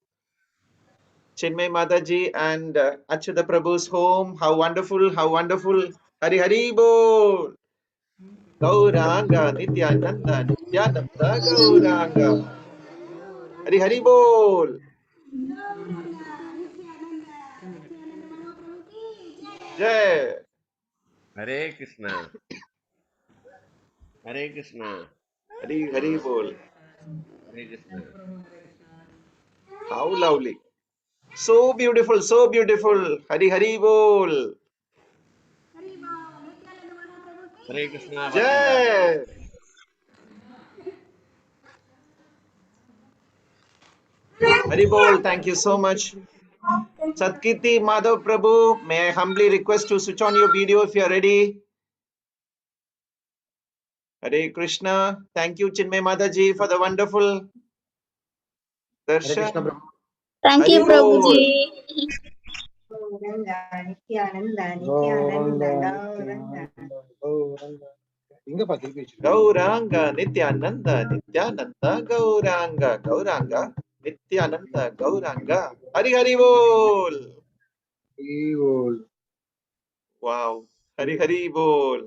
Chinmay Mataji and Achyuta Prabhu's home. How wonderful, how wonderful. Hari Hari Bol. Gauranga, Nityananda, Nityananda, Gauranga. Hari Hari Bol. Jai. Hare Krishna. Hare Krishna. Hari Hari Bol. Hare Krishna. How lovely. So beautiful, so beautiful. Hari Hari Bol. Hare Krishna, Bhajan. Jai. Hari Bol. Thank you so much. Satkirti Madhav Prabhu, may I humbly request to switch on your video if you are ready. Hare Krishna. Thank you, Chinmay Mataji, for the wonderful Hare Krishna, darshan. Prabhu. Thank Hari you, Bol. Prabhuji. Gauranga, Nityananda, Nityananda, Gauranga, Gauranga, Nityananda, Gauranga. Hari Hari Bol. Wow. Hari Hari Bol.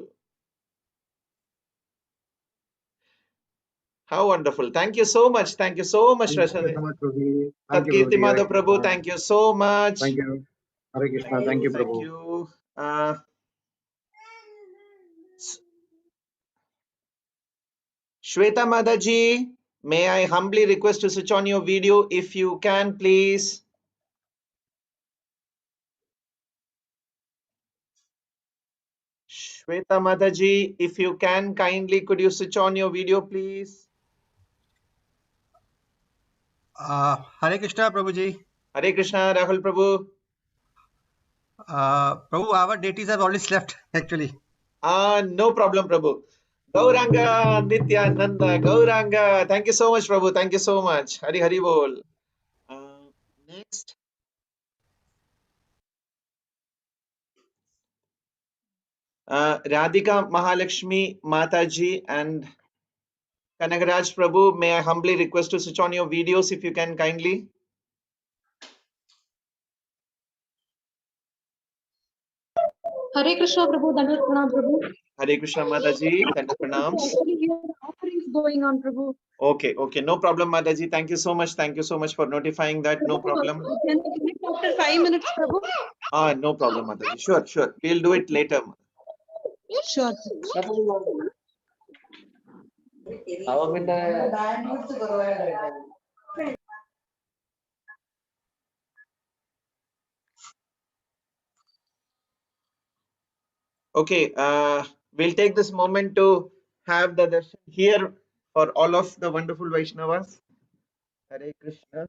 How wonderful. Thank you so much. Thank you so much, Thank you so Rashani. much, Prabhuji. Thank you, Satkirti Prabhuji. Hare Madhav Prabhu, Krishna. thank you so much. Thank you. Hare Krishna. Thank you, Thank Prabhu. you. Shweta Madaji, may I humbly request to switch on your video if you can, please. Shweta Madaji, if you can, kindly could you switch on your video, please? Hare Krishna, Prabhuji. Hare Krishna, Rahul Prabhu. Prabhu, our deities have already slept, actually. No problem, Prabhu. Gauranga, Nityananda, Gauranga. Thank you so much, Prabhu. Thank you so much. Hari Hari Bol. Next. Radhika Mahalakshmi Mataji and Kanagaraj Prabhu, may I humbly request to switch on your videos if you can kindly. Hare Krishna, Prabhu. Dandavat Pranam, Prabhu. Hare Krishna Mataji, Tanda Pranams. Actually, here offerings going on, Prabhu. Okay, okay, no problem, Mataji. Thank you so much. Thank you so much for notifying that. No problem. Can we connect after 5 minutes, Prabhu? No problem, Mataji. Sure, sure. We'll do it later. Sure. Okay, we'll take this moment to have the darshan here for all of the wonderful Vaishnavas. Hare Krishna.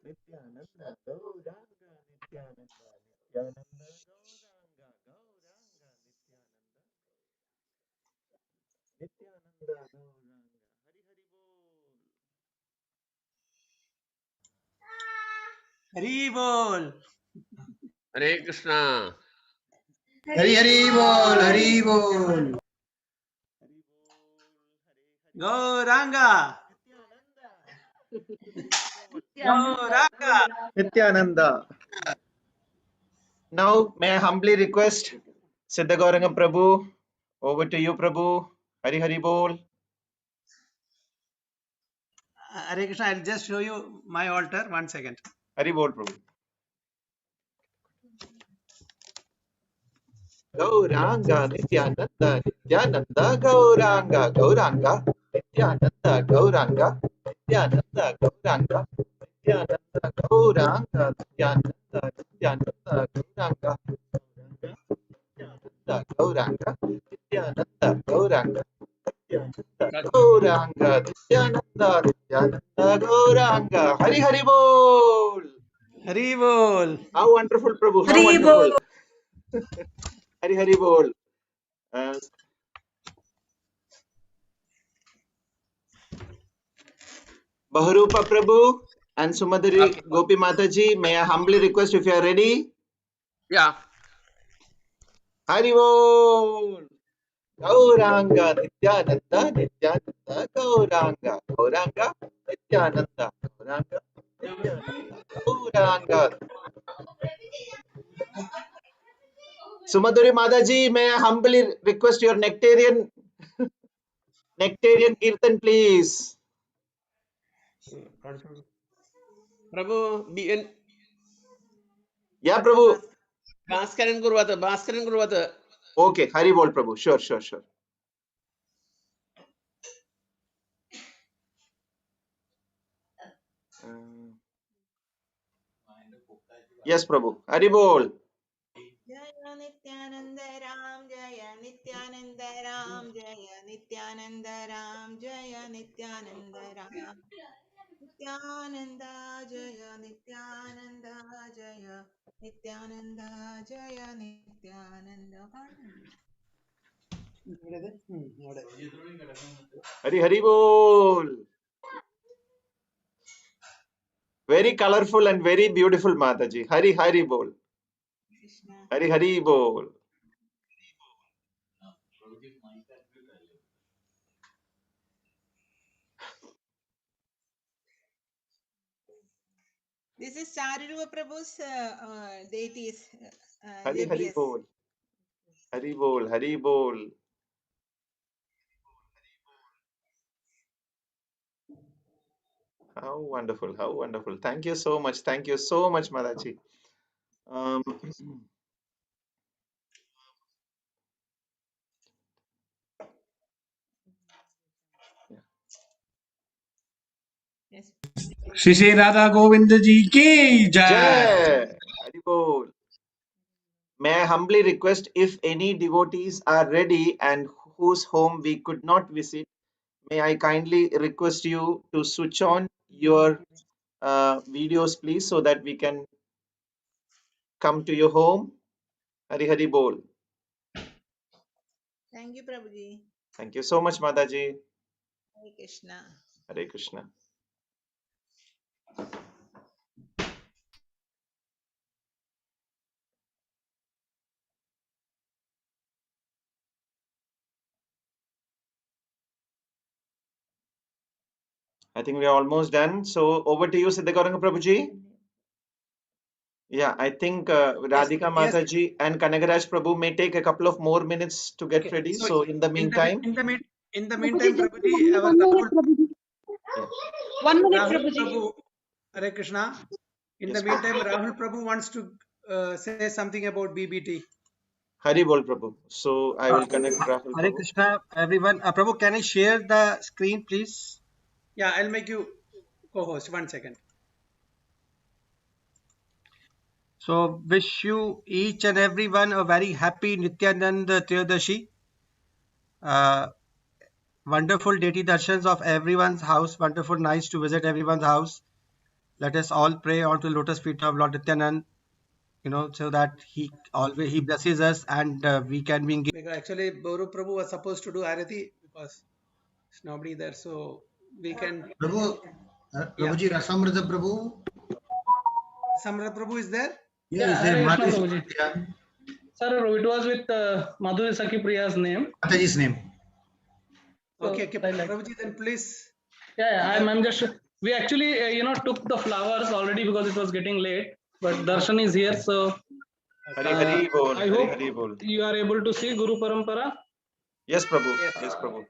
Nityananda, Gauranga, Hari Bol. Hare Krishna. Hari Hari Bol, Hari Bol. Gauranga. Gauranga. Nityananda. Now, may I humbly request Siddhagaranga Prabhu, over to you, Prabhu. Hari Hari Bol. Hare Krishna, I'll just show you my altar. 1 second. Hari Bol, Prabhu. Gauranga, Nityananda, Nityananda, Gauranga, Gauranga, Nityananda, Gauranga, Nityananda, Gauranga, Nityananda, Gauranga, Nityananda, Nityananda, Gauranga, Nityananda, Gauranga, Nityananda, Gauranga, Nityananda, Gauranga, Nityananda, Nityananda, Gauranga, Hari Hari Bol. Hari Bol. How wonderful, Prabhu, how Hari wonderful. Hari Hari Bol. Baharupa Prabhu and Sumadari Okay. Gopi Mataji, may I humbly request if you are ready? Yeah. Hari Bol. Gauranga, Nityananda, Nityananda, Gauranga, Gauranga, Nityananda, Gauranga, Nityananda, Gauranga. Sumadari Mataji, may I humbly request your nectarian kirtan, please. Prabhu, BN. Yeah, Prabhu. Bhaskaran Gurvata. Okay, Hari Bol, Prabhu. Sure. Yes, Prabhu. Hari Bol. Jaya Nityananda Ram, Jaya Nityananda Ram, Jaya Nityananda Ram, Jaya Nityananda Ram. Nityananda Jaya Nityananda Jaya Nityananda Jaya Nityananda. Hari Bol. Very colorful and very beautiful, Mataji. Hari Bol. Hari Bol. This is Charuruva Prabhu's deities. Hari JPS. Bol. Hari Bol. Hari Bol. How wonderful. How wonderful. Thank you so much. Thank you so much, Mataji. Yes. Shri Shri Radha Govind जी की जय. Jai. Hari Bol. May I humbly request if any devotees are ready and whose home we could not visit, may I kindly request you to switch on your videos, please, so that we can come to your home. Hari Bol. Thank you, Prabhuji. Thank you so much, Mataji. Hare Krishna. Hare Krishna. I think we are almost done. So over to you, Siddhagaranga Prabhuji. Yeah, I think Radhika Yes. Mataji and Kanagaraj Prabhu may take a couple of more minutes to get Okay. ready. So in the meantime, in the meantime, Prabhuji, our Rahul, yeah. 1 minute, Rahul Prabhuji. Prabhu, Hare Krishna. In Yes, the meantime, Rahul Prabhu wants to say something about BBT. Hari Bol Prabhu. So I will connect Rahul Hare Prabhu. Krishna, everyone. Prabhu, can I share the screen, please? Yeah, I'll make you co-host. 1 second. So, wish you each and everyone a very happy Nityananda Trayodashi. Wonderful deity darshans of everyone's house. Wonderful, nice to visit everyone's house. Let us all pray onto the lotus feet of Lord Nityanand. so that he blesses us and we can be engaged. Because actually Bauru Prabhu was supposed to do Arati because there's nobody there, so we can. Prabhu, Prabhuji, Rasamrita Prabhu. Samrat Prabhu is there? Yeah, Hare Krishna Mataji. Prabhuji. Sir, it was with Madhuri Sakhi Priya's name. Mataji's name. Okay, Prabhuji, then please. Yeah, I'm just. We actually, took the flowers already because it was getting late. But Darshan is here, so Hari Bol. I hope Hari Bol. you are able to see Guru Parampara. Yes, Prabhu. Yes, Prabhu.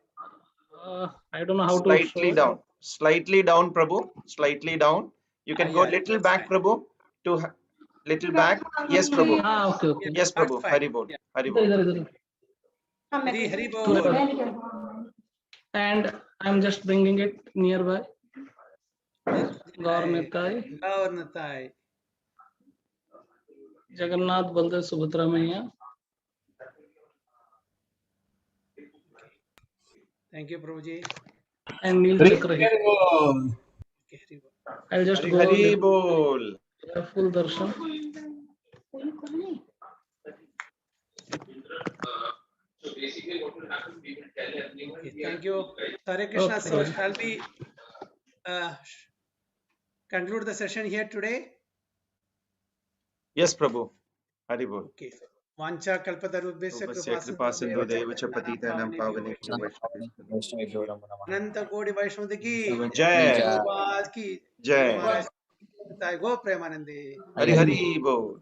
I don't know how Slightly to. down. Slightly down, Prabhu. Slightly down. You can go little back, Prabhu. Little back. Yes, Prabhu. Okay. Yes, Prabhu. Hari Bol. Hari Bol. Hari Bol. And I'm just bringing it nearby. Gaur Nitai. Gaur Nitai. Jagannath Baldev Subhadra Maiya. Thank you, Prabhuji. And Neel Chakra. I'll just go. Hari Bol. Full darshan. Okay, thank you. Hare Krishna. Okay. So shall we conclude the session here today? Yes, Prabhu. Hari Bol. Okay. Vancha kalpatarubhyasya कृपा सिंधु देव च पतितानां पावनेभ्यो अनंत कोटि वैष्णव की जय प्रभुपाद की जय महाराज गो प्रेमानंदी हरि हरि बोल